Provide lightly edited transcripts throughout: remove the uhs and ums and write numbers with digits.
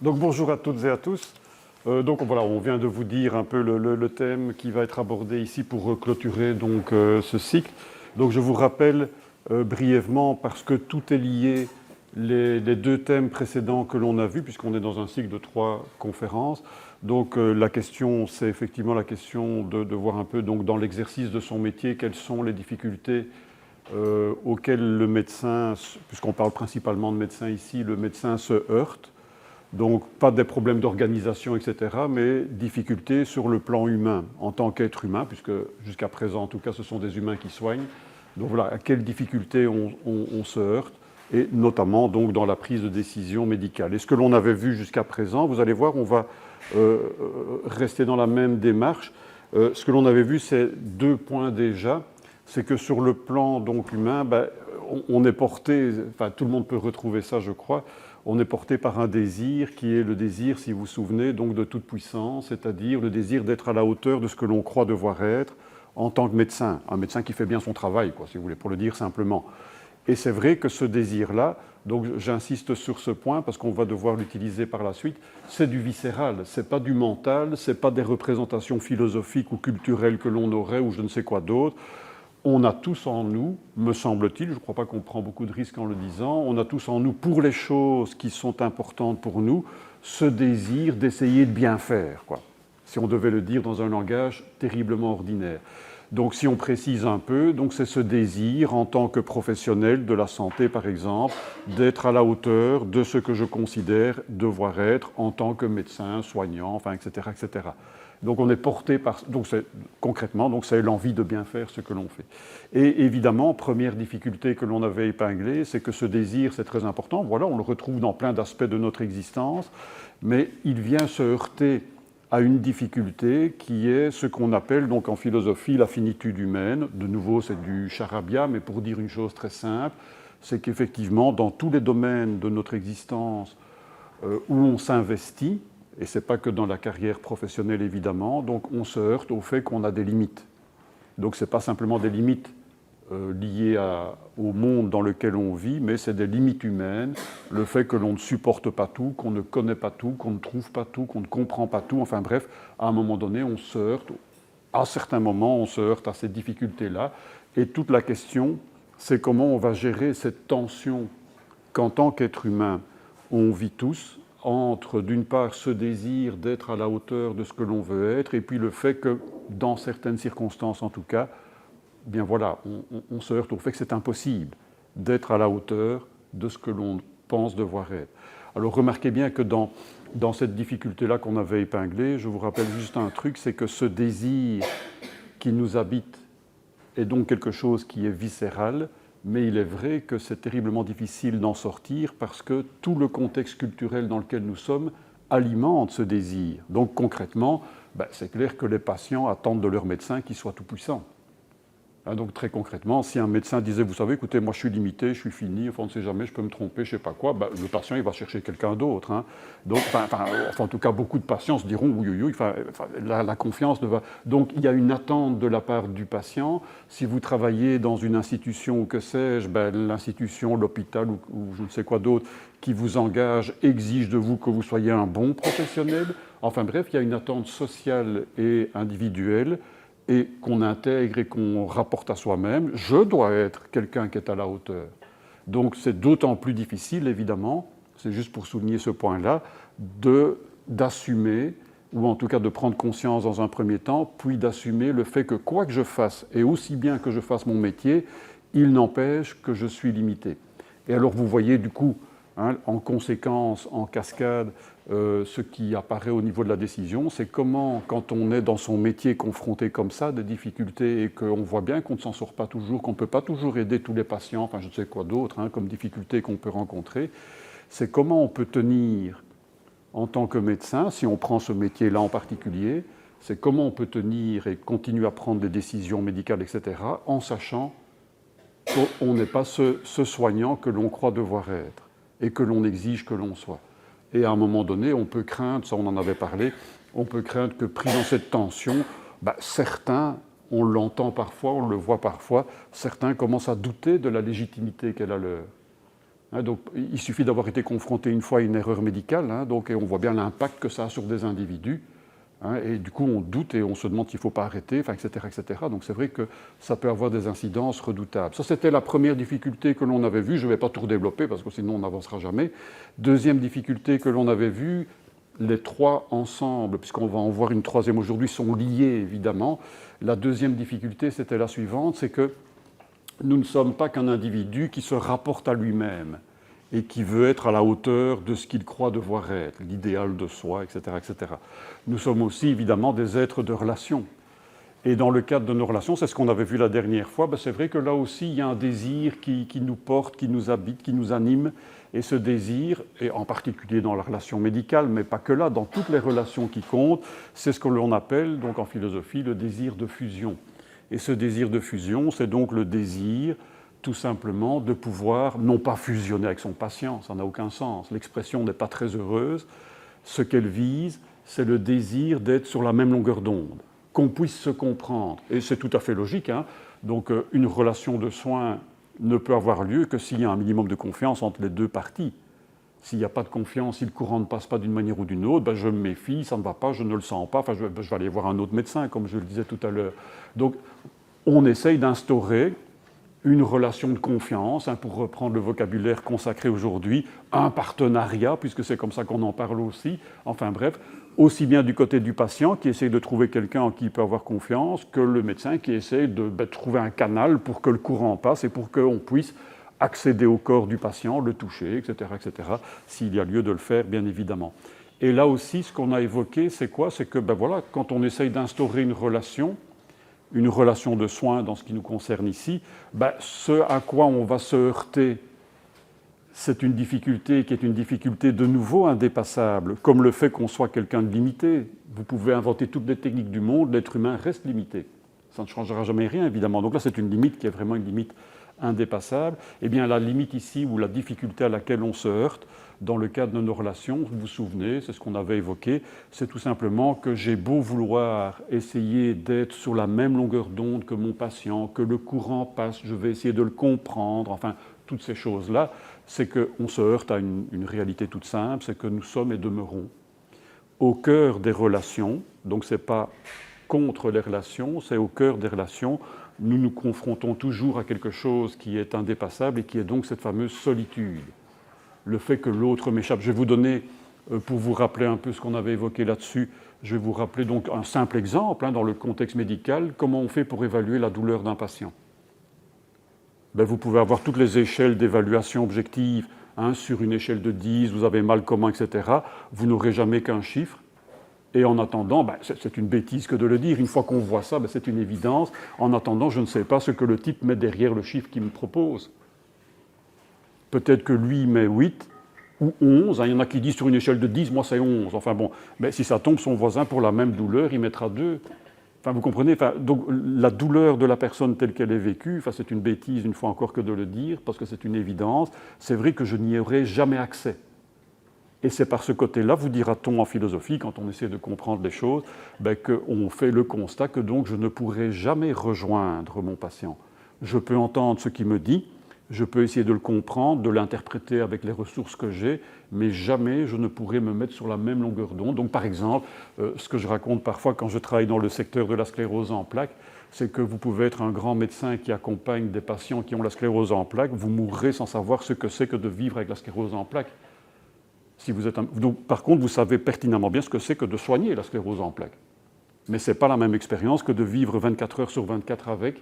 Donc bonjour à toutes et à tous. Donc voilà, on vient de vous dire un peu le thème qui va être abordé ici pour clôturer donc, ce cycle. Donc je vous rappelle brièvement, parce que tout est lié, les deux thèmes précédents que l'on a vus, puisqu'on est dans un cycle de 3 conférences. Donc la question, c'est effectivement la question de voir un peu donc, dans l'exercice de son métier, quelles sont les difficultés auxquelles le médecin, puisqu'on parle principalement de médecin ici, le médecin se heurte. Donc, pas des problèmes d'organisation, etc., mais difficultés sur le plan humain, en tant qu'être humain, puisque jusqu'à présent, en tout cas, ce sont des humains qui soignent. Donc voilà, à quelles difficultés on se heurte, et notamment donc, dans la prise de décision médicale. Et ce que l'on avait vu jusqu'à présent, vous allez voir, on va rester dans la même démarche. Ce que l'on avait vu, c'est 2 points déjà. C'est que sur le plan donc, humain, on est porté, enfin tout le monde peut retrouver ça, je crois, on est porté par un désir qui est le désir, si vous vous souvenez, donc de toute puissance, c'est-à-dire le désir d'être à la hauteur de ce que l'on croit devoir être en tant que médecin, un médecin qui fait bien son travail, quoi, si vous voulez, pour le dire simplement. Et c'est vrai que ce désir-là, donc j'insiste sur ce point parce qu'on va devoir l'utiliser par la suite, c'est du viscéral, c'est pas du mental, c'est pas des représentations philosophiques ou culturelles que l'on aurait ou je ne sais quoi d'autre. On a tous en nous, me semble-t-il, je ne crois pas qu'on prend beaucoup de risques en le disant, on a tous en nous, pour les choses qui sont importantes pour nous, ce désir d'essayer de bien faire, quoi. Si on devait le dire dans un langage terriblement ordinaire. Donc si on précise un peu, donc c'est ce désir en tant que professionnel de la santé par exemple, d'être à la hauteur de ce que je considère devoir être en tant que médecin, soignant, enfin, etc., etc. Donc on est porté par... Donc concrètement, donc c'est l'envie de bien faire ce que l'on fait. Et évidemment, première difficulté que l'on avait épinglée, c'est que ce désir, c'est très important. Voilà, on le retrouve dans plein d'aspects de notre existence, mais il vient se heurter à une difficulté qui est ce qu'on appelle donc en philosophie la finitude humaine. De nouveau, c'est du charabia, mais pour dire une chose très simple, c'est qu'effectivement, dans tous les domaines de notre existence où on s'investit, et ce n'est pas que dans la carrière professionnelle évidemment, donc on se heurte au fait qu'on a des limites. Donc ce n'est pas simplement des limites liées au monde dans lequel on vit, mais c'est des limites humaines, le fait que l'on ne supporte pas tout, qu'on ne connaît pas tout, qu'on ne trouve pas tout, qu'on ne comprend pas tout, enfin bref, à un moment donné, on se heurte, à certains moments, on se heurte à ces difficultés-là, et toute la question, c'est comment on va gérer cette tension qu'en tant qu'être humain, on vit tous, entre, d'une part, ce désir d'être à la hauteur de ce que l'on veut être, et puis le fait que, dans certaines circonstances en tout cas, bien voilà, on se heurte au fait que c'est impossible d'être à la hauteur de ce que l'on pense devoir être. Alors remarquez bien que dans cette difficulté-là qu'on avait épinglée, je vous rappelle juste un truc, c'est que ce désir qui nous habite est donc quelque chose qui est viscéral, mais il est vrai que c'est terriblement difficile d'en sortir parce que tout le contexte culturel dans lequel nous sommes alimente ce désir. Donc concrètement, c'est clair que les patients attendent de leur médecin qu'il soit tout-puissant. Donc très concrètement, si un médecin disait, vous savez, écoutez, moi je suis limité, je suis fini, enfin on ne sait jamais, je peux me tromper, je ne sais pas quoi, le patient il va chercher quelqu'un d'autre. Hein. Donc, en tout cas, beaucoup de patients se diront, oui, oui, oui, la confiance ne va... Donc il y a une attente de la part du patient. Si vous travaillez dans une institution ou que sais-je, l'institution, l'hôpital ou je ne sais quoi d'autre qui vous engage, exige de vous que vous soyez un bon professionnel. Enfin bref, il y a une attente sociale et individuelle et qu'on intègre et qu'on rapporte à soi-même, je dois être quelqu'un qui est à la hauteur. Donc c'est d'autant plus difficile, évidemment, c'est juste pour souligner ce point-là, d'assumer, ou en tout cas de prendre conscience dans un premier temps, puis d'assumer le fait que quoi que je fasse, et aussi bien que je fasse mon métier, il n'empêche que je suis limité. Et alors vous voyez du coup, en conséquence, en cascade, ce qui apparaît au niveau de la décision, c'est comment, quand on est dans son métier confronté comme ça, des difficultés, et qu'on voit bien qu'on ne s'en sort pas toujours, qu'on ne peut pas toujours aider tous les patients, enfin je ne sais quoi d'autre, comme difficultés qu'on peut rencontrer, c'est comment on peut tenir en tant que médecin, si on prend ce métier-là en particulier, c'est comment on peut tenir et continuer à prendre des décisions médicales, etc., en sachant qu'on n'est pas ce soignant que l'on croit devoir être et que l'on exige que l'on soit. Et à un moment donné, on peut craindre, ça on en avait parlé, on peut craindre que pris dans cette tension, certains, on l'entend parfois, on le voit parfois, certains commencent à douter de la légitimité qu'est la leur. Donc, il suffit d'avoir été confronté une fois à une erreur médicale, donc, et on voit bien l'impact que ça a sur des individus. Et du coup, on doute et on se demande s'il ne faut pas arrêter, etc., etc. Donc c'est vrai que ça peut avoir des incidences redoutables. Ça, c'était la première difficulté que l'on avait vue. Je ne vais pas tout redévelopper parce que sinon on n'avancera jamais. Deuxième difficulté que l'on avait vue, les trois ensemble, puisqu'on va en voir une troisième aujourd'hui, sont liés évidemment. La deuxième difficulté, c'était la suivante, c'est que nous ne sommes pas qu'un individu qui se rapporte à lui-même et qui veut être à la hauteur de ce qu'il croit devoir être, l'idéal de soi, etc., etc. Nous sommes aussi évidemment des êtres de relation. Et dans le cadre de nos relations, c'est ce qu'on avait vu la dernière fois, c'est vrai que là aussi il y a un désir qui nous porte, qui nous habite, qui nous anime. Et ce désir, et en particulier dans la relation médicale, mais pas que là, dans toutes les relations qui comptent, c'est ce que l'on appelle donc en philosophie le désir de fusion. Et ce désir de fusion, c'est donc le désir tout simplement de pouvoir, non pas fusionner avec son patient, ça n'a aucun sens, l'expression n'est pas très heureuse, ce qu'elle vise, c'est le désir d'être sur la même longueur d'onde, qu'on puisse se comprendre, et c'est tout à fait logique, donc une relation de soins ne peut avoir lieu que s'il y a un minimum de confiance entre les deux parties. S'il n'y a pas de confiance, si le courant ne passe pas d'une manière ou d'une autre, je me méfie, ça ne va pas, je ne le sens pas, je vais aller voir un autre médecin, comme je le disais tout à l'heure. Donc on essaye d'instaurer une relation de confiance, pour reprendre le vocabulaire consacré aujourd'hui, un partenariat, puisque c'est comme ça qu'on en parle aussi, enfin bref, aussi bien du côté du patient qui essaye de trouver quelqu'un en qui il peut avoir confiance, que le médecin qui essaye de trouver un canal pour que le courant passe et pour qu'on puisse accéder au corps du patient, le toucher, etc., etc., s'il y a lieu de le faire, bien évidemment. Et là aussi, ce qu'on a évoqué, c'est quoi? C'est que, quand on essaye d'instaurer une relation de soins dans ce qui nous concerne ici, ce à quoi on va se heurter, c'est une difficulté qui est une difficulté de nouveau indépassable, comme le fait qu'on soit quelqu'un de limité. Vous pouvez inventer toutes les techniques du monde, l'être humain reste limité. Ça ne changera jamais rien, évidemment. Donc là, c'est une limite qui est vraiment une limite indépassable. Eh bien, la limite ici, ou la difficulté à laquelle on se heurte, dans le cadre de nos relations, vous vous souvenez, c'est ce qu'on avait évoqué, c'est tout simplement que j'ai beau vouloir essayer d'être sur la même longueur d'onde que mon patient, que le courant passe, je vais essayer de le comprendre, enfin, toutes ces choses-là, c'est qu'on se heurte à une réalité toute simple, c'est que nous sommes et demeurons au cœur des relations, donc ce n'est pas contre les relations, c'est au cœur des relations, nous nous confrontons toujours à quelque chose qui est indépassable et qui est donc cette fameuse solitude. Le fait que l'autre m'échappe. Je vais vous donner, pour vous rappeler un peu ce qu'on avait évoqué là-dessus, je vais vous rappeler donc un simple exemple dans le contexte médical, comment on fait pour évaluer la douleur d'un patient. Vous pouvez avoir toutes les échelles d'évaluation objective, sur une échelle de 10, vous avez mal comment, etc. Vous n'aurez jamais qu'un chiffre. Et en attendant, c'est une bêtise que de le dire, une fois qu'on voit ça, c'est une évidence. En attendant, je ne sais pas ce que le type met derrière le chiffre qu'il me propose. Peut-être que lui met 8 ou 11. Il y en a qui disent sur une échelle de 10, moi c'est 11. Enfin bon, mais si ça tombe son voisin pour la même douleur, il mettra 2. Enfin, vous comprenez, donc la douleur de la personne telle qu'elle est vécue, c'est une bêtise une fois encore que de le dire, parce que c'est une évidence. C'est vrai que je n'y aurai jamais accès. Et c'est par ce côté-là, vous dira-t-on en philosophie, quand on essaie de comprendre les choses, qu'on fait le constat que donc je ne pourrai jamais rejoindre mon patient. Je peux entendre ce qu'il me dit, je peux essayer de le comprendre, de l'interpréter avec les ressources que j'ai, mais jamais je ne pourrai me mettre sur la même longueur d'onde. Donc par exemple, ce que je raconte parfois quand je travaille dans le secteur de la sclérose en plaques, c'est que vous pouvez être un grand médecin qui accompagne des patients qui ont la sclérose en plaques, vous mourrez sans savoir ce que c'est que de vivre avec la sclérose en plaques. Si vous êtes Donc, par contre, vous savez pertinemment bien ce que c'est que de soigner la sclérose en plaques. Mais ce n'est pas la même expérience que de vivre 24 heures sur 24 avec.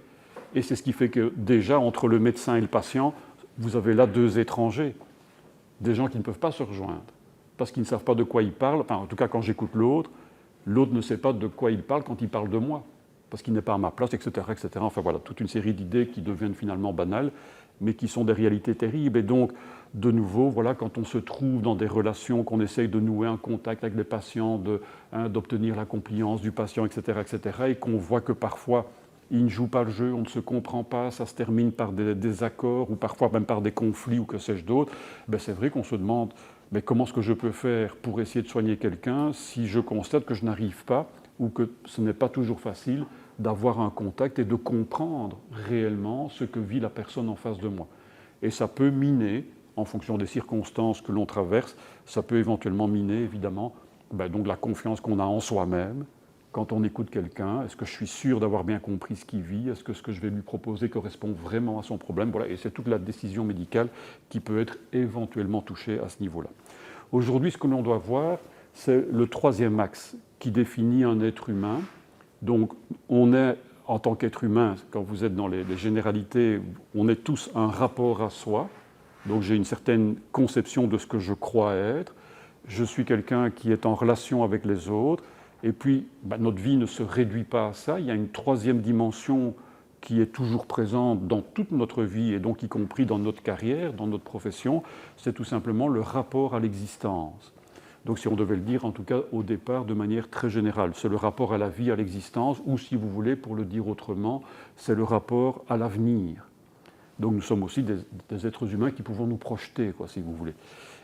Et c'est ce qui fait que déjà, entre le médecin et le patient, vous avez là deux étrangers, des gens qui ne peuvent pas se rejoindre, parce qu'ils ne savent pas de quoi ils parlent. Enfin, en tout cas, quand j'écoute l'autre ne sait pas de quoi il parle quand il parle de moi, parce qu'il n'est pas à ma place, etc., etc. Enfin voilà, toute une série d'idées qui deviennent finalement banales, mais qui sont des réalités terribles. Et donc, de nouveau, voilà, quand on se trouve dans des relations, qu'on essaye de nouer un contact avec les patients, d'obtenir la compliance du patient, etc., etc., et qu'on voit que parfois, il ne joue pas le jeu, on ne se comprend pas, ça se termine par des désaccords, ou parfois même par des conflits, ou que sais-je d'autre, c'est vrai qu'on se demande comment est-ce que je peux faire pour essayer de soigner quelqu'un si je constate que je n'arrive pas, ou que ce n'est pas toujours facile d'avoir un contact et de comprendre réellement ce que vit la personne en face de moi. Et ça peut miner en fonction des circonstances que l'on traverse, ça peut éventuellement miner, évidemment, donc la confiance qu'on a en soi-même. Quand on écoute quelqu'un, est-ce que je suis sûr d'avoir bien compris ce qu'il vit? Est-ce que ce que je vais lui proposer correspond vraiment à son problème? Voilà, et c'est toute la décision médicale qui peut être éventuellement touchée à ce niveau-là. Aujourd'hui, ce que l'on doit voir, c'est le troisième axe qui définit un être humain. Donc, on est, en tant qu'être humain, quand vous êtes dans les généralités, on est tous un rapport à soi. Donc, j'ai une certaine conception de ce que je crois être. Je suis quelqu'un qui est en relation avec les autres. Et puis, notre vie ne se réduit pas à ça. Il y a une troisième dimension qui est toujours présente dans toute notre vie, et donc y compris dans notre carrière, dans notre profession, c'est tout simplement le rapport à l'existence. Donc si on devait le dire, en tout cas au départ, de manière très générale, c'est le rapport à la vie, à l'existence, ou si vous voulez, pour le dire autrement, c'est le rapport à l'avenir. Donc nous sommes aussi des êtres humains qui pouvons nous projeter, si vous voulez.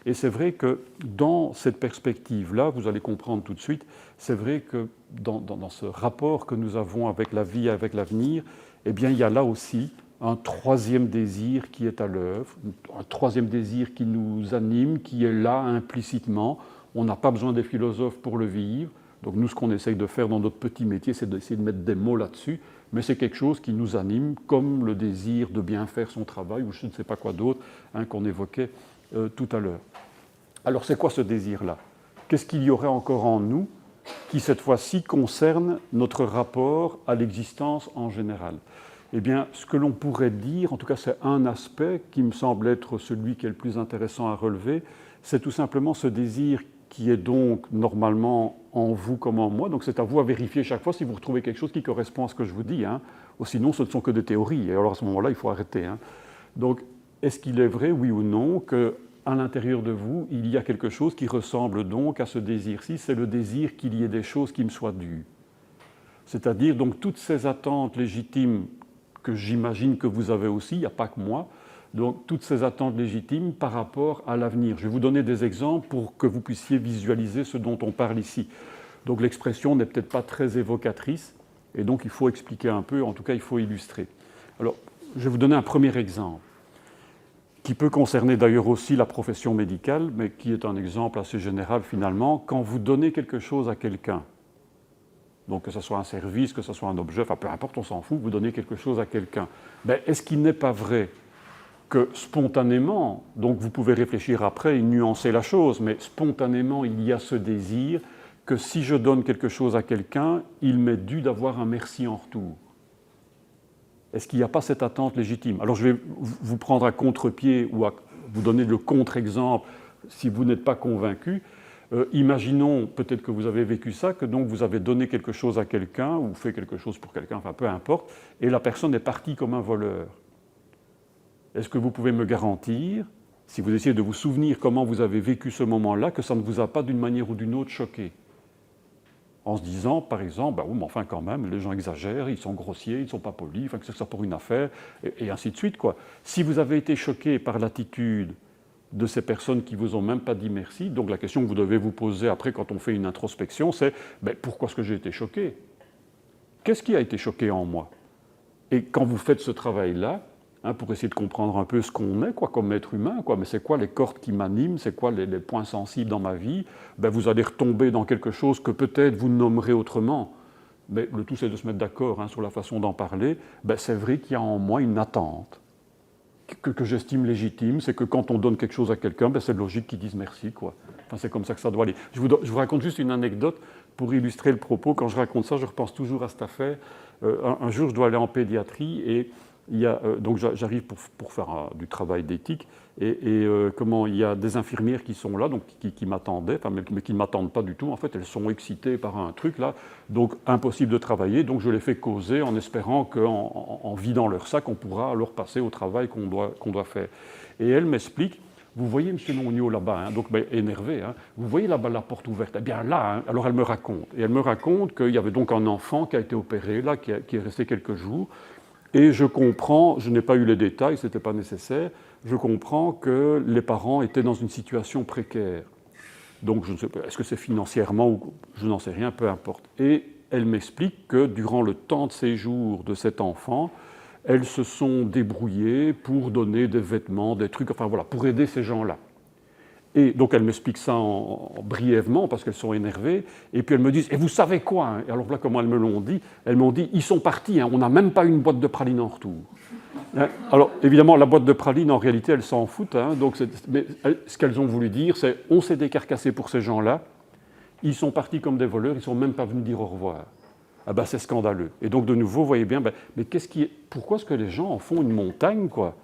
Et c'est vrai que dans cette perspective-là, vous allez comprendre tout de suite, c'est vrai que dans ce rapport que nous avons avec la vie, avec l'avenir, eh bien, il y a là aussi un troisième désir qui est à l'œuvre, un troisième désir qui nous anime, qui est là implicitement. On n'a pas besoin des philosophes pour le vivre. Donc nous, ce qu'on essaye de faire dans notre petit métier, c'est d'essayer de mettre des mots là-dessus, mais c'est quelque chose qui nous anime, comme le désir de bien faire son travail, ou je ne sais pas quoi d'autre, qu'on évoquait tout à l'heure. Alors c'est quoi ce désir-là? Qu'est-ce qu'il y aurait encore en nous qui, cette fois-ci, concerne notre rapport à l'existence en général? Eh bien, ce que l'on pourrait dire, en tout cas c'est un aspect qui me semble être celui qui est le plus intéressant à relever, c'est tout simplement ce désir qui est donc normalement en vous comme en moi. Donc c'est à vous à vérifier chaque fois si vous retrouvez quelque chose qui correspond à ce que je vous dis, ou sinon ce ne sont que des théories, et alors à ce moment-là il faut arrêter. Donc est-ce qu'il est vrai, oui ou non, qu'à l'intérieur de vous, il y a quelque chose qui ressemble donc à ce désir-ci? C'est le désir qu'il y ait des choses qui me soient dues. C'est-à-dire donc toutes ces attentes légitimes que j'imagine que vous avez aussi, il n'y a pas que moi, donc toutes ces attentes légitimes par rapport à l'avenir. Je vais vous donner des exemples pour que vous puissiez visualiser ce dont on parle ici. Donc l'expression n'est peut-être pas très évocatrice, et donc il faut expliquer un peu, en tout cas il faut illustrer. Alors, je vais vous donner un premier exemple, qui peut concerner d'ailleurs aussi la profession médicale, mais qui est un exemple assez général finalement. Quand vous donnez quelque chose à quelqu'un, donc que ce soit un service, que ce soit un objet, enfin peu importe, on s'en fout, vous donnez quelque chose à quelqu'un. Est-ce qu'il n'est pas vrai que spontanément, donc vous pouvez réfléchir après et nuancer la chose, mais spontanément il y a ce désir que si je donne quelque chose à quelqu'un, il m'est dû d'avoir un merci en retour. Est-ce qu'il n'y a pas cette attente légitime? Alors je vais vous prendre à contre-pied ou à vous donner le contre-exemple si vous n'êtes pas convaincu. Imaginons, peut-être que vous avez vécu ça, que donc vous avez donné quelque chose à quelqu'un ou fait quelque chose pour quelqu'un, enfin peu importe, et la personne est partie comme un voleur. Est-ce que vous pouvez me garantir, si vous essayez de vous souvenir comment vous avez vécu ce moment-là, que ça ne vous a pas d'une manière ou d'une autre choqué? En se disant, par exemple, oui, mais enfin quand même, les gens exagèrent, ils sont grossiers, ils ne sont pas polis, enfin que c'est ça pour une affaire, et ainsi de suite, quoi. Si vous avez été choqué par l'attitude de ces personnes qui ne vous ont même pas dit merci, donc la question que vous devez vous poser après quand on fait une introspection, c'est pourquoi est-ce que j'ai été choqué? Qu'est-ce qui a été choqué en moi? Et quand vous faites ce travail-là, pour essayer de comprendre un peu ce qu'on est comme être humain, mais c'est quoi les cordes qui m'animent, c'est quoi les points sensibles dans ma vie, vous allez retomber dans quelque chose que peut-être vous nommerez autrement, mais le tout c'est de se mettre d'accord sur la façon d'en parler. C'est vrai qu'il y a en moi une attente que j'estime légitime, c'est que quand on donne quelque chose à quelqu'un, c'est logique qu'ils disent merci, quoi. Enfin, c'est comme ça que ça doit aller. Je vous raconte juste une anecdote pour illustrer le propos. Quand je raconte ça, je repense toujours à cette affaire. Un jour, je dois aller en pédiatrie et donc j'arrive pour faire du travail d'éthique et il y a des infirmières qui sont là, donc qui m'attendaient, mais qui ne m'attendent pas du tout. En fait, elles sont excitées par un truc là, donc impossible de travailler. Donc je les fais causer en espérant qu'en vidant leur sac, on pourra alors passer au travail qu'on doit faire. Et elles m'expliquent. Vous voyez M. Nognaud là-bas, donc énervé, vous voyez là-bas la porte ouverte? Eh bien là, alors elle me raconte. Et elle me raconte qu'il y avait donc un enfant qui a été opéré là, qui est resté quelques jours. Et je comprends, je n'ai pas eu les détails, ce n'était pas nécessaire, je comprends que les parents étaient dans une situation précaire. Donc je ne sais pas, est-ce que c'est financièrement ou je n'en sais rien, peu importe. Et elle m'explique que durant le temps de séjour de cet enfant, elles se sont débrouillées pour donner des vêtements, des trucs, enfin voilà, pour aider ces gens-là. Et donc elles m'expliquent ça brièvement parce qu'elles sont énervées, et puis elles me disent « Et vous savez quoi hein ?» Et alors là, comment elles me l'ont dit? Elles m'ont dit « Ils sont partis, hein, on n'a même pas une boîte de pralines en retour. » Alors évidemment, la boîte de pralines, en réalité, elles s'en foutent, hein, mais ce qu'elles ont voulu dire, c'est « On s'est décarcassé pour ces gens-là, ils sont partis comme des voleurs, ils ne sont même pas venus dire au revoir. » Ah ben, c'est scandaleux. Et donc de nouveau, vous voyez bien, mais pourquoi est-ce que les gens en font une montagne, quoi?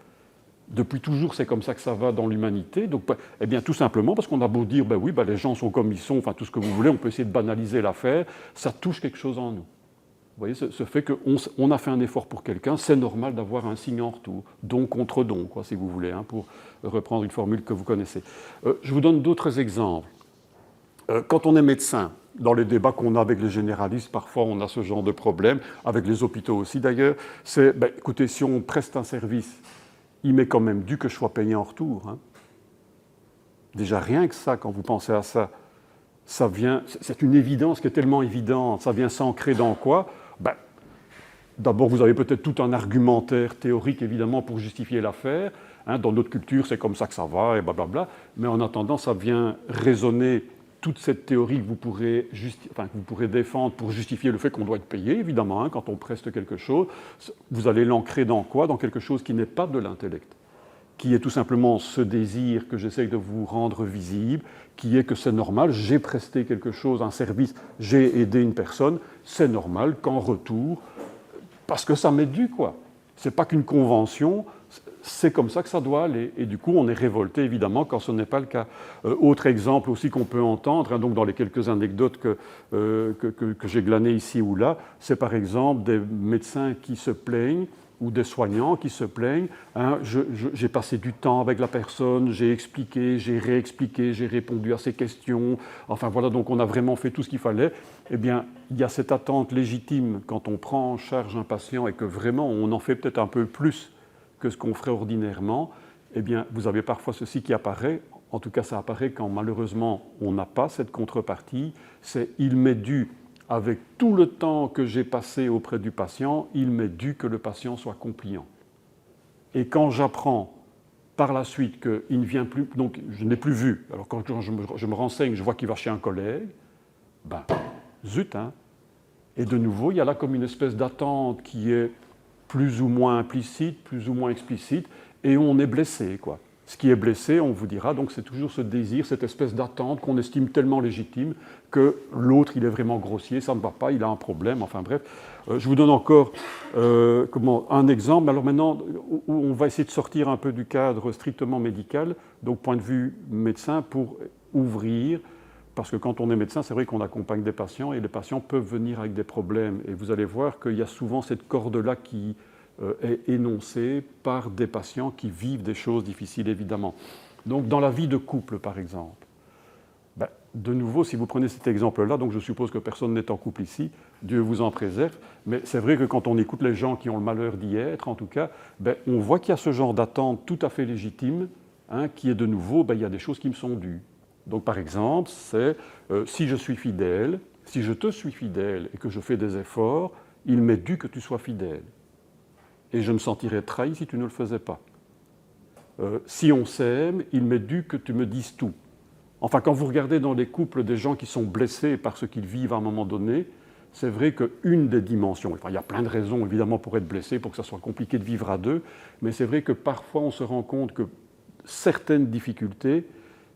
Depuis toujours, c'est comme ça que ça va dans l'humanité. Donc, eh bien, tout simplement parce qu'on a beau dire, oui, les gens sont comme ils sont, enfin tout ce que vous voulez, on peut essayer de banaliser l'affaire, ça touche quelque chose en nous. Vous voyez, ce fait qu'on a fait un effort pour quelqu'un, c'est normal d'avoir un signe en retour, don contre don, quoi, si vous voulez, hein, pour reprendre une formule que vous connaissez. Je vous donne d'autres exemples. Quand on est médecin, dans les débats qu'on a avec les généralistes, parfois on a ce genre de problème, avec les hôpitaux aussi d'ailleurs, c'est, écoutez, si on preste un service, il m'est quand même dû que je sois payé en retour. Hein. Déjà, rien que ça, quand vous pensez à ça, c'est une évidence qui est tellement évidente. Ça vient s'ancrer dans quoi? D'abord, vous avez peut-être tout un argumentaire théorique, évidemment, pour justifier l'affaire. Hein. Dans notre culture, c'est comme ça que ça va, et blablabla. Mais en attendant, ça vient résonner toute cette théorie que vous pourrez défendre pour justifier le fait qu'on doit être payé, évidemment, hein, quand on preste quelque chose. Vous allez l'ancrer dans quoi? Dans quelque chose qui n'est pas de l'intellect, qui est tout simplement ce désir que j'essaye de vous rendre visible, qui est que c'est normal, j'ai presté quelque chose, un service, j'ai aidé une personne, c'est normal qu'en retour, parce que ça m'est dû, quoi. C'est pas qu'une convention, c'est comme ça que ça doit aller. Et du coup, on est révolté, évidemment, quand ce n'est pas le cas. Autre exemple aussi qu'on peut entendre, hein, donc dans les quelques anecdotes que j'ai glanées ici ou là, c'est par exemple des médecins qui se plaignent ou des soignants qui se plaignent. Hein, j'ai passé du temps avec la personne, j'ai expliqué, j'ai réexpliqué, j'ai répondu à ses questions. Enfin voilà, donc on a vraiment fait tout ce qu'il fallait. Eh bien, il y a cette attente légitime quand on prend en charge un patient et que vraiment on en fait peut-être un peu plus que ce qu'on ferait ordinairement, eh bien, vous avez parfois ceci qui apparaît, en tout cas ça apparaît quand malheureusement on n'a pas cette contrepartie, c'est « il m'est dû, avec tout le temps que j'ai passé auprès du patient, il m'est dû que le patient soit compliant ». Et quand j'apprends par la suite qu'il ne vient plus, donc je n'ai plus vu, alors quand je me renseigne, je vois qu'il va chez un collègue, zut, hein. Et de nouveau, il y a là comme une espèce d'attente qui est plus ou moins implicite, plus ou moins explicite, et on est blessé, quoi. Ce qui est blessé, on vous dira, donc c'est toujours ce désir, cette espèce d'attente qu'on estime tellement légitime que l'autre, il est vraiment grossier, ça ne va pas, il a un problème, enfin bref. Je vous donne encore un exemple, alors maintenant, où on va essayer de sortir un peu du cadre strictement médical, donc point de vue médecin, pour ouvrir, parce que quand on est médecin, c'est vrai qu'on accompagne des patients, et les patients peuvent venir avec des problèmes, et vous allez voir qu'il y a souvent cette corde-là qui est énoncée par des patients qui vivent des choses difficiles, évidemment. Donc, dans la vie de couple, par exemple, de nouveau, si vous prenez cet exemple-là, donc je suppose que personne n'est en couple ici, Dieu vous en préserve, mais c'est vrai que quand on écoute les gens qui ont le malheur d'y être, en tout cas, on voit qu'il y a ce genre d'attente tout à fait légitime, hein, qui est de nouveau, il y a des choses qui me sont dues. Donc, par exemple, c'est si je suis fidèle, si je te suis fidèle et que je fais des efforts, il m'est dû que tu sois fidèle. Et je me sentirais trahi si tu ne le faisais pas. Si on s'aime, il m'est dû que tu me dises tout. Enfin, quand vous regardez dans les couples des gens qui sont blessés par ce qu'ils vivent à un moment donné, c'est vrai qu'une des dimensions, enfin, il y a plein de raisons évidemment pour être blessé, pour que ça soit compliqué de vivre à deux, mais c'est vrai que parfois on se rend compte que certaines difficultés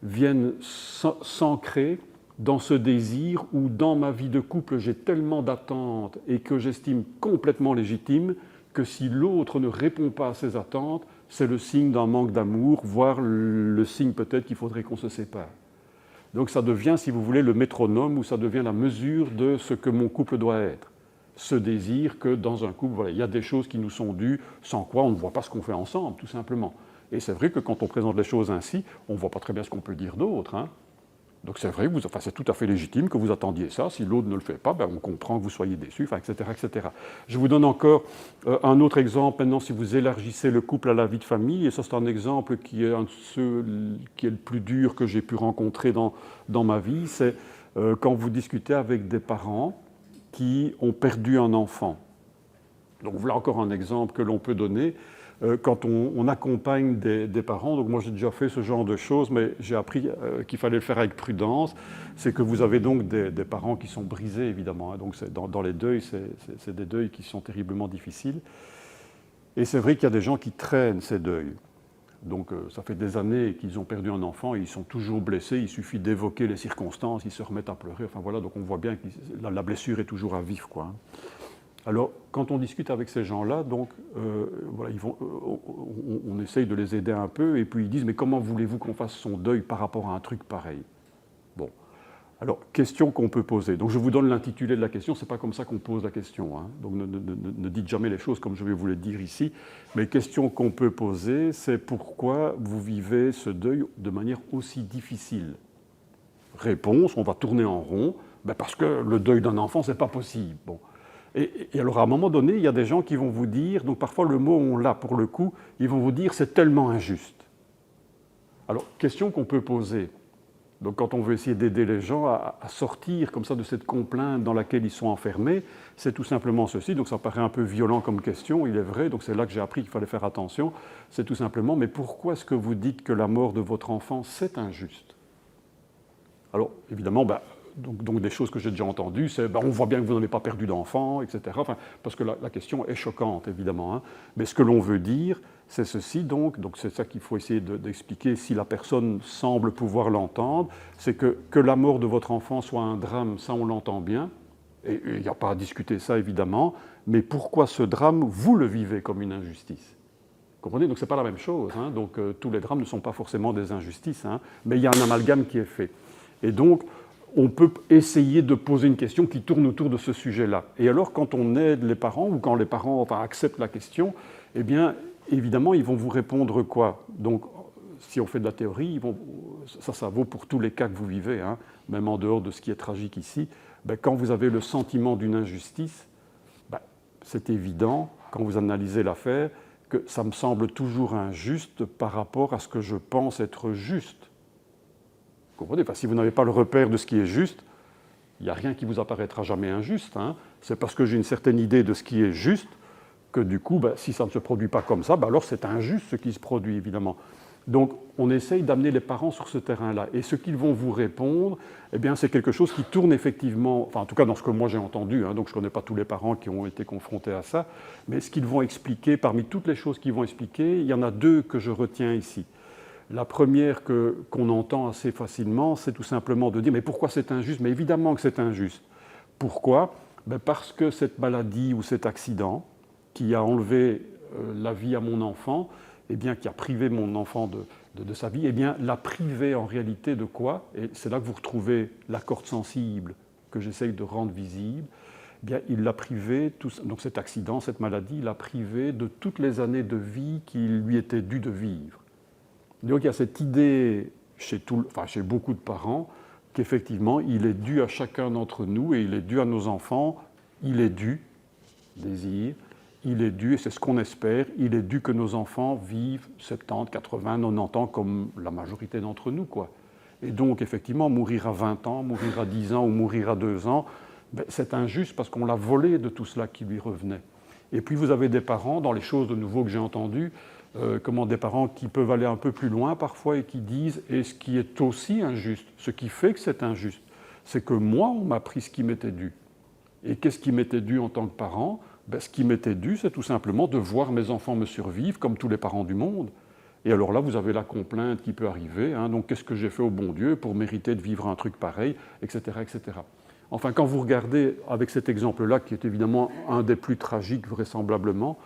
viennent s'ancrer dans ce désir où dans ma vie de couple j'ai tellement d'attentes et que j'estime complètement légitime que si l'autre ne répond pas à ces attentes, c'est le signe d'un manque d'amour, voire le signe peut-être qu'il faudrait qu'on se sépare. Donc ça devient, si vous voulez, le métronome ou ça devient la mesure de ce que mon couple doit être. Ce désir que dans un couple, voilà, il y a des choses qui nous sont dues, sans quoi on ne voit pas ce qu'on fait ensemble, tout simplement. Et c'est vrai que quand on présente les choses ainsi, on ne voit pas très bien ce qu'on peut dire d'autre. Hein. Donc c'est vrai, c'est tout à fait légitime que vous attendiez ça. Si l'autre ne le fait pas, on comprend que vous soyez déçu, etc., etc. Je vous donne encore un autre exemple. Maintenant, si vous élargissez le couple à la vie de famille, et ça c'est un exemple qui est un de ceux qui est le plus dur que j'ai pu rencontrer dans ma vie, c'est quand vous discutez avec des parents qui ont perdu un enfant. Donc voilà encore un exemple que l'on peut donner quand on accompagne des parents. Donc moi j'ai déjà fait ce genre de choses, mais j'ai appris qu'il fallait le faire avec prudence. C'est que vous avez donc des parents qui sont brisés évidemment, hein. Donc dans les deuils, c'est des deuils qui sont terriblement difficiles. Et c'est vrai qu'il y a des gens qui traînent ces deuils. Donc ça fait des années qu'ils ont perdu un enfant et ils sont toujours blessés. Il suffit d'évoquer les circonstances, ils se remettent à pleurer. Enfin voilà, donc on voit bien que la blessure est toujours à vif, quoi. Alors, quand on discute avec ces gens-là, donc, voilà, on essaye de les aider un peu, et puis ils disent « Mais comment voulez-vous qu'on fasse son deuil par rapport à un truc pareil ?» Bon. Alors, question qu'on peut poser. Donc, je vous donne l'intitulé de la question, ce n'est pas comme ça qu'on pose la question, hein. Donc, ne dites jamais les choses comme je vais vous les dire ici. Mais question qu'on peut poser, c'est pourquoi vous vivez ce deuil de manière aussi difficile? Réponse, on va tourner en rond, ben parce que le deuil d'un enfant, ce n'est pas possible. Bon. Et alors, à un moment donné, il y a des gens qui vont vous dire, donc parfois le mot, on l'a pour le coup, ils vont vous dire, c'est tellement injuste. Alors, question qu'on peut poser. Donc, quand on veut essayer d'aider les gens à sortir comme ça de cette complainte dans laquelle ils sont enfermés, c'est tout simplement ceci. Donc, ça paraît un peu violent comme question, il est vrai, donc c'est là que j'ai appris qu'il fallait faire attention. C'est tout simplement, mais pourquoi est-ce que vous dites que la mort de votre enfant, c'est injuste? Alors, évidemment, donc des choses que j'ai déjà entendues, c'est on voit bien que vous n'avez pas perdu d'enfant, etc. Enfin, parce que la question est choquante, évidemment, hein. Mais ce que l'on veut dire, c'est ceci, donc c'est ça qu'il faut essayer d'expliquer si la personne semble pouvoir l'entendre, c'est que la mort de votre enfant soit un drame, ça on l'entend bien, et il n'y a pas à discuter ça, évidemment, mais pourquoi ce drame, vous le vivez comme une injustice? Vous comprenez? Donc ce n'est pas la même chose, hein. Donc tous les drames ne sont pas forcément des injustices, hein, mais il y a un amalgame qui est fait. Et donc, on peut essayer de poser une question qui tourne autour de ce sujet-là. Et alors, quand on aide les parents, ou quand les parents acceptent la question, eh bien, évidemment, ils vont vous répondre quoi? Donc, si on fait de la théorie, ça vaut pour tous les cas que vous vivez, hein, même en dehors de ce qui est tragique ici. Quand vous avez le sentiment d'une injustice, c'est évident, quand vous analysez l'affaire, que ça me semble toujours injuste par rapport à ce que je pense être juste. Vous comprenez? Si vous n'avez pas le repère de ce qui est juste, il n'y a rien qui vous apparaîtra jamais injuste, hein. C'est parce que j'ai une certaine idée de ce qui est juste que du coup, si ça ne se produit pas comme ça, alors c'est injuste ce qui se produit, évidemment. Donc on essaye d'amener les parents sur ce terrain-là. Et ce qu'ils vont vous répondre, eh bien, c'est quelque chose qui tourne effectivement, enfin en tout cas dans ce que moi j'ai entendu, hein, donc je ne connais pas tous les parents qui ont été confrontés à ça, mais ce qu'ils vont expliquer, parmi toutes les choses qu'ils vont expliquer, il y en a deux que je retiens ici. La première qu'on entend assez facilement, c'est tout simplement de dire « mais pourquoi c'est injuste ?» Mais évidemment que c'est injuste. Pourquoi? Parce que cette maladie ou cet accident qui a enlevé la vie à mon enfant, eh bien, qui a privé mon enfant de sa vie, eh bien, l'a privé en réalité de quoi? Et c'est là que vous retrouvez la corde sensible que j'essaye de rendre visible. Eh bien, il l'a privé, donc cet accident, cette maladie, l'a privé de toutes les années de vie qu'il lui était dû de vivre. Donc il y a cette idée chez beaucoup de parents qu'effectivement il est dû à chacun d'entre nous et il est dû à nos enfants, il est dû, désir, il est dû, et c'est ce qu'on espère, il est dû que nos enfants vivent 70, 80, 90 ans comme la majorité d'entre nous, quoi. Et donc effectivement mourir à 20 ans, mourir à 10 ans ou mourir à 2 ans, c'est injuste parce qu'on l'a volé de tout cela qui lui revenait. Et puis vous avez des parents, dans les choses de nouveau que j'ai entendues, des parents qui peuvent aller un peu plus loin parfois et qui disent « et ce qui est aussi injuste, ce qui fait que c'est injuste, c'est que moi, on m'a pris ce qui m'était dû. Et qu'est-ce qui m'était dû en tant que parent? Ce qui m'était dû, c'est tout simplement de voir mes enfants me survivre, comme tous les parents du monde. Et alors là, vous avez la complainte qui peut arriver, hein, donc qu'est-ce que j'ai fait au bon Dieu pour mériter de vivre un truc pareil, etc., etc. Enfin, quand vous regardez avec cet exemple-là, qui est évidemment un des plus tragiques vraisemblablement,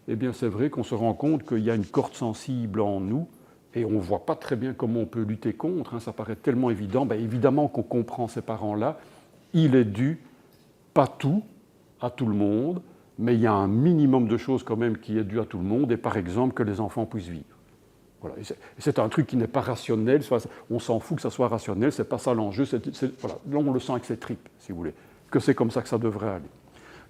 eh bien c'est vrai qu'on se rend compte qu'il y a une corde sensible en nous et on ne voit pas très bien comment on peut lutter contre, hein, ça paraît tellement évident. Évidemment qu'on comprend ces parents-là, il est dû, pas tout, à tout le monde, mais il y a un minimum de choses quand même qui est dû à tout le monde, et par exemple que les enfants puissent vivre. Voilà. Et c'est un truc qui n'est pas rationnel, on s'en fout que ça soit rationnel, c'est pas ça l'enjeu, voilà. Là on le sent avec ses tripes, si vous voulez, que c'est comme ça que ça devrait aller.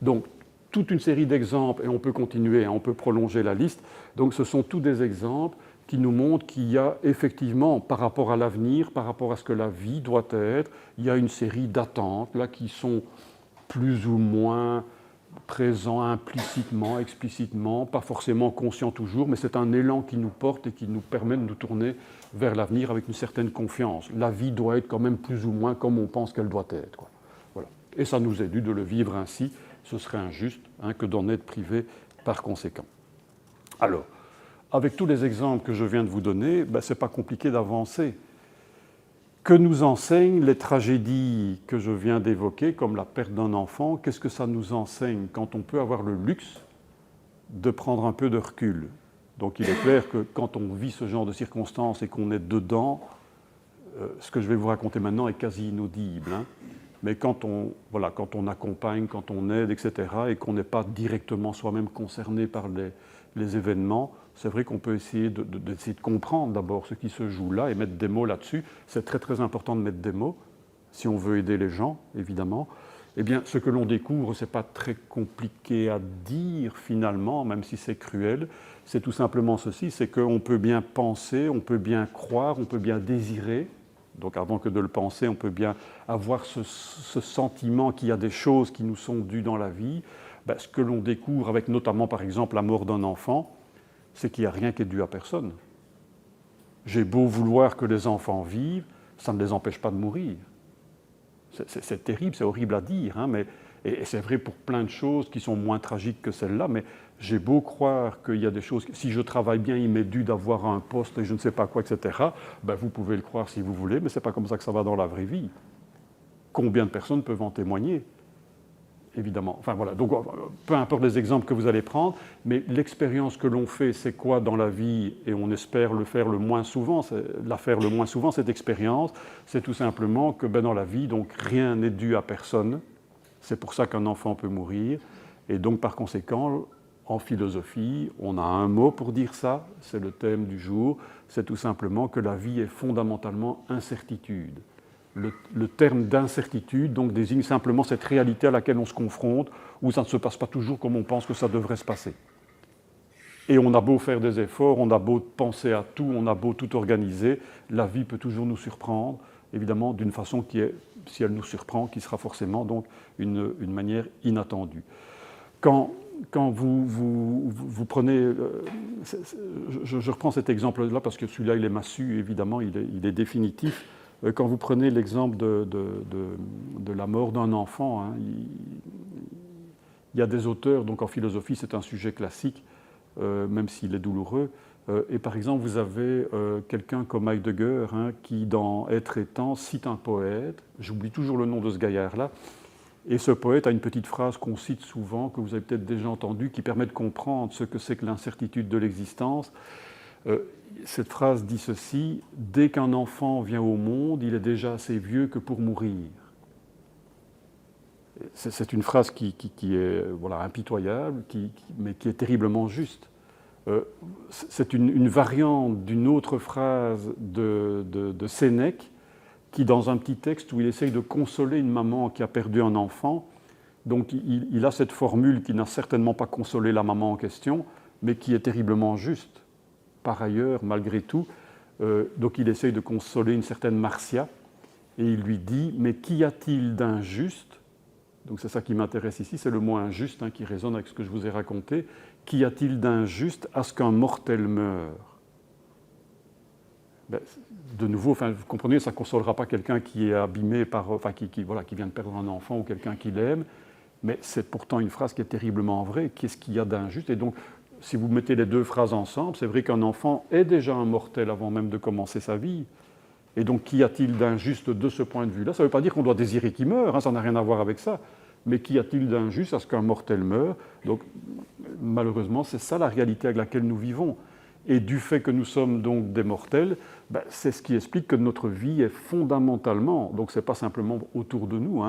Donc, toute une série d'exemples, et on peut continuer, on peut prolonger la liste. Donc ce sont tous des exemples qui nous montrent qu'il y a effectivement, par rapport à l'avenir, par rapport à ce que la vie doit être, il y a une série d'attentes là qui sont plus ou moins présent implicitement, explicitement, pas forcément conscient toujours, mais c'est un élan qui nous porte et qui nous permet de nous tourner vers l'avenir avec une certaine confiance. La vie doit être quand même plus ou moins comme on pense qu'elle doit être, quoi. Voilà. Et ça nous est dû de le vivre ainsi. Ce serait injuste que d'en être privé par conséquent. Alors, avec tous les exemples que je viens de vous donner, ce n'est pas compliqué d'avancer. Que nous enseignent les tragédies que je viens d'évoquer, comme la perte d'un enfant? Qu'est-ce que ça nous enseigne quand on peut avoir le luxe de prendre un peu de recul? Donc il est clair que quand on vit ce genre de circonstances et qu'on est dedans, ce que je vais vous raconter maintenant est quasi inaudible. Mais quand on accompagne, quand on aide, etc., et qu'on n'est pas directement soi-même concerné par les événements, c'est vrai qu'on peut essayer d'essayer de comprendre d'abord ce qui se joue là et mettre des mots là-dessus. C'est très très important de mettre des mots, si on veut aider les gens, évidemment. Eh bien, ce que l'on découvre, ce n'est pas très compliqué à dire finalement, même si c'est cruel. C'est tout simplement ceci, c'est qu'on peut bien penser, on peut bien croire, on peut bien désirer. Donc avant que de le penser, on peut bien avoir ce sentiment qu'il y a des choses qui nous sont dues dans la vie. Ce que l'on découvre avec notamment par exemple la mort d'un enfant, c'est qu'il n'y a rien qui est dû à personne. J'ai beau vouloir que les enfants vivent, ça ne les empêche pas de mourir. C'est terrible, c'est horrible à dire, et c'est vrai pour plein de choses qui sont moins tragiques que celle-là, mais j'ai beau croire qu'il y a des choses, si je travaille bien, il m'est dû d'avoir un poste et je ne sais pas quoi, etc., vous pouvez le croire si vous voulez, mais ce n'est pas comme ça que ça va dans la vraie vie. Combien de personnes peuvent en témoigner ? Évidemment. Enfin voilà, donc peu importe les exemples que vous allez prendre, mais l'expérience que l'on fait, c'est quoi dans la vie, et on espère le faire le moins souvent, la faire le moins souvent, cette expérience, c'est tout simplement que dans la vie, donc rien n'est dû à personne, c'est pour ça qu'un enfant peut mourir, et donc par conséquent, en philosophie, on a un mot pour dire ça, c'est le thème du jour, c'est tout simplement que la vie est fondamentalement incertitude. Le terme d'incertitude donc désigne simplement cette réalité à laquelle on se confronte, où ça ne se passe pas toujours comme on pense que ça devrait se passer. Et on a beau faire des efforts, on a beau penser à tout, on a beau tout organiser, la vie peut toujours nous surprendre, évidemment d'une façon qui est, si elle nous surprend, qui sera forcément donc une manière inattendue. Quand vous prenez... je reprends cet exemple-là parce que celui-là, il est massu, évidemment, il est définitif. Quand vous prenez l'exemple de la mort d'un enfant, il y a des auteurs, donc en philosophie c'est un sujet classique, même s'il est douloureux, et par exemple vous avez quelqu'un comme Heidegger qui dans Être et temps cite un poète, j'oublie toujours le nom de ce gaillard-là, et ce poète a une petite phrase qu'on cite souvent, que vous avez peut-être déjà entendue, qui permet de comprendre ce que c'est que l'incertitude de l'existence. Cette phrase dit ceci: « Dès qu'un enfant vient au monde, il est déjà assez vieux que pour mourir. » C'est une phrase qui est impitoyable, mais qui est terriblement juste. C'est une variante d'une autre phrase de Sénèque, qui, dans un petit texte où il essaye de consoler une maman qui a perdu un enfant, donc il a cette formule qui n'a certainement pas consolé la maman en question, mais qui est terriblement juste. Par ailleurs, malgré tout, donc il essaye de consoler une certaine Marcia, et il lui dit « Mais qu'y a-t-il d'injuste ?» Donc c'est ça qui m'intéresse ici, c'est le mot injuste qui résonne avec ce que je vous ai raconté. « Qu'y a-t-il d'injuste à ce qu'un mortel meure ?» De nouveau, vous comprenez, ça ne consolera pas quelqu'un qui est abîmé qui vient de perdre un enfant ou quelqu'un qui l'aime, mais c'est pourtant une phrase qui est terriblement vraie. Qu'est-ce qu'il y a d'injuste? Et donc, si vous mettez les deux phrases ensemble, c'est vrai qu'un enfant est déjà un mortel avant même de commencer sa vie. Et donc, qu'y a-t-il d'injuste de ce point de vue-là? Ça ne veut pas dire qu'on doit désirer qu'il meure, ça n'a rien à voir avec ça. Mais qu'y a-t-il d'injuste à ce qu'un mortel meure? Donc, malheureusement, c'est ça la réalité avec laquelle nous vivons. Et du fait que nous sommes donc des mortels, c'est ce qui explique que notre vie est fondamentalement, donc ce n'est pas simplement autour de nous,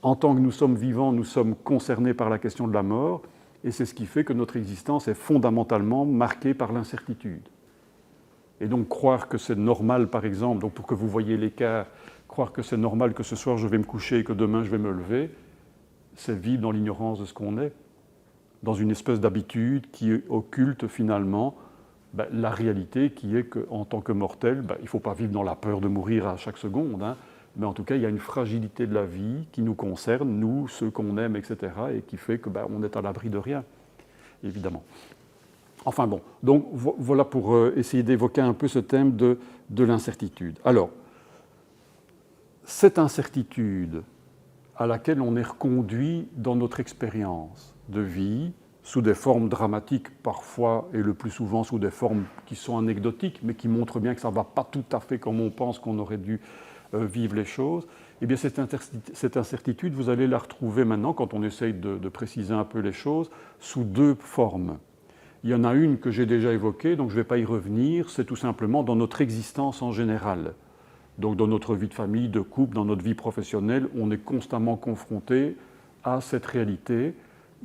en tant que nous sommes vivants, nous sommes concernés par la question de la mort, et c'est ce qui fait que notre existence est fondamentalement marquée par l'incertitude. Et donc croire que c'est normal, par exemple, donc pour que vous voyez l'écart, croire que c'est normal que ce soir je vais me coucher et que demain je vais me lever, c'est vivre dans l'ignorance de ce qu'on est, dans une espèce d'habitude qui occulte finalement la réalité qui est qu'en tant que mortel, il ne faut pas vivre dans la peur de mourir à chaque seconde, mais en tout cas, il y a une fragilité de la vie qui nous concerne, nous, ceux qu'on aime, etc., et qui fait que on est à l'abri de rien, évidemment. Enfin bon, donc voilà pour essayer d'évoquer un peu ce thème de l'incertitude. Alors, cette incertitude à laquelle on est reconduit dans notre expérience de vie, sous des formes dramatiques parfois, et le plus souvent sous des formes qui sont anecdotiques, mais qui montrent bien que ça ne va pas tout à fait comme on pense qu'on aurait dû vivre les choses, eh bien cette incertitude, vous allez la retrouver maintenant, quand on essaye de préciser un peu les choses, sous deux formes. Il y en a une que j'ai déjà évoquée, donc je ne vais pas y revenir, c'est tout simplement dans notre existence en général. Donc dans notre vie de famille, de couple, dans notre vie professionnelle, on est constamment confronté à cette réalité.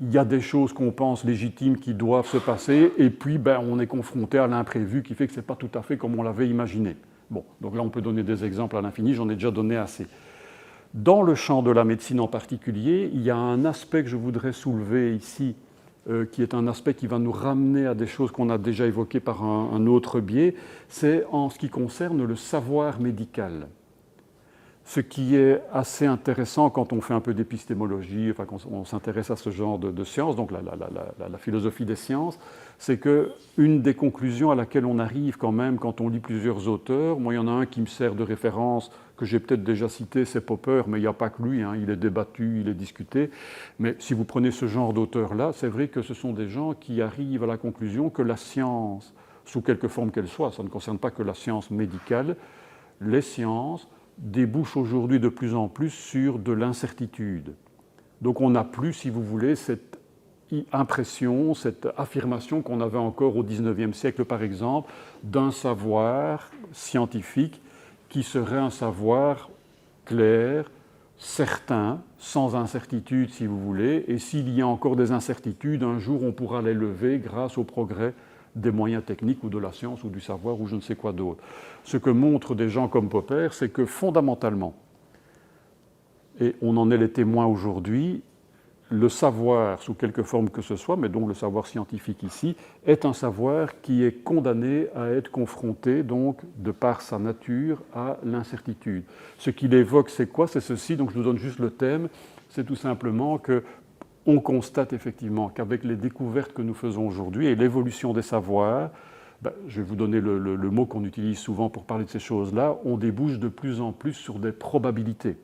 Il y a des choses qu'on pense légitimes qui doivent se passer, et puis on est confronté à l'imprévu qui fait que ce n'est pas tout à fait comme on l'avait imaginé. Bon, donc là on peut donner des exemples à l'infini, j'en ai déjà donné assez. Dans le champ de la médecine en particulier, il y a un aspect que je voudrais soulever ici, qui est un aspect qui va nous ramener à des choses qu'on a déjà évoquées par un autre biais, c'est en ce qui concerne le savoir médical. Ce qui est assez intéressant quand on fait un peu d'épistémologie, enfin quand on s'intéresse à ce genre de sciences, donc la philosophie des sciences, c'est qu'une des conclusions à laquelle on arrive quand même quand on lit plusieurs auteurs, moi il y en a un qui me sert de référence, que j'ai peut-être déjà cité, c'est Popper, mais il n'y a pas que lui, hein, il est débattu, il est discuté, mais si vous prenez ce genre d'auteurs-là, c'est vrai que ce sont des gens qui arrivent à la conclusion que la science, sous quelque forme qu'elle soit, ça ne concerne pas que la science médicale, les sciences débouche aujourd'hui de plus en plus sur de l'incertitude. Donc on n'a plus, si vous voulez, cette impression, cette affirmation qu'on avait encore au XIXe siècle, par exemple, d'un savoir scientifique qui serait un savoir clair, certain, sans incertitude, si vous voulez, et s'il y a encore des incertitudes, un jour on pourra les lever grâce au progrès des moyens techniques ou de la science ou du savoir ou je ne sais quoi d'autre. Ce que montrent des gens comme Popper, c'est que fondamentalement, et on en est les témoins aujourd'hui, le savoir, sous quelque forme que ce soit, mais donc le savoir scientifique ici, est un savoir qui est condamné à être confronté, donc, de par sa nature, à l'incertitude. Ce qu'il évoque, c'est quoi? C'est ceci, donc je vous donne juste le thème, c'est tout simplement que on constate effectivement qu'avec les découvertes que nous faisons aujourd'hui et l'évolution des savoirs, je vais vous donner le mot qu'on utilise souvent pour parler de ces choses-là, on débouche de plus en plus sur des probabilités.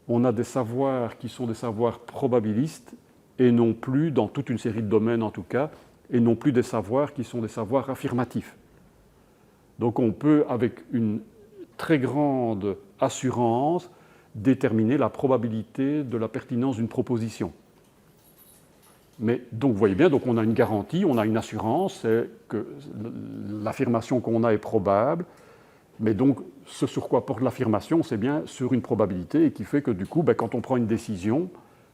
On a des savoirs qui sont des savoirs probabilistes et non plus, dans toute une série de domaines en tout cas, et non plus des savoirs qui sont des savoirs affirmatifs. Donc on peut, avec une très grande assurance, déterminer la probabilité de la pertinence d'une proposition. Mais donc vous voyez bien, donc on a une garantie, on a une assurance, c'est que l'affirmation qu'on a est probable, mais donc ce sur quoi porte l'affirmation, c'est bien sur une probabilité et qui fait que du coup, quand on prend une décision,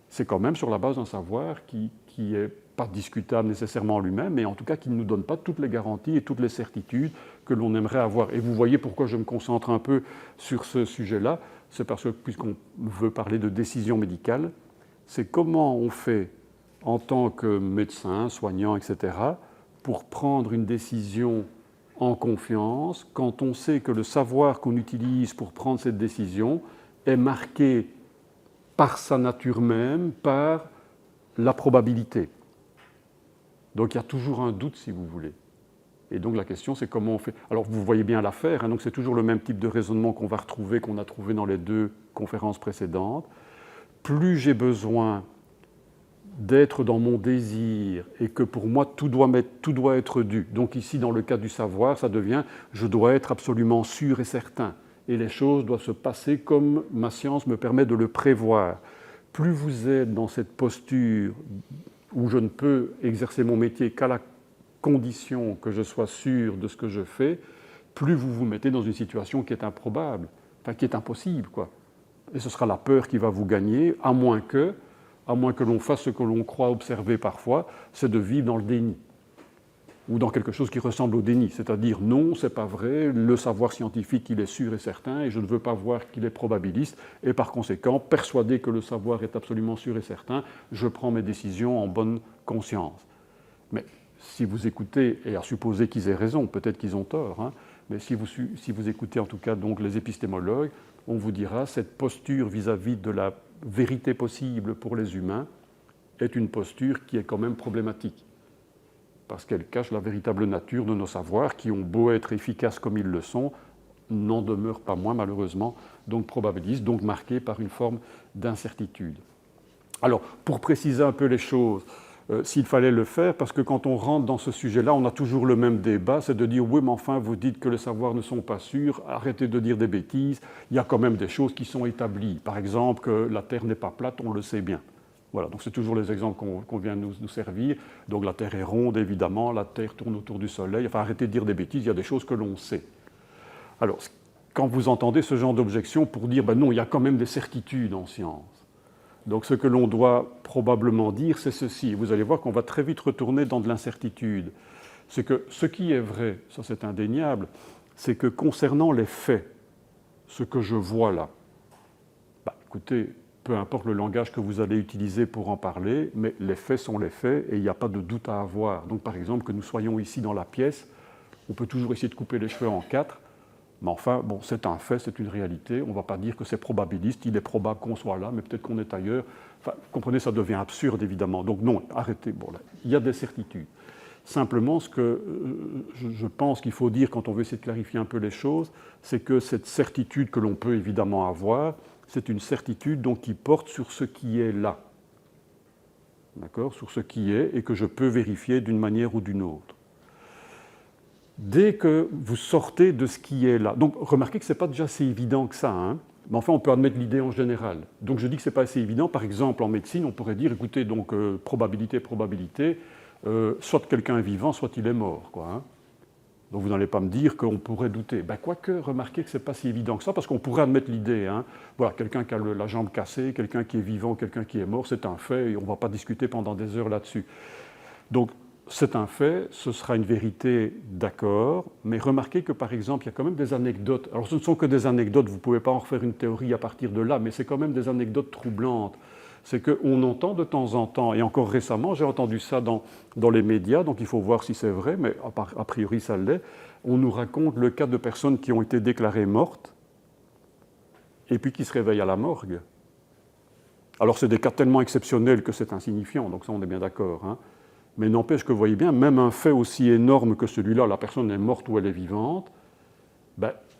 c'est quand même sur la base d'un savoir qui n'est pas discutable nécessairement en lui-même, mais en tout cas qui ne nous donne pas toutes les garanties et toutes les certitudes que l'on aimerait avoir. Et vous voyez pourquoi je me concentre un peu sur ce sujet-là, c'est parce que puisqu'on veut parler de décision médicale, c'est comment on fait en tant que médecin, soignant, etc., pour prendre une décision en confiance, quand on sait que le savoir qu'on utilise pour prendre cette décision est marqué par sa nature même, par la probabilité. Donc il y a toujours un doute, si vous voulez. Et donc la question, c'est comment on fait. Alors vous voyez bien l'affaire, hein, donc c'est toujours le même type de raisonnement qu'on va retrouver, qu'on a trouvé dans les deux conférences précédentes. Plus j'ai besoin d'être dans mon désir et que pour moi tout doit être dû. Donc ici, dans le cas du savoir, ça devient je dois être absolument sûr et certain. Et les choses doivent se passer comme ma science me permet de le prévoir. Plus vous êtes dans cette posture où je ne peux exercer mon métier qu'à la condition que je sois sûr de ce que je fais, plus vous vous mettez dans une situation qui est improbable, enfin qui est impossible, quoi. Et ce sera la peur qui va vous gagner, à moins que l'on fasse ce que l'on croit observer parfois, c'est de vivre dans le déni, ou dans quelque chose qui ressemble au déni, c'est-à-dire non, c'est pas vrai, le savoir scientifique il est sûr et certain, et je ne veux pas voir qu'il est probabiliste, et par conséquent, persuadé que le savoir est absolument sûr et certain, je prends mes décisions en bonne conscience. Mais si vous écoutez, et à supposer qu'ils aient raison, peut-être qu'ils ont tort, hein, mais si vous écoutez en tout cas donc les épistémologues, on vous dira cette posture vis-à-vis de la vérité possible pour les humains est une posture qui est quand même problématique, parce qu'elle cache la véritable nature de nos savoirs, qui ont beau être efficaces comme ils le sont, n'en demeurent pas moins malheureusement, donc probabilistes, donc marqués par une forme d'incertitude. Alors, pour préciser un peu les choses, s'il fallait le faire, parce que quand on rentre dans ce sujet-là, on a toujours le même débat, c'est de dire « oui, mais enfin, vous dites que les savoirs ne sont pas sûrs, arrêtez de dire des bêtises, il y a quand même des choses qui sont établies. Par exemple, que la Terre n'est pas plate, on le sait bien. » Voilà, donc c'est toujours les exemples qu'on vient de nous servir. Donc la Terre est ronde, évidemment, la Terre tourne autour du Soleil. Enfin, arrêtez de dire des bêtises, il y a des choses que l'on sait. Alors, quand vous entendez ce genre d'objection pour dire ben « non, il y a quand même des certitudes en science », donc ce que l'on doit probablement dire, c'est ceci. Vous allez voir qu'on va très vite retourner dans de l'incertitude. C'est que ce qui est vrai, ça c'est indéniable, c'est que concernant les faits, ce que je vois là, écoutez, peu importe le langage que vous allez utiliser pour en parler, mais les faits sont les faits et il n'y a pas de doute à avoir. Donc par exemple, que nous soyons ici dans la pièce, on peut toujours essayer de couper les cheveux en quatre, mais enfin, bon, c'est un fait, c'est une réalité. On ne va pas dire que c'est probabiliste, il est probable qu'on soit là, mais peut-être qu'on est ailleurs. Enfin, vous comprenez, ça devient absurde, évidemment. Donc non, arrêtez. Bon, là, il y a des certitudes. Simplement, ce que je pense qu'il faut dire quand on veut essayer de clarifier un peu les choses, c'est que cette certitude que l'on peut évidemment avoir, c'est une certitude donc, qui porte sur ce qui est là. D'accord ? Sur ce qui est et que je peux vérifier d'une manière ou d'une autre. Dès que vous sortez de ce qui est là, donc remarquez que ce n'est pas déjà si évident que ça, hein, mais enfin on peut admettre l'idée en général. Donc je dis que ce n'est pas assez évident, par exemple en médecine on pourrait dire, écoutez, donc probabilité, soit quelqu'un est vivant, soit il est mort, quoi, hein. Donc vous n'allez pas me dire qu'on pourrait douter. Quoique, remarquez que ce n'est pas si évident que ça, parce qu'on pourrait admettre l'idée, hein. Voilà, quelqu'un qui a la jambe cassée, quelqu'un qui est vivant, quelqu'un qui est mort, c'est un fait, et on ne va pas discuter pendant des heures là-dessus. Donc, c'est un fait, ce sera une vérité, d'accord, mais remarquez que par exemple, il y a quand même des anecdotes. Alors ce ne sont que des anecdotes, vous ne pouvez pas en refaire une théorie à partir de là, mais c'est quand même des anecdotes troublantes. C'est qu'on entend de temps en temps, et encore récemment, j'ai entendu ça dans les médias, donc il faut voir si c'est vrai, mais a priori ça l'est, on nous raconte le cas de personnes qui ont été déclarées mortes, et puis qui se réveillent à la morgue. Alors c'est des cas tellement exceptionnels que c'est insignifiant, donc ça on est bien d'accord, hein. Mais n'empêche que vous voyez bien, même un fait aussi énorme que celui-là, la personne est morte ou elle est vivante,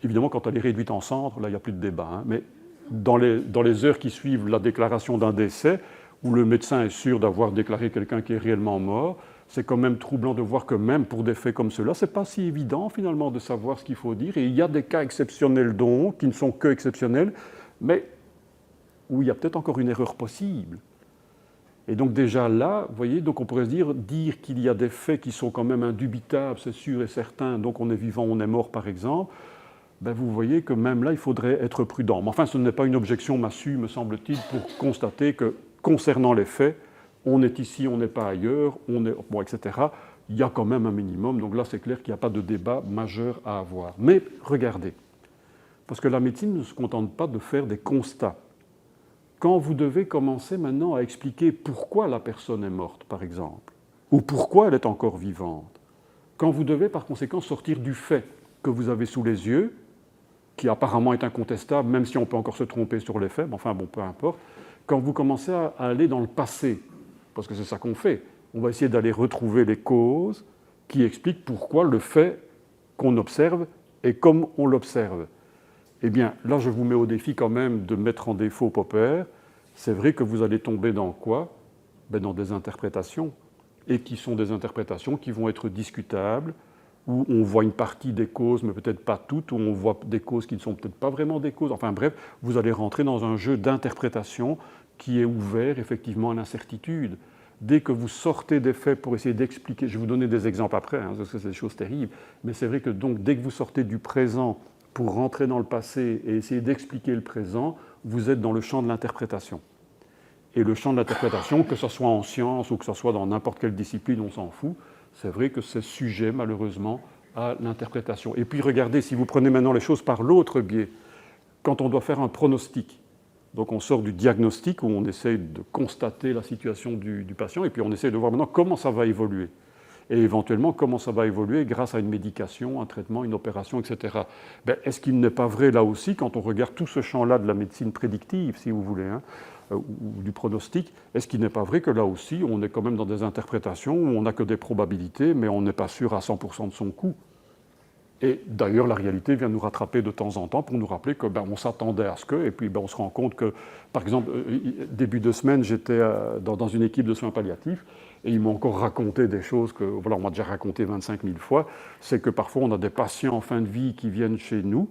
évidemment quand elle est réduite en cendres, là il n'y a plus de débat, hein, mais dans les heures qui suivent la déclaration d'un décès, où le médecin est sûr d'avoir déclaré quelqu'un qui est réellement mort, c'est quand même troublant de voir que même pour des faits comme ceux-là, ce n'est pas si évident finalement de savoir ce qu'il faut dire, et il y a des cas exceptionnels donc, qui ne sont que exceptionnels, mais où il y a peut-être encore une erreur possible. Et donc déjà là, vous voyez, donc on pourrait se dire qu'il y a des faits qui sont quand même indubitables, c'est sûr et certain, donc on est vivant, on est mort par exemple, vous voyez que même là, il faudrait être prudent. Mais enfin, ce n'est pas une objection massue, me semble-t-il, pour constater que concernant les faits, on est ici, on n'est pas ailleurs, etc. Il y a quand même un minimum, donc là c'est clair qu'il n'y a pas de débat majeur à avoir. Mais regardez, parce que la médecine ne se contente pas de faire des constats. Quand vous devez commencer maintenant à expliquer pourquoi la personne est morte, par exemple, ou pourquoi elle est encore vivante, quand vous devez par conséquent sortir du fait que vous avez sous les yeux, qui apparemment est incontestable, même si on peut encore se tromper sur les faits, mais enfin bon, peu importe, quand vous commencez à aller dans le passé, parce que c'est ça qu'on fait, on va essayer d'aller retrouver les causes qui expliquent pourquoi le fait qu'on observe est comme on l'observe. Eh bien, là, je vous mets au défi quand même de mettre en défaut Popper. C'est vrai que vous allez tomber dans quoi ? Dans des interprétations, et qui sont des interprétations qui vont être discutables, où on voit une partie des causes, mais peut-être pas toutes, où on voit des causes qui ne sont peut-être pas vraiment des causes. Enfin bref, vous allez rentrer dans un jeu d'interprétation qui est ouvert effectivement à l'incertitude. Dès que vous sortez des faits pour essayer d'expliquer, je vais vous donner des exemples après, hein, parce que c'est des choses terribles, mais c'est vrai que donc dès que vous sortez du présent pour rentrer dans le passé et essayer d'expliquer le présent, vous êtes dans le champ de l'interprétation. Et le champ de l'interprétation, que ce soit en sciences ou que ce soit dans n'importe quelle discipline, on s'en fout, c'est vrai que c'est sujet, malheureusement, à l'interprétation. Et puis regardez, si vous prenez maintenant les choses par l'autre biais, quand on doit faire un pronostic, donc on sort du diagnostic où on essaye de constater la situation du patient et puis on essaye de voir maintenant comment ça va évoluer. et éventuellement comment ça va évoluer grâce à une médication, un traitement, une opération, etc. Est-ce qu'il n'est pas vrai là aussi, quand on regarde tout ce champ-là de la médecine prédictive, si vous voulez, hein, ou du pronostic, est-ce qu'il n'est pas vrai que là aussi, on est quand même dans des interprétations où on n'a que des probabilités, mais on n'est pas sûr à 100% de son coup. Et d'ailleurs, la réalité vient nous rattraper de temps en temps pour nous rappeler que on s'attendait à ce que, et puis on se rend compte que, par exemple, début de semaine, j'étais dans une équipe de soins palliatifs, et ils m'ont encore raconté des choses que, voilà, on m'a déjà raconté 25 000 fois, c'est que parfois on a des patients en fin de vie qui viennent chez nous,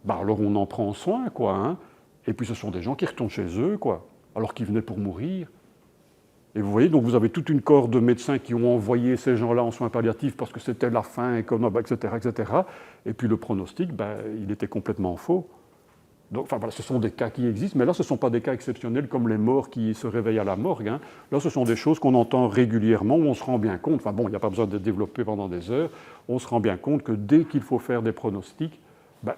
alors on en prend soin, quoi, hein, et puis ce sont des gens qui retournent chez eux, quoi, alors qu'ils venaient pour mourir. Et vous voyez, donc vous avez toute une cohorte de médecins qui ont envoyé ces gens-là en soins palliatifs parce que c'était la fin, etc., etc. Et puis le pronostic, il était complètement faux. Donc, voilà, ce sont des cas qui existent, mais là, ce ne sont pas des cas exceptionnels comme les morts qui se réveillent à la morgue, hein. Là, ce sont des choses qu'on entend régulièrement, où on se rend bien compte, il n'y a pas besoin de développer pendant des heures, on se rend bien compte que dès qu'il faut faire des pronostics,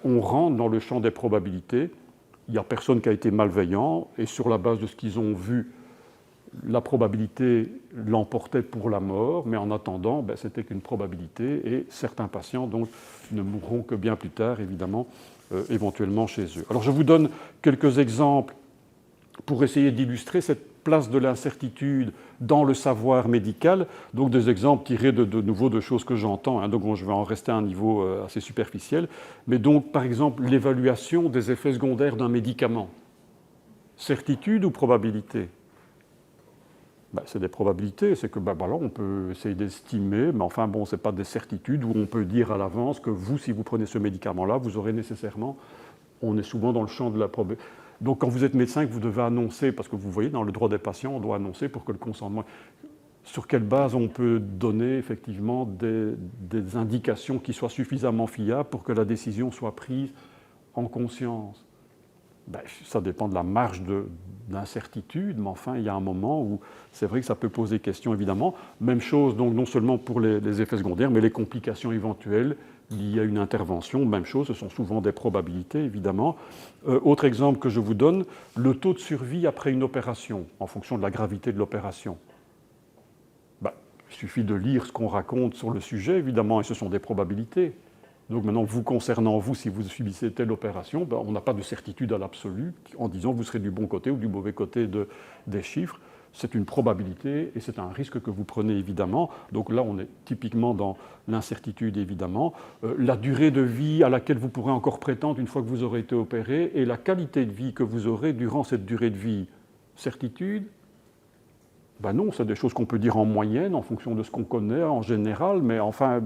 on rentre dans le champ des probabilités. Il n'y a personne qui a été malveillant, et sur la base de ce qu'ils ont vu, la probabilité l'emportait pour la mort, mais en attendant, c'était qu'une probabilité, et certains patients donc, ne mourront que bien plus tard, évidemment, éventuellement chez eux. Alors je vous donne quelques exemples pour essayer d'illustrer cette place de l'incertitude dans le savoir médical, donc des exemples tirés de nouveau de choses que j'entends, hein, donc je vais en rester à un niveau assez superficiel, mais donc par exemple l'évaluation des effets secondaires d'un médicament. Certitude ou probabilité ? C'est des probabilités, c'est que voilà, on peut essayer d'estimer, mais enfin bon, ce n'est pas des certitudes où on peut dire à l'avance que vous, si vous prenez ce médicament-là, vous aurez nécessairement, on est souvent dans le champ de la probabilité. Donc quand vous êtes médecin, que vous devez annoncer, parce que vous voyez, dans le droit des patients, on doit annoncer pour que le consentement... Sur quelle base on peut donner effectivement des indications qui soient suffisamment fiables pour que la décision soit prise en conscience ? Ça dépend de la marge d'incertitude, mais enfin, il y a un moment où c'est vrai que ça peut poser question, évidemment. Même chose, donc, non seulement pour les effets secondaires, mais les complications éventuelles liées à une intervention. Même chose, ce sont souvent des probabilités, évidemment. Autre exemple que je vous donne, le taux de survie après une opération, en fonction de la gravité de l'opération. Il suffit de lire ce qu'on raconte sur le sujet, évidemment, et ce sont des probabilités. Donc maintenant, vous concernant vous, si vous subissez telle opération, on n'a pas de certitude à l'absolu en disant vous serez du bon côté ou du mauvais côté des chiffres. C'est une probabilité et c'est un risque que vous prenez évidemment. Donc là, on est typiquement dans l'incertitude évidemment. La durée de vie à laquelle vous pourrez encore prétendre une fois que vous aurez été opéré et la qualité de vie que vous aurez durant cette durée de vie. Certitude ? Non, c'est des choses qu'on peut dire en moyenne, en fonction de ce qu'on connaît en général, mais enfin,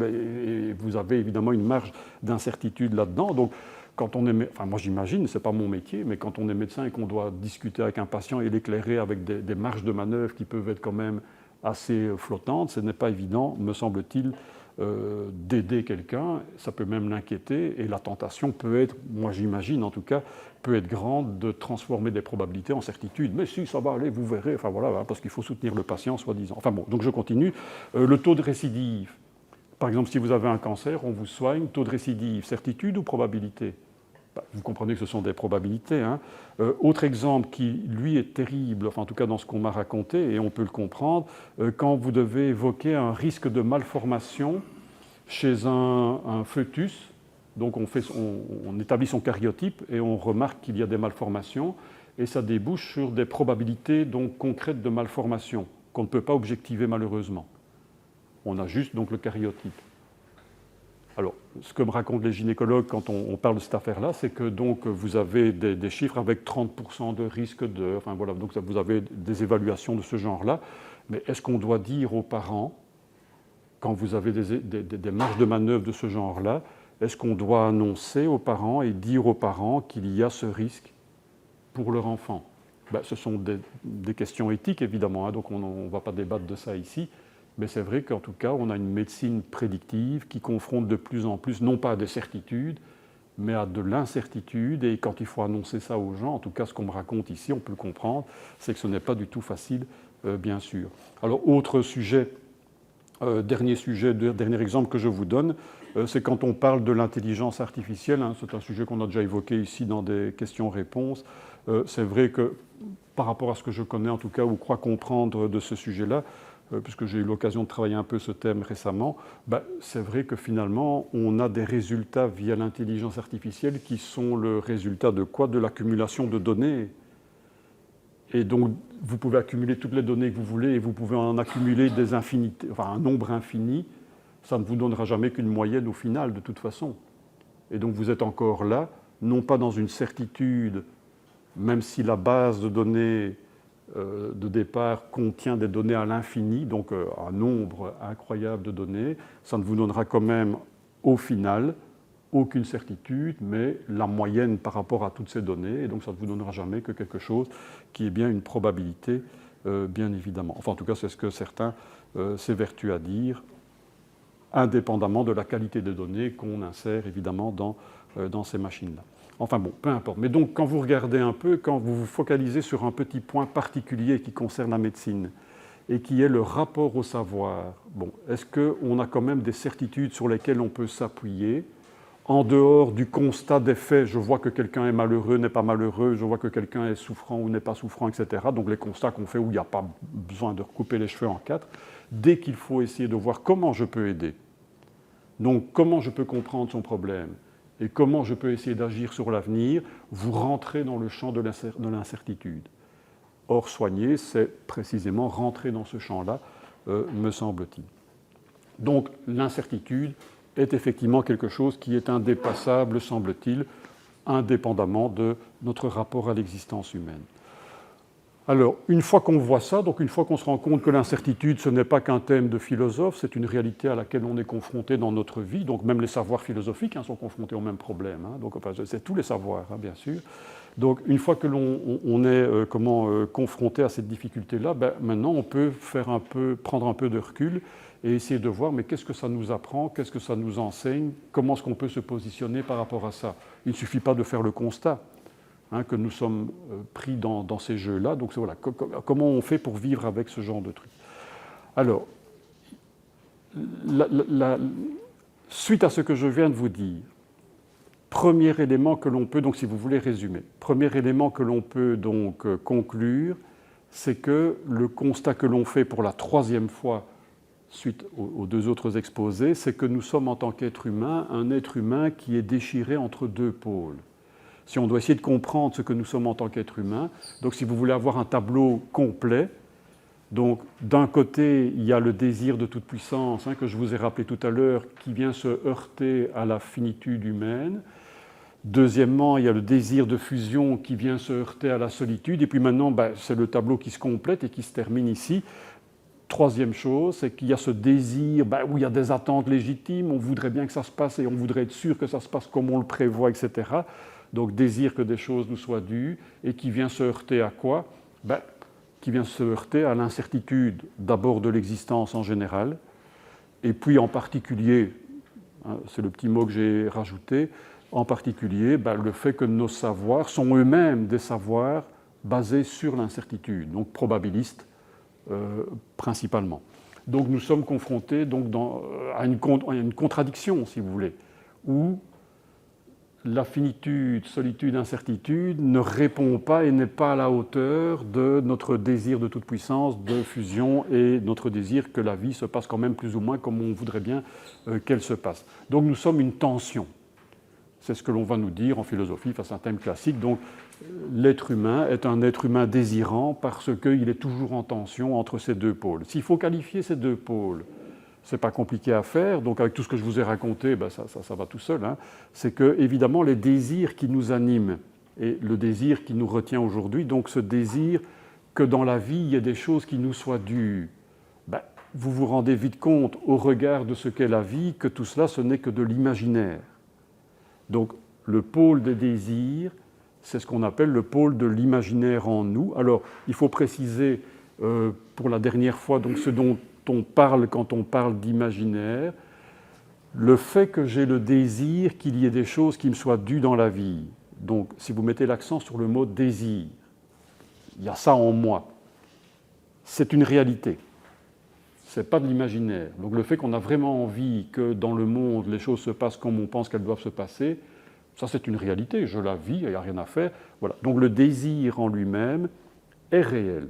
vous avez évidemment une marge d'incertitude là-dedans. Donc, quand on est, moi j'imagine, ce n'est pas mon métier, mais quand on est médecin et qu'on doit discuter avec un patient et l'éclairer avec des marges de manœuvre qui peuvent être quand même assez flottantes, ce n'est pas évident, me semble-t-il, d'aider quelqu'un. Ça peut même l'inquiéter, et la tentation peut être, moi j'imagine en tout cas, peut être grande de transformer des probabilités en certitudes. Mais si, ça va aller, vous verrez, enfin voilà, parce qu'il faut soutenir le patient, soi-disant. Enfin bon, donc je continue. Le taux de récidive. Par exemple, si vous avez un cancer, on vous soigne, taux de récidive, certitude ou probabilité ? Vous comprenez que ce sont des probabilités, hein. Autre exemple qui, lui, est terrible, enfin en tout cas dans ce qu'on m'a raconté, et on peut le comprendre, quand vous devez évoquer un risque de malformation chez un fœtus. Donc on établit son karyotype et on remarque qu'il y a des malformations et ça débouche sur des probabilités donc concrètes de malformation qu'on ne peut pas objectiver malheureusement. On a juste donc le karyotype. Alors, ce que me racontent les gynécologues quand on parle de cette affaire-là, c'est que donc vous avez des chiffres avec 30% de risque de... Enfin voilà, donc vous avez des évaluations de ce genre-là. Mais est-ce qu'on doit dire aux parents, quand vous avez des marges de manœuvre de ce genre-là, est-ce qu'on doit annoncer aux parents et dire aux parents qu'il y a ce risque pour leur enfant ? Ce sont des questions éthiques, évidemment, hein, donc on ne va pas débattre de ça ici, mais c'est vrai qu'en tout cas, on a une médecine prédictive qui confronte de plus en plus, non pas à des certitudes, mais à de l'incertitude, et quand il faut annoncer ça aux gens, en tout cas ce qu'on me raconte ici, on peut le comprendre, c'est que ce n'est pas du tout facile, bien sûr. Alors, autre sujet, dernier exemple que je vous donne, c'est quand on parle de l'intelligence artificielle, hein, c'est un sujet qu'on a déjà évoqué ici dans des questions-réponses. C'est vrai que par rapport à ce que je connais en tout cas ou crois comprendre de ce sujet-là, puisque j'ai eu l'occasion de travailler un peu ce thème récemment, c'est vrai que finalement, on a des résultats via l'intelligence artificielle qui sont le résultat de quoi? De l'accumulation de données. Et donc, vous pouvez accumuler toutes les données que vous voulez et vous pouvez en accumuler des infinités, enfin un nombre infini. Ça ne vous donnera jamais qu'une moyenne au final, de toute façon. Et donc, vous êtes encore là, non pas dans une certitude, même si la base de données de départ contient des données à l'infini, donc un nombre incroyable de données, ça ne vous donnera quand même au final aucune certitude, mais la moyenne par rapport à toutes ces données, et donc ça ne vous donnera jamais que quelque chose qui est bien une probabilité, bien évidemment. Enfin, en tout cas, c'est ce que certains s'évertuent à dire, indépendamment de la qualité des données qu'on insère évidemment dans ces machines-là. Enfin bon, peu importe. Mais donc, quand vous regardez un peu, quand vous vous focalisez sur un petit point particulier qui concerne la médecine, et qui est le rapport au savoir, bon, est-ce qu'on a quand même des certitudes sur lesquelles on peut s'appuyer, en dehors du constat des faits, je vois que quelqu'un est malheureux, n'est pas malheureux, je vois que quelqu'un est souffrant ou n'est pas souffrant, etc. Donc les constats qu'on fait où il n'y a pas besoin de recouper les cheveux en quatre, dès qu'il faut essayer de voir comment je peux aider, donc comment je peux comprendre son problème, et comment je peux essayer d'agir sur l'avenir, vous rentrez dans le champ de l'incertitude. Or, soigner, c'est précisément rentrer dans ce champ-là, me semble-t-il. Donc, l'incertitude est effectivement quelque chose qui est indépassable, semble-t-il, indépendamment de notre rapport à l'existence humaine. Alors, une fois qu'on voit ça, donc une fois qu'on se rend compte que l'incertitude, ce n'est pas qu'un thème de philosophe, c'est une réalité à laquelle on est confronté dans notre vie, donc même les savoirs philosophiques sont confrontés au même problème, donc enfin, c'est tous les savoirs, bien sûr. Donc, une fois que l'on est confronté à cette difficulté-là, maintenant on peut prendre un peu de recul et essayer de voir, mais qu'est-ce que ça nous apprend, qu'est-ce que ça nous enseigne, comment est-ce qu'on peut se positionner par rapport à ça. Il ne suffit pas de faire le constat que nous sommes pris dans ces jeux-là. Donc voilà, comment on fait pour vivre avec ce genre de truc. Alors, suite à ce que je viens de vous dire, premier élément que l'on peut, donc si vous voulez résumer, premier élément que l'on peut donc conclure, c'est que le constat que l'on fait pour la troisième fois suite aux deux autres exposés, c'est que nous sommes en tant qu'être humain, un être humain qui est déchiré entre deux pôles. Si on doit essayer de comprendre ce que nous sommes en tant qu'être humain, donc si vous voulez avoir un tableau complet, donc d'un côté, il y a le désir de toute puissance, que je vous ai rappelé tout à l'heure, qui vient se heurter à la finitude humaine. Deuxièmement, il y a le désir de fusion qui vient se heurter à la solitude. Et puis maintenant, c'est le tableau qui se complète et qui se termine ici. Troisième chose, c'est qu'il y a ce désir où il y a des attentes légitimes, on voudrait bien que ça se passe et on voudrait être sûr que ça se passe comme on le prévoit, etc. Donc désir que des choses nous soient dues, et qui vient se heurter à quoi? Qui vient se heurter à l'incertitude d'abord de l'existence en général, et puis en particulier, c'est le petit mot que j'ai rajouté, en particulier le fait que nos savoirs sont eux-mêmes des savoirs basés sur l'incertitude, donc probabilistes principalement. Donc nous sommes confrontés donc, à une contradiction, si vous voulez, où la finitude, solitude, incertitude ne répond pas et n'est pas à la hauteur de notre désir de toute puissance, de fusion, et notre désir que la vie se passe quand même plus ou moins comme on voudrait bien qu'elle se passe. Donc nous sommes une tension. C'est ce que l'on va nous dire en philosophie face à un thème classique. Donc l'être humain est un être humain désirant parce qu'il est toujours en tension entre ces deux pôles. S'il faut qualifier ces deux pôles, ce n'est pas compliqué à faire, donc avec tout ce que je vous ai raconté, ça va tout seul. C'est que, évidemment, les désirs qui nous animent et le désir qui nous retient aujourd'hui, donc ce désir que dans la vie, il y ait des choses qui nous soient dues, vous vous rendez vite compte, au regard de ce qu'est la vie, que tout cela, ce n'est que de l'imaginaire. Donc, le pôle des désirs, c'est ce qu'on appelle le pôle de l'imaginaire en nous. Alors, il faut préciser, pour la dernière fois, donc ce dont on parle quand on parle d'imaginaire, le fait que j'ai le désir qu'il y ait des choses qui me soient dues dans la vie. Donc, si vous mettez l'accent sur le mot désir, il y a ça en moi. C'est une réalité. Ce n'est pas de l'imaginaire. Donc, le fait qu'on a vraiment envie que dans le monde, les choses se passent comme on pense qu'elles doivent se passer, ça c'est une réalité. Je la vis, il n'y a rien à faire. Voilà. Donc, le désir en lui-même est réel.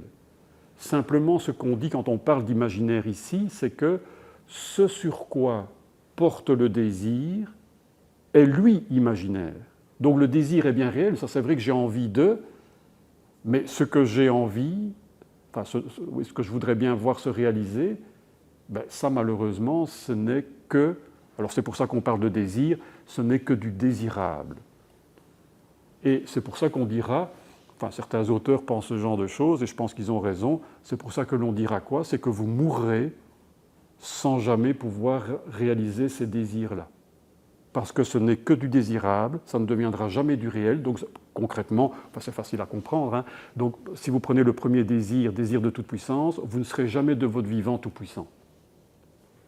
Simplement, ce qu'on dit quand on parle d'imaginaire ici, c'est que ce sur quoi porte le désir est lui imaginaire. Donc le désir est bien réel, ça c'est vrai que j'ai envie de, mais ce que j'ai envie, enfin ce que je voudrais bien voir se réaliser, ben, ça malheureusement ce n'est que, alors c'est pour ça qu'on parle de désir, ce n'est que du désirable. Et c'est pour ça qu'on dira, enfin certains auteurs pensent ce genre de choses, et je pense qu'ils ont raison, c'est pour ça que l'on dira quoi? C'est que vous mourrez sans jamais pouvoir réaliser ces désirs-là. Parce que ce n'est que du désirable, ça ne deviendra jamais du réel, donc concrètement, enfin, c'est facile à comprendre, hein, donc si vous prenez le premier désir, désir de toute puissance, vous ne serez jamais de votre vivant tout puissant.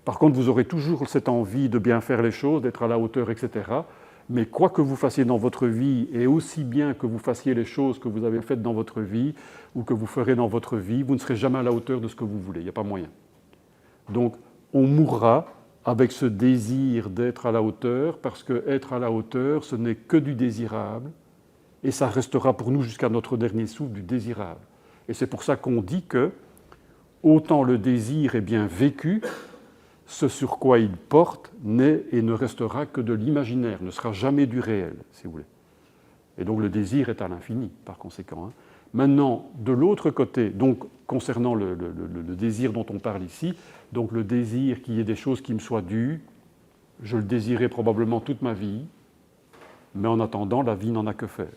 Par contre, vous aurez toujours cette envie de bien faire les choses, d'être à la hauteur, etc. Mais quoi que vous fassiez dans votre vie, et aussi bien que vous fassiez les choses que vous avez faites dans votre vie, ou que vous ferez dans votre vie, vous ne serez jamais à la hauteur de ce que vous voulez, il n'y a pas moyen. Donc, on mourra avec ce désir d'être à la hauteur, parce que être à la hauteur, ce n'est que du désirable, et ça restera pour nous jusqu'à notre dernier souffle du désirable. Et c'est pour ça qu'on dit que, autant le désir est bien vécu, ce sur quoi il porte n'est et ne restera que de l'imaginaire, ne sera jamais du réel, si vous voulez. Et donc le désir est à l'infini, par conséquent. Hein. Maintenant, de l'autre côté, donc concernant le désir dont on parle ici, donc le désir qu'il y ait des choses qui me soient dues, je le désirais probablement toute ma vie, mais en attendant, la vie n'en a que faire.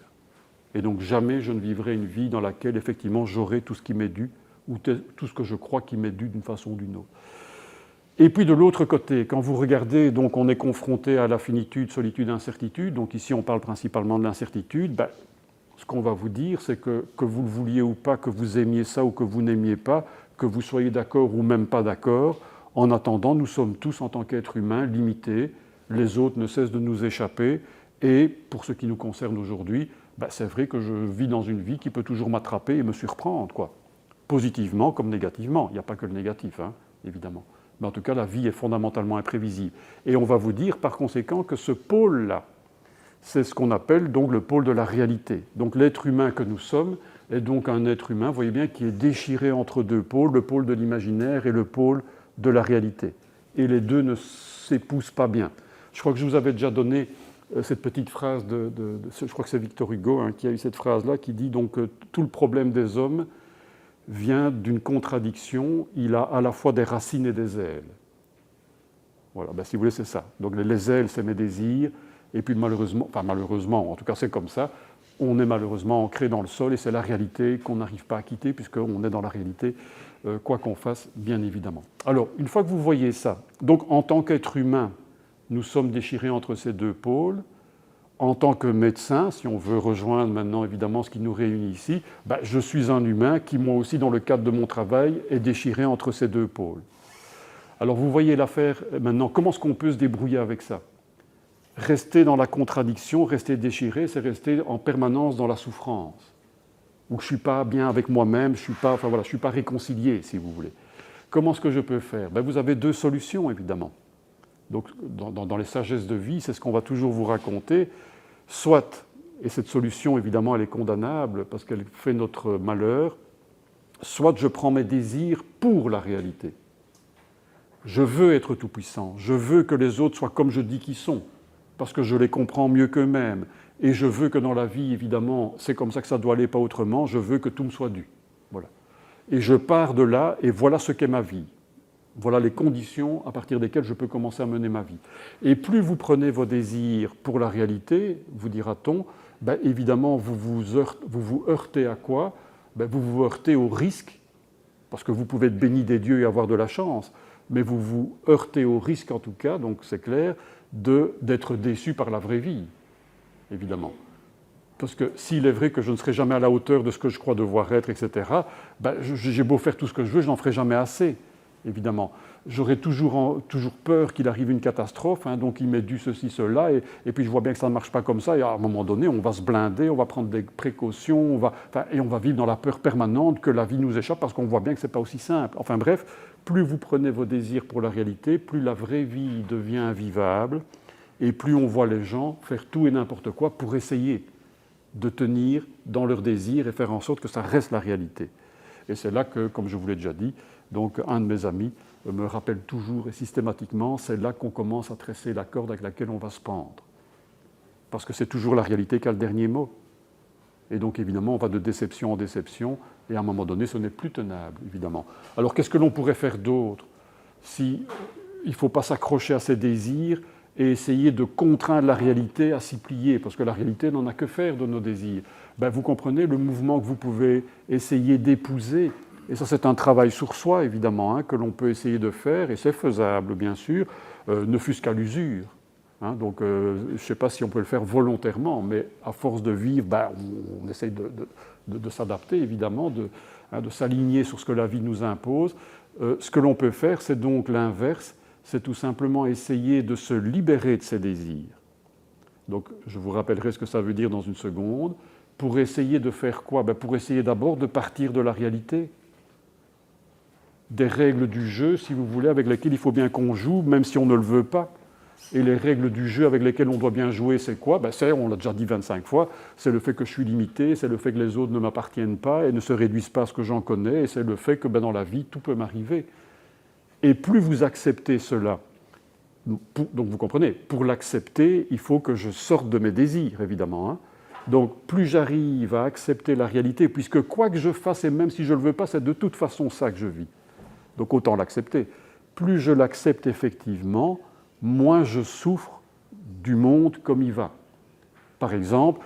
Et donc jamais je ne vivrai une vie dans laquelle effectivement j'aurai tout ce qui m'est dû, ou tout ce que je crois qui m'est dû d'une façon ou d'une autre. Et puis de l'autre côté, quand vous regardez, donc on est confronté à la finitude, solitude, incertitude, donc ici on parle principalement de l'incertitude, ben, ce qu'on va vous dire, c'est que vous le vouliez ou pas, que vous aimiez ça ou que vous n'aimiez pas, que vous soyez d'accord ou même pas d'accord, en attendant, nous sommes tous en tant qu'êtres humains limités, les autres ne cessent de nous échapper, et pour ce qui nous concerne aujourd'hui, ben, c'est vrai que je vis dans une vie qui peut toujours m'attraper et me surprendre, quoi. Positivement comme négativement, il n'y a pas que le négatif, hein, évidemment. Mais en tout cas, la vie est fondamentalement imprévisible. Et on va vous dire par conséquent que ce pôle-là, c'est ce qu'on appelle donc le pôle de la réalité. Donc l'être humain que nous sommes est donc un être humain, vous voyez bien, qui est déchiré entre deux pôles, le pôle de l'imaginaire et le pôle de la réalité. Et les deux ne s'épousent pas bien. Je crois que je vous avais déjà donné cette petite phrase je crois que c'est Victor Hugo hein, qui a eu cette phrase-là, qui dit donc tout le problème des hommes vient d'une contradiction, il a à la fois des racines et des ailes. Voilà, ben, si vous voulez, c'est ça. Donc les ailes, c'est mes désirs, et puis malheureusement, en tout cas c'est comme ça, on est malheureusement ancré dans le sol, et c'est la réalité qu'on n'arrive pas à quitter, puisqu'on est dans la réalité, quoi qu'on fasse, bien évidemment. Alors, une fois que vous voyez ça, donc en tant qu'être humain, nous sommes déchirés entre ces deux pôles. En tant que médecin, si on veut rejoindre maintenant évidemment ce qui nous réunit ici, ben, je suis un humain qui, moi aussi, dans le cadre de mon travail, est déchiré entre ces deux pôles. Alors vous voyez l'affaire maintenant, comment est-ce qu'on peut se débrouiller avec ça? Rester dans la contradiction, rester déchiré, c'est rester en permanence dans la souffrance. Où je ne suis pas bien avec moi-même, je ne suis pas réconcilié, si vous voulez. Comment est-ce que je peux faire? Ben, vous avez deux solutions, évidemment. Donc, dans les sagesses de vie, c'est ce qu'on va toujours vous raconter. Soit, et cette solution, évidemment, elle est condamnable parce qu'elle fait notre malheur, soit je prends mes désirs pour la réalité. Je veux être tout-puissant, je veux que les autres soient comme je dis qu'ils sont, parce que je les comprends mieux qu'eux-mêmes. Et je veux que dans la vie, évidemment, c'est comme ça que ça doit aller, pas autrement, je veux que tout me soit dû. Voilà. Et je pars de là, et voilà ce qu'est ma vie. Voilà les conditions à partir desquelles je peux commencer à mener ma vie. Et plus vous prenez vos désirs pour la réalité, vous dira-t-on, ben évidemment, vous vous heurtez à quoi? Ben vous vous heurtez au risque, parce que vous pouvez être béni des dieux et avoir de la chance, mais vous vous heurtez au risque en tout cas, donc c'est clair, d'être déçu par la vraie vie, évidemment. Parce que s'il est vrai que je ne serai jamais à la hauteur de ce que je crois devoir être, etc., ben j'ai beau faire tout ce que je veux, je n'en ferai jamais assez. Évidemment, j'aurais toujours peur qu'il arrive une catastrophe, hein, donc il m'est dû ceci, cela, et puis je vois bien que ça ne marche pas comme ça, et à un moment donné, on va se blinder, on va prendre des précautions, et on va vivre dans la peur permanente que la vie nous échappe, parce qu'on voit bien que ce n'est pas aussi simple. Enfin bref, plus vous prenez vos désirs pour la réalité, plus la vraie vie devient invivable, et plus on voit les gens faire tout et n'importe quoi pour essayer de tenir dans leurs désirs et faire en sorte que ça reste la réalité. Et c'est là que, comme je vous l'ai déjà dit, donc un de mes amis me rappelle toujours et systématiquement, c'est là qu'on commence à tresser la corde avec laquelle on va se pendre. Parce que c'est toujours la réalité qui a le dernier mot. Et donc, évidemment, on va de déception en déception, et à un moment donné, ce n'est plus tenable, évidemment. Alors, qu'est-ce que l'on pourrait faire d'autre si il ne faut pas s'accrocher à ses désirs et essayer de contraindre la réalité à s'y plier, parce que la réalité n'en a que faire de nos désirs. Ben, vous comprenez le mouvement que vous pouvez essayer d'épouser, et ça c'est un travail sur soi évidemment, que l'on peut essayer de faire, et c'est faisable bien sûr, ne fût-ce qu'à l'usure. Donc je ne sais pas si on peut le faire volontairement, mais à force de vivre, on essaye de s'adapter évidemment, de s'aligner sur ce que la vie nous impose. Ce que l'on peut faire, c'est donc l'inverse, c'est tout simplement essayer de se libérer de ses désirs. Donc, je vous rappellerai ce que ça veut dire dans une seconde. Pour essayer de faire quoi? Pour essayer d'abord de partir de la réalité, des règles du jeu, si vous voulez, avec lesquelles il faut bien qu'on joue, même si on ne le veut pas. Et les règles du jeu avec lesquelles on doit bien jouer, c'est quoi? On l'a déjà dit 25 fois, c'est le fait que je suis limité, c'est le fait que les autres ne m'appartiennent pas et ne se réduisent pas à ce que j'en connais, et c'est le fait que dans la vie, tout peut m'arriver. Et plus vous acceptez cela, donc vous comprenez, pour l'accepter, il faut que je sorte de mes désirs, évidemment. Donc plus j'arrive à accepter la réalité, puisque quoi que je fasse, et même si je ne le veux pas, c'est de toute façon ça que je vis. Donc autant l'accepter. Plus je l'accepte effectivement, moins je souffre du monde comme il va. Par exemple,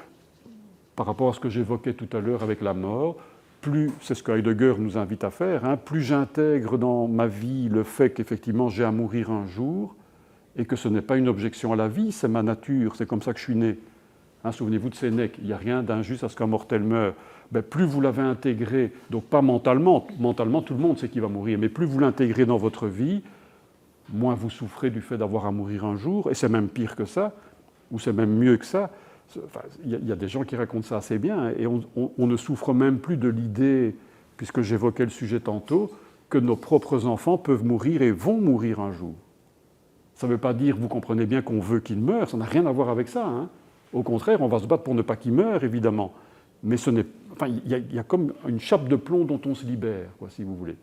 par rapport à ce que j'évoquais tout à l'heure avec la mort, plus, c'est ce que Heidegger nous invite à faire, plus j'intègre dans ma vie le fait qu'effectivement j'ai à mourir un jour et que ce n'est pas une objection à la vie, c'est ma nature, c'est comme ça que je suis né. Souvenez-vous de Sénèque, il n'y a rien d'injuste à ce qu'un mortel meure. Plus vous l'avez intégré, donc pas mentalement tout le monde sait qu'il va mourir, mais plus vous l'intégrez dans votre vie, moins vous souffrez du fait d'avoir à mourir un jour, et c'est même pire que ça, ou c'est même mieux que ça. Il y a des gens qui racontent ça assez bien, et on ne souffre même plus de l'idée, puisque j'évoquais le sujet tantôt, que nos propres enfants peuvent mourir et vont mourir un jour. Ça ne veut pas dire, vous comprenez bien, qu'on veut qu'ils meurent, ça n'a rien à voir avec ça. Au contraire, on va se battre pour ne pas qu'ils meurent, évidemment. Mais il y a comme une chape de plomb dont on se libère, si vous voulez.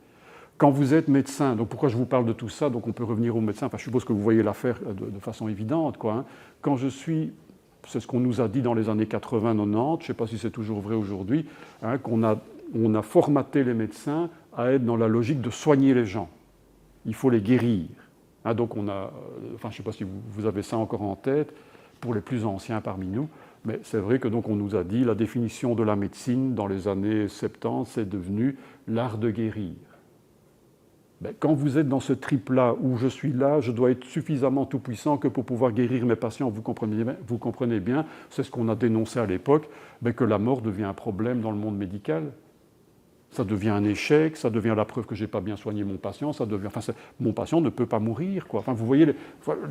Quand vous êtes médecin, donc pourquoi je vous parle de tout ça, donc on peut revenir au médecin, je suppose que vous voyez l'affaire de façon évidente. Quand je suis, c'est ce qu'on nous a dit dans les années 80-90, je ne sais pas si c'est toujours vrai aujourd'hui, on a formaté les médecins à être dans la logique de soigner les gens. Il faut les guérir. Donc je ne sais pas si vous avez ça encore en tête, pour les plus anciens parmi nous, mais c'est vrai que donc on nous a dit la définition de la médecine dans les années 70, c'est devenu l'art de guérir. Quand vous êtes dans ce trip-là, où je suis là, je dois être suffisamment tout-puissant que pour pouvoir guérir mes patients, vous comprenez bien, c'est ce qu'on a dénoncé à l'époque, que la mort devient un problème dans le monde médical. Ça devient un échec, ça devient la preuve que je n'ai pas bien soigné mon patient, mon patient ne peut pas mourir. Vous voyez,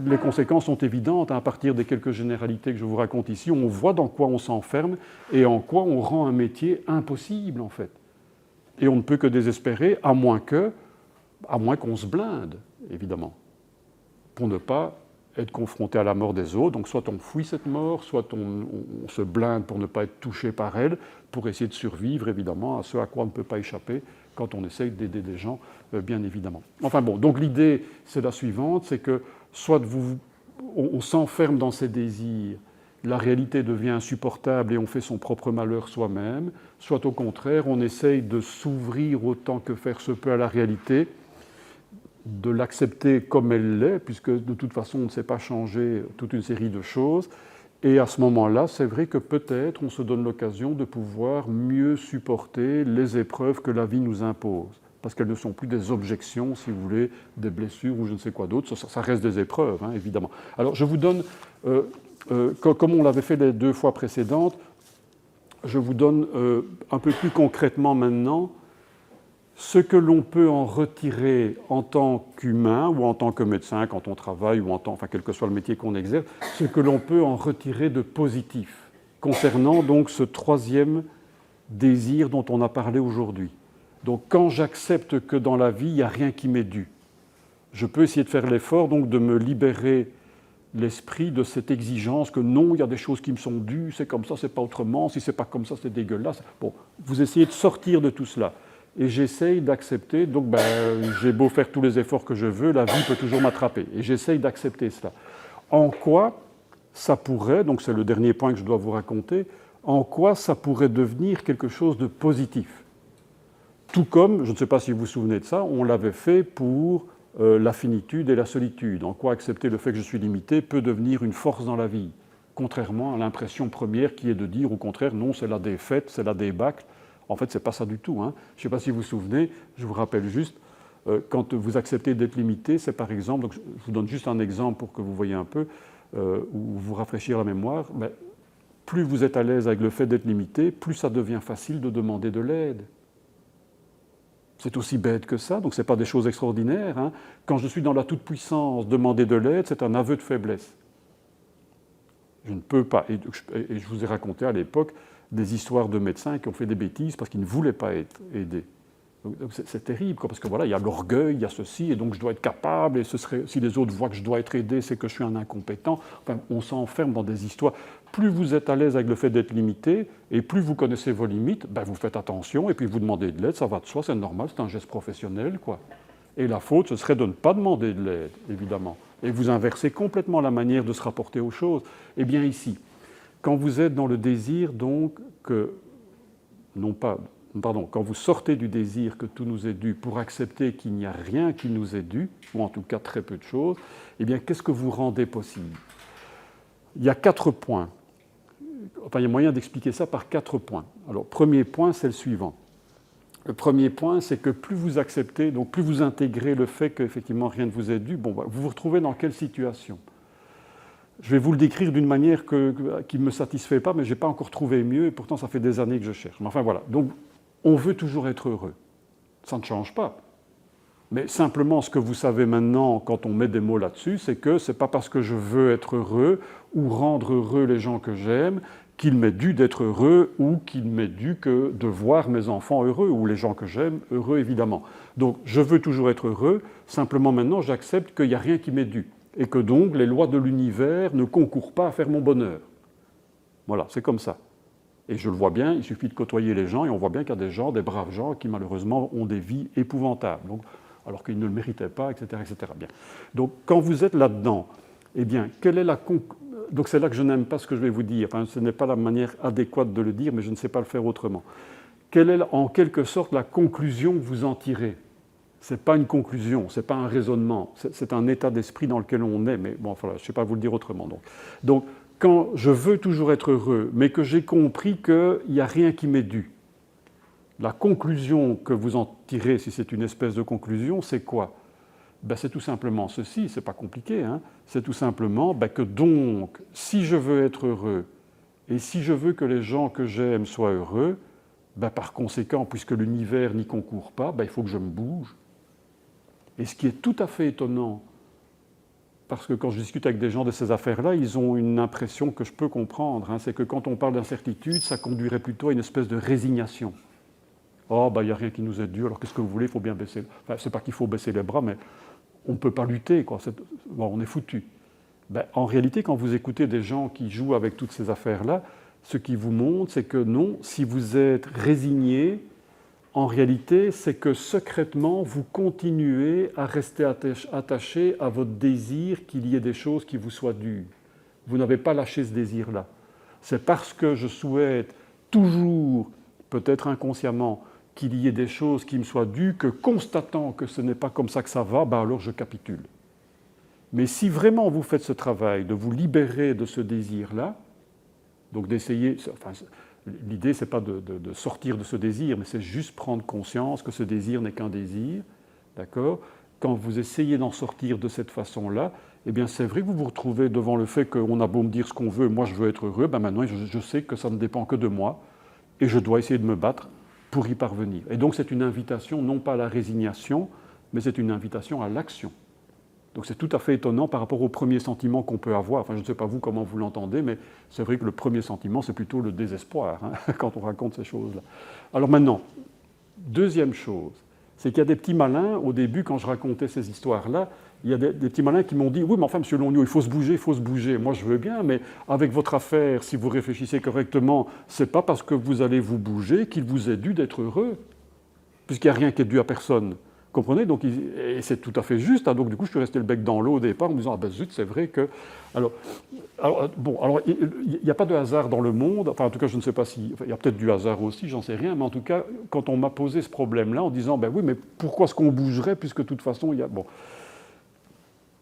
les conséquences sont évidentes à partir des quelques généralités que je vous raconte ici. On voit dans quoi on s'enferme et en quoi on rend un métier impossible, en fait. Et on ne peut que désespérer, à moins qu'on se blinde, évidemment, pour ne pas être confronté à la mort des autres. Donc soit on fuit cette mort, soit on se blinde pour ne pas être touché par elle, pour essayer de survivre, évidemment, à ce à quoi on ne peut pas échapper quand on essaye d'aider des gens, bien évidemment. Donc l'idée, c'est la suivante, c'est que soit on s'enferme dans ses désirs, la réalité devient insupportable et on fait son propre malheur soi-même, soit au contraire, on essaye de s'ouvrir autant que faire se peut à la réalité, de l'accepter comme elle l'est, puisque de toute façon on ne sait pas changer toute une série de choses, et à ce moment-là, c'est vrai que peut-être on se donne l'occasion de pouvoir mieux supporter les épreuves que la vie nous impose, parce qu'elles ne sont plus des objections, si vous voulez, des blessures ou je ne sais quoi d'autre, ça reste des épreuves, évidemment. Alors je vous donne, comme on l'avait fait les 2 fois précédentes, je vous donne un peu plus concrètement maintenant ce que l'on peut en retirer en tant qu'humain ou en tant que médecin quand on travaille ou quel que soit le métier qu'on exerce, ce que l'on peut en retirer de positif concernant donc ce 3e désir dont on a parlé aujourd'hui. Donc quand j'accepte que dans la vie, il n'y a rien qui m'est dû, je peux essayer de faire l'effort donc de me libérer l'esprit de cette exigence que non, il y a des choses qui me sont dues, c'est comme ça, c'est pas autrement, si c'est pas comme ça, c'est dégueulasse. Bon, vous essayez de sortir de tout cela. et j'essaye d'accepter, donc j'ai beau faire tous les efforts que je veux, la vie peut toujours m'attraper, et j'essaye d'accepter cela. En quoi ça pourrait, donc c'est le dernier point que je dois vous raconter, en quoi ça pourrait devenir quelque chose de positif. Tout comme, je ne sais pas si vous vous souvenez de ça, on l'avait fait pour la finitude et la solitude. En quoi accepter le fait que je suis limité peut devenir une force dans la vie, contrairement à l'impression première qui est de dire au contraire, non, c'est la défaite, c'est la débâcle. En fait, ce n'est pas ça du tout. Hein. Je ne sais pas si vous vous souvenez, je vous rappelle juste, quand vous acceptez d'être limité, c'est par exemple, donc je vous donne juste un exemple pour que vous voyez un peu, ou vous rafraîchir la mémoire, mais plus vous êtes à l'aise avec le fait d'être limité, plus ça devient facile de demander de l'aide. C'est aussi bête que ça, donc ce n'est pas des choses extraordinaires. Hein. Quand je suis dans la toute-puissance, demander de l'aide, c'est un aveu de faiblesse. Je ne peux pas. Et je vous ai raconté à l'époque des histoires de médecins qui ont fait des bêtises parce qu'ils ne voulaient pas être aidés. Donc c'est terrible, parce que voilà, il y a l'orgueil, il y a ceci, et donc je dois être capable, et si les autres voient que je dois être aidé, c'est que je suis un incompétent. Enfin, on s'enferme dans des histoires. Plus vous êtes à l'aise avec le fait d'être limité, et plus vous connaissez vos limites, vous faites attention, et puis vous demandez de l'aide, ça va de soi, c'est normal, c'est un geste professionnel, quoi. Et la faute, ce serait de ne pas demander de l'aide, évidemment. Et vous inversez complètement la manière de se rapporter aux choses. Eh bien ici, quand vous êtes dans le désir, donc, quand vous sortez du désir que tout nous est dû pour accepter qu'il n'y a rien qui nous est dû, ou en tout cas très peu de choses, eh bien qu'est-ce que vous rendez possible? Il y a 4 points. Enfin, il y a moyen d'expliquer ça par 4 points. Alors, premier point, c'est le suivant. Le premier point, c'est que plus vous acceptez, donc plus vous intégrez le fait qu'effectivement rien ne vous est dû, vous vous retrouvez dans quelle situation? Je vais vous le décrire d'une manière qui ne me satisfait pas, mais je n'ai pas encore trouvé mieux, et pourtant ça fait des années que je cherche. Mais enfin voilà, donc on veut toujours être heureux. Ça ne change pas. Mais simplement, ce que vous savez maintenant, quand on met des mots là-dessus, c'est que ce n'est pas parce que je veux être heureux ou rendre heureux les gens que j'aime qu'il m'est dû d'être heureux ou qu'il m'est dû que de voir mes enfants heureux ou les gens que j'aime heureux, évidemment. Donc, je veux toujours être heureux, simplement maintenant, j'accepte qu'il n'y a rien qui m'est dû et que donc les lois de l'univers ne concourent pas à faire mon bonheur. Voilà, c'est comme ça. Et je le vois bien, il suffit de côtoyer les gens et on voit bien qu'il y a des gens, des braves gens, qui malheureusement ont des vies épouvantables, donc, alors qu'ils ne le méritaient pas, etc., etc. Bien. Donc, quand vous êtes là-dedans, eh bien, quelle est la donc c'est là que je n'aime pas ce que je vais vous dire. Enfin, ce n'est pas la manière adéquate de le dire, mais je ne sais pas le faire autrement. Quelle est en quelque sorte la conclusion que vous en tirez? Ce n'est pas une conclusion, ce n'est pas un raisonnement, c'est un état d'esprit dans lequel on est, mais bon, voilà, je ne sais pas vous le dire autrement. Donc, quand je veux toujours être heureux, mais que j'ai compris qu'il n'y a rien qui m'est dû, la conclusion que vous en tirez, si c'est une espèce de conclusion, c'est quoi? C'est tout simplement ceci, c'est pas compliqué, hein, c'est tout simplement que donc, si je veux être heureux, et si je veux que les gens que j'aime soient heureux, par conséquent, puisque l'univers n'y concourt pas, il faut que je me bouge. Et ce qui est tout à fait étonnant, parce que quand je discute avec des gens de ces affaires-là, ils ont une impression que je peux comprendre, hein, c'est que quand on parle d'incertitude, ça conduirait plutôt à une espèce de résignation. Oh, il n'y a rien qui nous est dû, alors qu'est-ce que vous voulez, il faut bien baisser... Enfin, c'est pas qu'il faut baisser les bras, mais on ne peut pas lutter, quoi. On est foutu. En réalité, quand vous écoutez des gens qui jouent avec toutes ces affaires-là, ce qui vous montre, c'est que non, si vous êtes résigné, en réalité, c'est que secrètement, vous continuez à rester attaché à votre désir qu'il y ait des choses qui vous soient dues. Vous n'avez pas lâché ce désir-là. C'est parce que je souhaite toujours, peut-être inconsciemment, qu'il y ait des choses qui me soient dues, que constatant que ce n'est pas comme ça que ça va, alors je capitule. Mais si vraiment vous faites ce travail de vous libérer de ce désir-là, donc d'essayer... Enfin, l'idée, ce n'est pas de sortir de ce désir, mais c'est juste prendre conscience que ce désir n'est qu'un désir, d'accord? Quand vous essayez d'en sortir de cette façon-là, eh bien c'est vrai que vous vous retrouvez devant le fait qu'on a beau me dire ce qu'on veut, moi je veux être heureux, maintenant je sais que ça ne dépend que de moi, et je dois essayer de me battre pour y parvenir. Et donc c'est une invitation, non pas à la résignation, mais c'est une invitation à l'action. Donc c'est tout à fait étonnant par rapport au premier sentiment qu'on peut avoir. Enfin, je ne sais pas vous comment vous l'entendez, mais c'est vrai que le premier sentiment, c'est plutôt le désespoir, hein, quand on raconte ces choses-là. Alors maintenant, deuxième chose, c'est qu'il y a des petits malins, au début, quand je racontais ces histoires-là, il y a des petits malins qui m'ont dit « Oui, mais enfin, M. Longniot, il faut se bouger, il faut se bouger. Moi, je veux bien, mais avec votre affaire, si vous réfléchissez correctement, ce n'est pas parce que vous allez vous bouger qu'il vous est dû d'être heureux. puisqu'il n'y a rien qui est dû à personne. Comprenez? Donc, et c'est tout à fait juste. Hein. Donc, du coup, je suis resté le bec dans l'eau au départ en me disant, ah ben zut, c'est vrai que... Alors il n'y a pas de hasard dans le monde. Enfin, en tout cas, je ne sais pas si... Enfin, il y a peut-être du hasard aussi, j'en sais rien. Mais en tout cas, quand on m'a posé ce problème-là, en disant, ben oui, mais pourquoi est-ce qu'on bougerait, puisque de toute façon, il y a... Bon.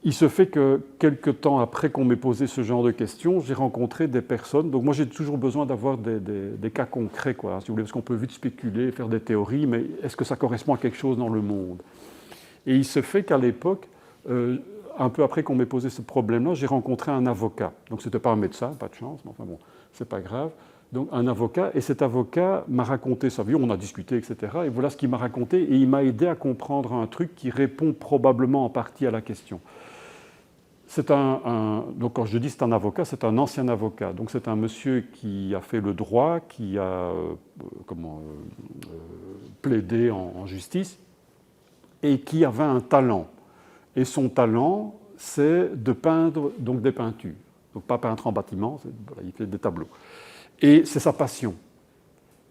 Il se fait que quelques temps après qu'on m'ait posé ce genre de questions, j'ai rencontré des personnes. Donc moi, j'ai toujours besoin d'avoir des cas concrets, quoi, si vous voulez, parce qu'on peut vite spéculer, faire des théories, mais est-ce que ça correspond à quelque chose dans le monde? Et il se fait qu'à l'époque, un peu après qu'on m'ait posé ce problème-là, j'ai rencontré un avocat. Donc c'était pas un médecin, pas de chance, mais enfin bon, c'est pas grave. Donc un avocat, et cet avocat m'a raconté sa vie, on a discuté, etc. Et voilà ce qu'il m'a raconté, et il m'a aidé à comprendre un truc qui répond probablement en partie à la question. Donc quand je dis c'est un avocat, c'est un ancien avocat. Donc c'est un monsieur qui a fait le droit, qui a plaidé en justice et qui avait un talent. Et son talent, c'est de peindre donc des peintures. Donc pas peintre en bâtiment, voilà, il fait des tableaux. Et c'est sa passion.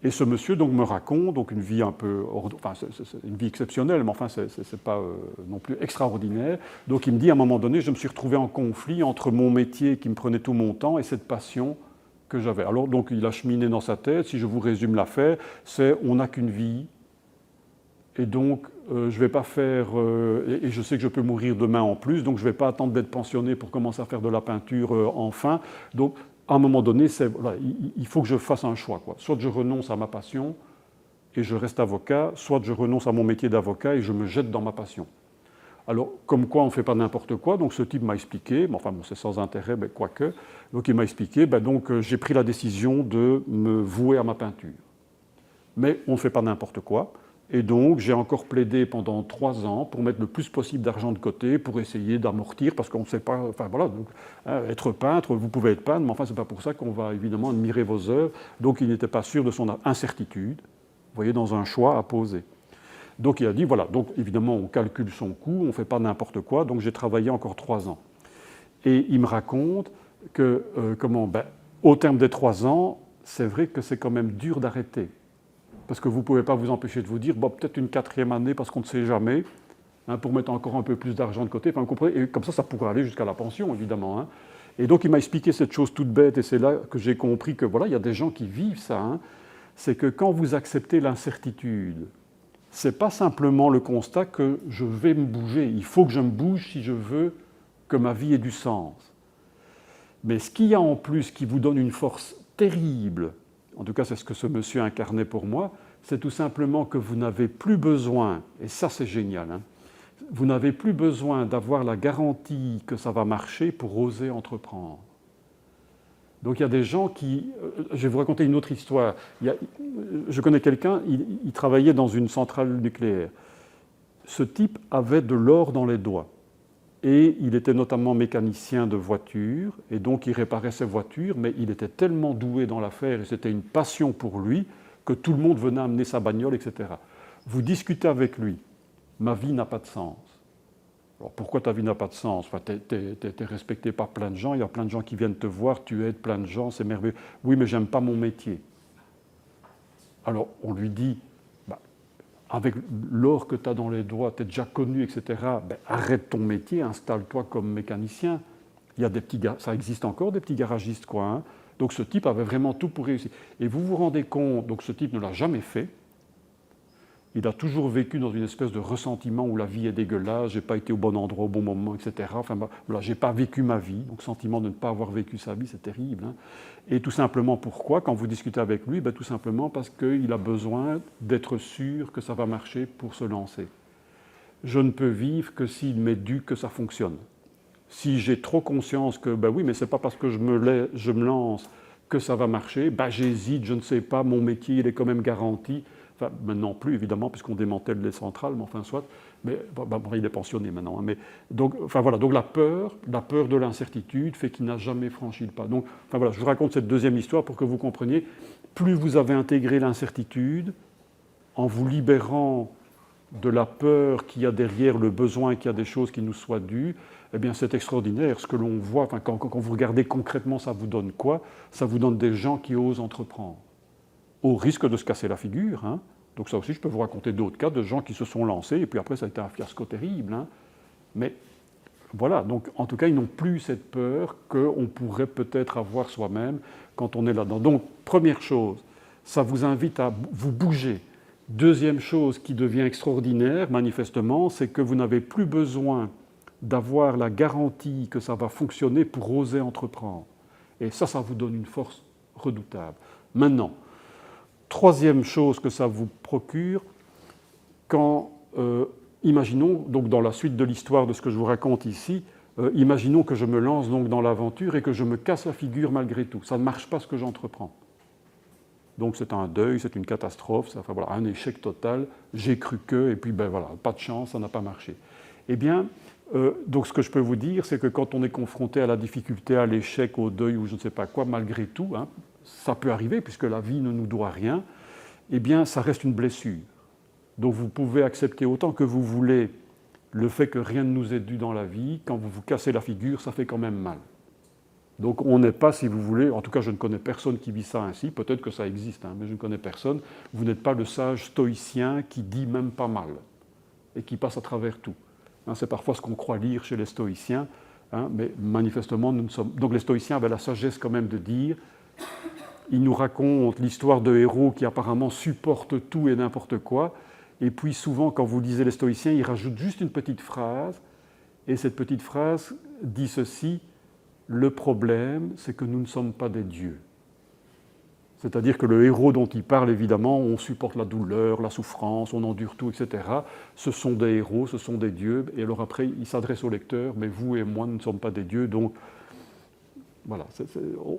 Et ce monsieur donc me raconte donc une vie un peu, enfin c'est une vie exceptionnelle, mais enfin c'est pas non plus extraordinaire. Donc il me dit à un moment donné, je me suis retrouvé en conflit entre mon métier qui me prenait tout mon temps et cette passion que j'avais. Alors donc il a cheminé dans sa tête. Si je vous résume l'affaire, c'est on n'a qu'une vie et donc je ne vais pas faire et je sais que je peux mourir demain en plus, donc je ne vais pas attendre d'être pensionné pour commencer à faire de la peinture enfin. Donc à un moment donné, voilà, il faut que je fasse un choix, quoi. Soit je renonce à ma passion et je reste avocat, soit je renonce à mon métier d'avocat et je me jette dans ma passion. Alors, comme quoi on ne fait pas n'importe quoi, donc ce type m'a expliqué, mais enfin bon, c'est sans intérêt, mais quoique, donc il m'a expliqué, donc j'ai pris la décision de me vouer à ma peinture. Mais on ne fait pas n'importe quoi. Et donc, j'ai encore plaidé pendant 3 ans pour mettre le plus possible d'argent de côté, pour essayer d'amortir, parce qu'on ne sait pas... Enfin, voilà, donc, être peintre, vous pouvez être peintre, mais enfin, ce n'est pas pour ça qu'on va évidemment admirer vos œuvres. Donc, il n'était pas sûr de son incertitude, vous voyez, dans un choix à poser. Donc, il a dit, voilà, donc évidemment, on calcule son coût, on ne fait pas n'importe quoi, donc j'ai travaillé encore 3 ans. Et il me raconte que, au terme des 3 ans, c'est vrai que c'est quand même dur d'arrêter. Parce que vous ne pouvez pas vous empêcher de vous dire, peut-être une 4e année parce qu'on ne sait jamais, hein, pour mettre encore un peu plus d'argent de côté. Enfin, vous comprenez, et comme ça pourrait aller jusqu'à la pension, évidemment. Hein. Et donc, il m'a expliqué cette chose toute bête, et c'est là que j'ai compris que, voilà, il y a des gens qui vivent ça. Hein. C'est que quand vous acceptez l'incertitude, ce n'est pas simplement le constat que je vais me bouger. Il faut que je me bouge si je veux que ma vie ait du sens. Mais ce qu'il y a en plus qui vous donne une force terrible, en tout cas c'est ce que ce monsieur incarnait pour moi, c'est tout simplement que vous n'avez plus besoin, et ça c'est génial, hein, vous n'avez plus besoin d'avoir la garantie que ça va marcher pour oser entreprendre. Donc il y a des gens qui... je vais vous raconter une autre histoire. Je connais quelqu'un, il travaillait dans une centrale nucléaire. Ce type avait de l'or dans les doigts. Et il était notamment mécanicien de voitures, et donc il réparait ses voitures, mais il était tellement doué dans l'affaire, et c'était une passion pour lui, que tout le monde venait amener sa bagnole, etc. Vous discutez avec lui, ma vie n'a pas de sens. Alors pourquoi ta vie n'a pas de sens? Enfin, tu es respecté par plein de gens, il y a plein de gens qui viennent te voir, tu aides plein de gens, c'est merveilleux. Oui, mais j'aime pas mon métier. Alors on lui dit, avec l'or que tu as dans les doigts, tu es déjà connu, etc., arrête ton métier, installe-toi comme mécanicien. Il y a ça existe encore, des petits garagistes, quoi. Hein. Donc ce type avait vraiment tout pour réussir. Et vous vous rendez compte, donc ce type ne l'a jamais fait. Il a toujours vécu dans une espèce de ressentiment où la vie est dégueulasse, j'ai pas été au bon endroit au bon moment, etc. Enfin, voilà, j'ai pas vécu ma vie, donc sentiment de ne pas avoir vécu sa vie, c'est terrible. Hein. Et tout simplement pourquoi? Quand vous discutez avec lui, tout simplement parce qu'il a besoin d'être sûr que ça va marcher pour se lancer. Je ne peux vivre que s'il m'est dû que ça fonctionne. Si j'ai trop conscience que, oui, mais c'est pas parce que je me lance que ça va marcher, j'hésite, je ne sais pas, mon métier il est quand même garanti. Enfin, maintenant plus, évidemment, puisqu'on démantèle les centrales, mais enfin, soit. Mais il est pensionné maintenant. Hein, mais, donc la peur de l'incertitude fait qu'il n'a jamais franchi le pas. Donc, je vous raconte cette deuxième histoire pour que vous compreniez. Plus vous avez intégré l'incertitude, en vous libérant de la peur qu'il y a derrière le besoin qu'il y a des choses qui nous soient dues, eh bien, c'est extraordinaire. Ce que l'on voit, quand vous regardez concrètement, ça vous donne quoi? Ça vous donne des gens qui osent entreprendre. Au risque de se casser la figure, hein. Donc ça aussi, je peux vous raconter d'autres cas de gens qui se sont lancés, et puis après, ça a été un fiasco terrible. Hein. Mais voilà, donc en tout cas, ils n'ont plus cette peur qu'on pourrait peut-être avoir soi-même quand on est là-dedans. Donc, première chose, ça vous invite à vous bouger. Deuxième chose qui devient extraordinaire, manifestement, c'est que vous n'avez plus besoin d'avoir la garantie que ça va fonctionner pour oser entreprendre. Et ça vous donne une force redoutable. Maintenant, troisième chose que ça vous procure, quand, imaginons, donc dans la suite de l'histoire de ce que je vous raconte ici, imaginons que je me lance donc dans l'aventure et que je me casse la figure malgré tout. Ça ne marche pas ce que j'entreprends. Donc c'est un deuil, c'est une catastrophe, enfin, voilà, un échec total, j'ai cru que, et puis ben voilà, pas de chance, ça n'a pas marché. Eh bien, donc ce que je peux vous dire, c'est que quand on est confronté à la difficulté, à l'échec, au deuil ou je ne sais pas quoi, malgré tout, hein, ça peut arriver puisque la vie ne nous doit rien, eh bien ça reste une blessure. Donc vous pouvez accepter autant que vous voulez le fait que rien ne nous est dû dans la vie, quand vous vous cassez la figure, ça fait quand même mal. Donc on n'est pas, si vous voulez, en tout cas je ne connais personne qui vit ça ainsi, peut-être que ça existe, hein, mais je ne connais personne, vous n'êtes pas le sage stoïcien qui dit même pas mal et qui passe à travers tout. Hein, c'est parfois ce qu'on croit lire chez les stoïciens, hein, mais manifestement nous ne sommes... Donc les stoïciens avaient la sagesse quand même de dire, ils nous racontent l'histoire de héros qui apparemment supportent tout et n'importe quoi, et puis souvent quand vous lisez les stoïciens, ils rajoutent juste une petite phrase, et cette petite phrase dit ceci: le problème, c'est que nous ne sommes pas des dieux. C'est-à-dire que le héros dont il parle, évidemment, on supporte la douleur, la souffrance, on endure tout, etc. Ce sont des héros, ce sont des dieux. Et alors après, il s'adresse au lecteur, mais vous et moi, nous ne sommes pas des dieux, donc voilà,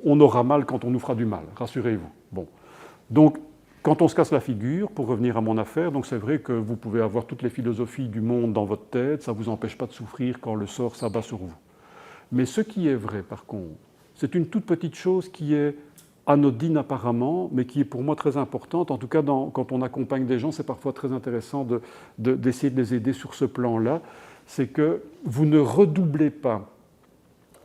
on aura mal quand on nous fera du mal, rassurez-vous. Bon. Donc, quand on se casse la figure, pour revenir à mon affaire, donc c'est vrai que vous pouvez avoir toutes les philosophies du monde dans votre tête, ça ne vous empêche pas de souffrir quand le sort s'abat sur vous. Mais ce qui est vrai, par contre, c'est une toute petite chose qui est anodine apparemment, mais qui est pour moi très importante. En tout cas, quand on accompagne des gens, c'est parfois très intéressant d'essayer de les aider sur ce plan-là. C'est que vous ne redoublez pas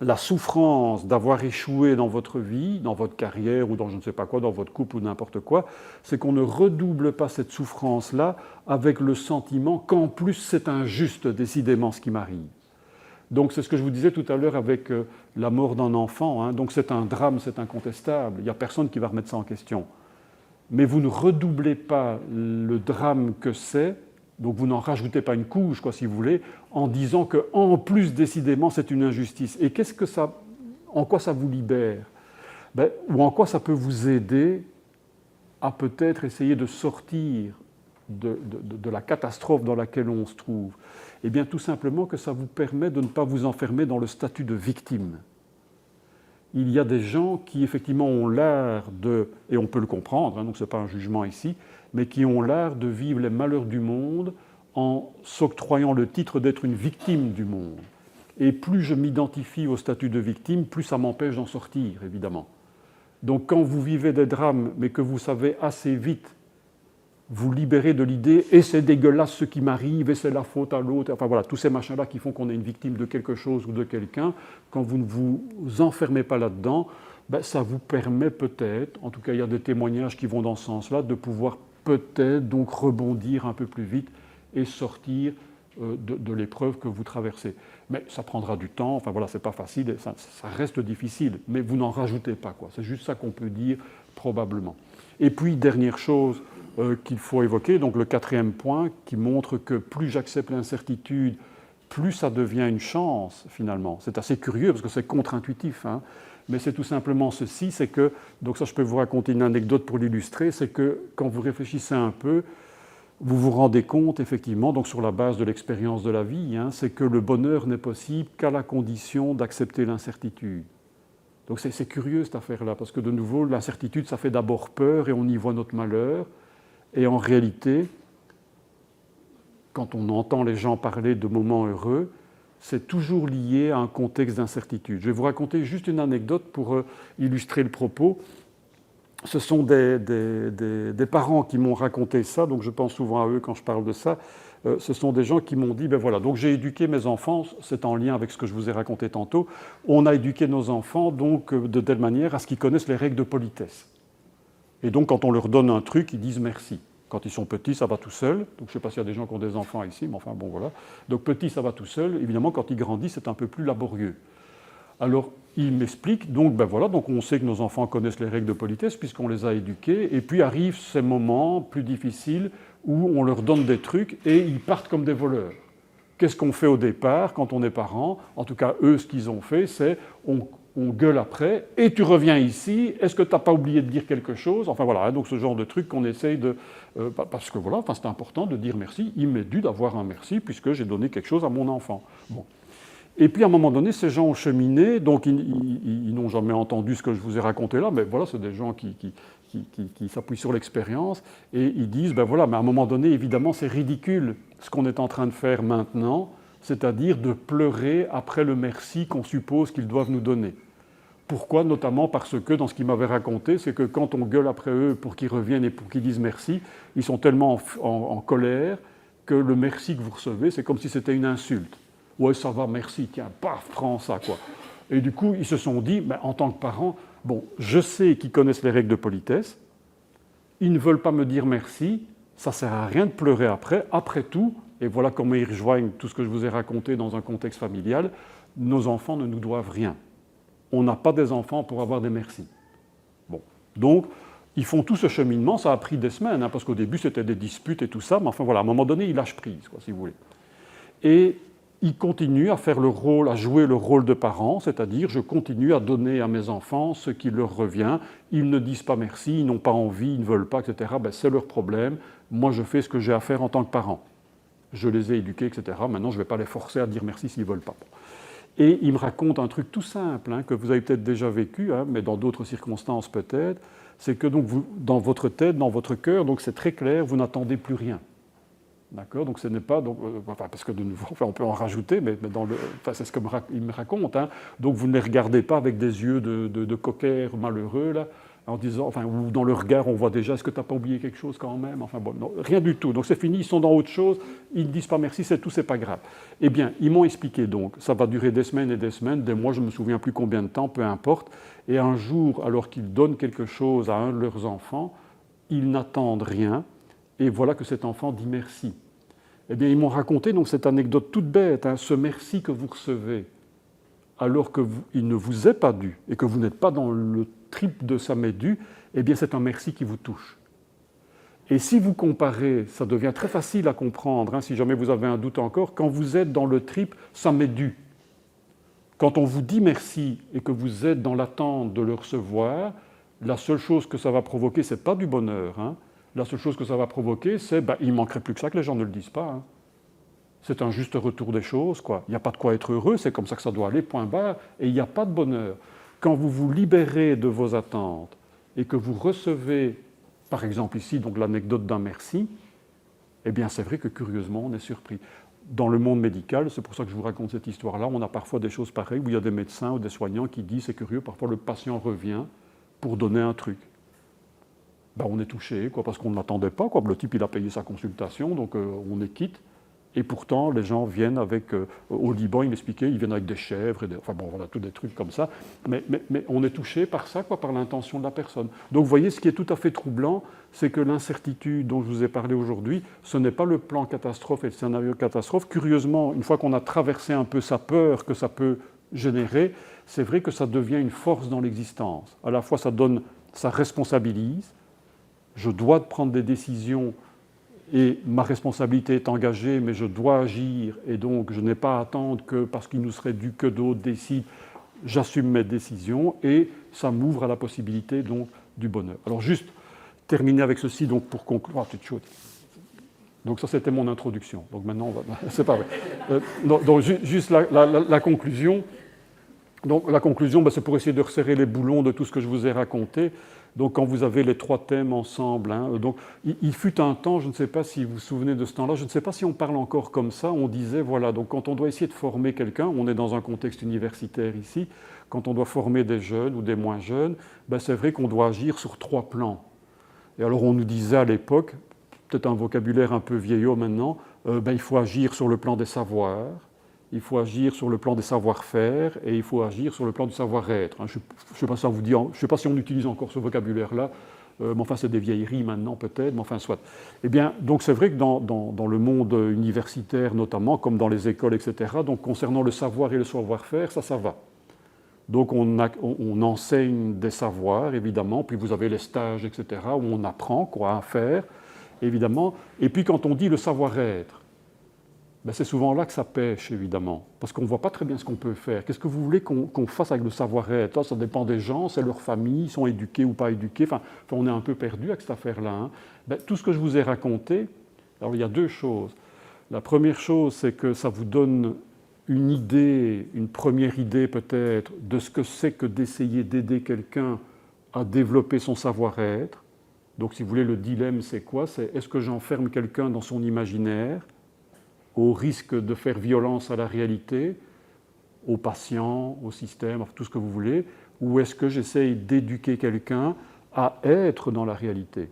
la souffrance d'avoir échoué dans votre vie, dans votre carrière ou dans je ne sais pas quoi, dans votre couple ou n'importe quoi. C'est qu'on ne redouble pas cette souffrance-là avec le sentiment qu'en plus c'est injuste décidément ce qui m'arrive. Donc c'est ce que je vous disais tout à l'heure avec la mort d'un enfant. Hein. Donc c'est un drame, c'est incontestable. Il n'y a personne qui va remettre ça en question. Mais vous ne redoublez pas le drame que c'est, donc vous n'en rajoutez pas une couche, quoi, si vous voulez, en disant qu'en plus, décidément, c'est une injustice. Et en quoi ça vous libère? Ou en quoi ça peut vous aider à peut-être essayer de sortir de la catastrophe dans laquelle on se trouve? Eh bien, tout simplement que ça vous permet de ne pas vous enfermer dans le statut de victime. Il y a des gens qui, effectivement, ont l'art de, et on peut le comprendre, hein, donc ce n'est pas un jugement ici, mais qui ont l'art de vivre les malheurs du monde en s'octroyant le titre d'être une victime du monde. Et plus je m'identifie au statut de victime, plus ça m'empêche d'en sortir, évidemment. Donc quand vous vivez des drames, mais que vous savez assez vite vous libérer de l'idée « et c'est dégueulasse ce qui m'arrive, et c'est la faute à l'autre », enfin voilà, tous ces machins-là qui font qu'on est une victime de quelque chose ou de quelqu'un, quand vous ne vous enfermez pas là-dedans, ça vous permet peut-être, en tout cas il y a des témoignages qui vont dans ce sens-là, de pouvoir peut-être donc rebondir un peu plus vite et sortir de l'épreuve que vous traversez. Mais ça prendra du temps, enfin voilà, c'est pas facile, ça reste difficile, mais vous n'en rajoutez pas, quoi. C'est juste ça qu'on peut dire probablement. Et puis, dernière chose qu'il faut évoquer, donc le quatrième point qui montre que plus j'accepte l'incertitude, plus ça devient une chance finalement. C'est assez curieux parce que c'est contre-intuitif, hein, mais c'est tout simplement ceci, c'est que, donc ça je peux vous raconter une anecdote pour l'illustrer, c'est que quand vous réfléchissez un peu, vous vous rendez compte effectivement, donc sur la base de l'expérience de la vie, hein, c'est que le bonheur n'est possible qu'à la condition d'accepter l'incertitude. Donc c'est curieux cette affaire-là, parce que de nouveau, l'incertitude, ça fait d'abord peur et on y voit notre malheur. Et en réalité, quand on entend les gens parler de moments heureux, c'est toujours lié à un contexte d'incertitude. Je vais vous raconter juste une anecdote pour illustrer le propos. Ce sont des parents qui m'ont raconté ça, donc je pense souvent à eux quand je parle de ça. Ce sont des gens qui m'ont dit, ben voilà, donc j'ai éduqué mes enfants, c'est en lien avec ce que je vous ai raconté tantôt, on a éduqué nos enfants donc de telle manière à ce qu'ils connaissent les règles de politesse. Et donc quand on leur donne un truc, ils disent merci. Quand ils sont petits, ça va tout seul. Donc, je ne sais pas s'il y a des gens qui ont des enfants ici, mais enfin, bon, voilà. Donc, petit, ça va tout seul. Évidemment, quand ils grandissent, c'est un peu plus laborieux. Alors, il m'explique, donc, ben voilà, donc on sait que nos enfants connaissent les règles de politesse puisqu'on les a éduqués. Et puis arrivent ces moments plus difficiles où on leur donne des trucs et ils partent comme des voleurs. Qu'est-ce qu'on fait au départ quand on est parent? En tout cas, eux, ce qu'ils ont fait, c'est on gueule après, et tu reviens ici, est-ce que tu n'as pas oublié de dire quelque chose? Enfin voilà, donc ce genre de truc qu'on essaye de... parce que voilà, c'est important de dire merci, il m'est dû d'avoir un merci puisque j'ai donné quelque chose à mon enfant. Bon. Et puis à un moment donné, ces gens ont cheminé, donc ils n'ont jamais entendu ce que je vous ai raconté là, mais voilà, c'est des gens qui s'appuient sur l'expérience, et ils disent, ben voilà, mais à un moment donné, évidemment, c'est ridicule ce qu'on est en train de faire maintenant, c'est-à-dire de pleurer après le merci qu'on suppose qu'ils doivent nous donner. Pourquoi? Notamment parce que, dans ce qu'ils m'avaient raconté, c'est que quand on gueule après eux pour qu'ils reviennent et pour qu'ils disent merci, ils sont tellement en colère que le merci que vous recevez, c'est comme si c'était une insulte. Ouais, ça va, merci, tiens, paf, prends ça, quoi. Et du coup, ils se sont dit, ben, en tant que parents, bon, je sais qu'ils connaissent les règles de politesse, ils ne veulent pas me dire merci, ça ne sert à rien de pleurer après tout, et voilà comment ils rejoignent tout ce que je vous ai raconté dans un contexte familial, nos enfants ne nous doivent rien. On n'a pas des enfants pour avoir des merci. Bon, donc, ils font tout ce cheminement, ça a pris des semaines, hein, parce qu'au début, c'était des disputes et tout ça, mais enfin voilà, à un moment donné, ils lâchent prise, quoi, si vous voulez. Et ils continuent à faire le rôle, à jouer le rôle de parent, c'est-à-dire je continue à donner à mes enfants ce qui leur revient. Ils ne disent pas merci, ils n'ont pas envie, ils ne veulent pas, etc. Ben, c'est leur problème. Moi, je fais ce que j'ai à faire en tant que parent. Je les ai éduqués, etc. Maintenant, je ne vais pas les forcer à dire merci s'ils ne veulent pas. Et il me raconte un truc tout simple, hein, que vous avez peut-être déjà vécu, hein, mais dans d'autres circonstances peut-être, c'est que donc vous, dans votre tête, dans votre cœur, donc c'est très clair, vous n'attendez plus rien. D'accord? Donc ce n'est pas... Donc, enfin, parce que de nouveau, enfin, on peut en rajouter, mais dans le, enfin, c'est ce qu'il me raconte. Hein. Donc vous ne les regardez pas avec des yeux de coquers malheureux, là, en disant, enfin, ou dans le regard, on voit déjà, est-ce que tu n'as pas oublié quelque chose quand même? Enfin bon, non, rien du tout. Donc c'est fini, ils sont dans autre chose, ils ne disent pas merci, c'est tout, c'est pas grave. Eh bien, ils m'ont expliqué donc, ça va durer des semaines et des mois, je ne me souviens plus combien de temps, peu importe. Et un jour, alors qu'ils donnent quelque chose à un de leurs enfants, ils n'attendent rien, et voilà que cet enfant dit merci. Eh bien, ils m'ont raconté donc cette anecdote toute bête, hein, ce merci que vous recevez, alors qu'il ne vous est pas dû, et que vous n'êtes pas dans le trip de ça m'est dû, eh bien c'est un merci qui vous touche. Et si vous comparez, ça devient très facile à comprendre, hein, si jamais vous avez un doute encore, quand vous êtes dans le trip ça m'est dû. Quand on vous dit merci et que vous êtes dans l'attente de le recevoir, la seule chose que ça va provoquer, ce n'est pas du bonheur. Hein. La seule chose que ça va provoquer, c'est il ne manquerait plus que ça que les gens ne le disent pas. Hein. C'est un juste retour des choses, quoi. Il n'y a pas de quoi être heureux, c'est comme ça que ça doit aller, point barre, et il n'y a pas de bonheur. Quand vous vous libérez de vos attentes et que vous recevez, par exemple ici, donc l'anecdote d'un merci, eh bien c'est vrai que curieusement, on est surpris. Dans le monde médical, c'est pour ça que je vous raconte cette histoire-là, on a parfois des choses pareilles où il y a des médecins ou des soignants qui disent, c'est curieux, parfois le patient revient pour donner un truc. On est touché, quoi, parce qu'on ne l'attendait pas. Quoi. Le type, il a payé sa consultation, donc on est quitte. Et pourtant, les gens viennent avec... au Liban, il m'expliquait, ils viennent avec des chèvres, enfin bon, voilà, tous des trucs comme ça. Mais on est touché par ça, quoi, par l'intention de la personne. Donc vous voyez, ce qui est tout à fait troublant, c'est que l'incertitude dont je vous ai parlé aujourd'hui, ce n'est pas le plan catastrophe et le scénario catastrophe. Curieusement, une fois qu'on a traversé un peu sa peur que ça peut générer, c'est vrai que ça devient une force dans l'existence. À la fois, ça responsabilise. Je dois prendre des décisions et ma responsabilité est engagée, mais je dois agir, et donc je n'ai pas à attendre que, parce qu'il nous serait dû que d'autres décident, j'assume mes décisions, et ça m'ouvre à la possibilité donc, du bonheur. Alors juste terminer avec ceci, donc pour conclure... Ah, tu es chaude. Donc ça, c'était mon introduction. Donc maintenant, c'est pas vrai. Donc juste la conclusion. Donc la conclusion, c'est pour essayer de resserrer les boulons de tout ce que je vous ai raconté. Donc quand vous avez les trois thèmes ensemble, hein, donc il fut un temps, je ne sais pas si vous vous souvenez de ce temps-là, je ne sais pas si on parle encore comme ça, on disait, voilà, donc quand on doit essayer de former quelqu'un, on est dans un contexte universitaire ici, quand on doit former des jeunes ou des moins jeunes, c'est vrai qu'on doit agir sur trois plans. Et alors on nous disait à l'époque, peut-être un vocabulaire un peu vieillot maintenant, il faut agir sur le plan des savoirs, il faut agir sur le plan des savoir-faire et il faut agir sur le plan du savoir-être. Je ne sais pas si ça vous dit, je ne sais pas si on utilise encore ce vocabulaire-là. mais enfin c'est des vieilleries maintenant peut-être, mais enfin soit. Eh bien, donc c'est vrai que dans le monde universitaire notamment, comme dans les écoles, etc., donc concernant le savoir et le savoir-faire, ça va. Donc on enseigne des savoirs, évidemment, puis vous avez les stages, etc., où on apprend quoi à faire, évidemment. Et puis quand on dit le savoir-être, ben c'est souvent là que ça pêche, évidemment, parce qu'on ne voit pas très bien ce qu'on peut faire. Qu'est-ce que vous voulez qu'on fasse avec le savoir-être? Ça dépend des gens, c'est leur famille, ils sont éduqués ou pas éduqués. Enfin, on est un peu perdu avec cette affaire-là. Hein. Ben, tout ce que je vous ai raconté, alors il y a deux choses. La première chose, c'est que ça vous donne une idée, une première idée peut-être, de ce que c'est que d'essayer d'aider quelqu'un à développer son savoir-être. Donc, si vous voulez, le dilemme, c'est quoi? C'est est-ce que j'enferme quelqu'un dans son imaginaire, au risque de faire violence à la réalité, aux patients, au système, tout ce que vous voulez, ou est-ce que j'essaye d'éduquer quelqu'un à être dans la réalité?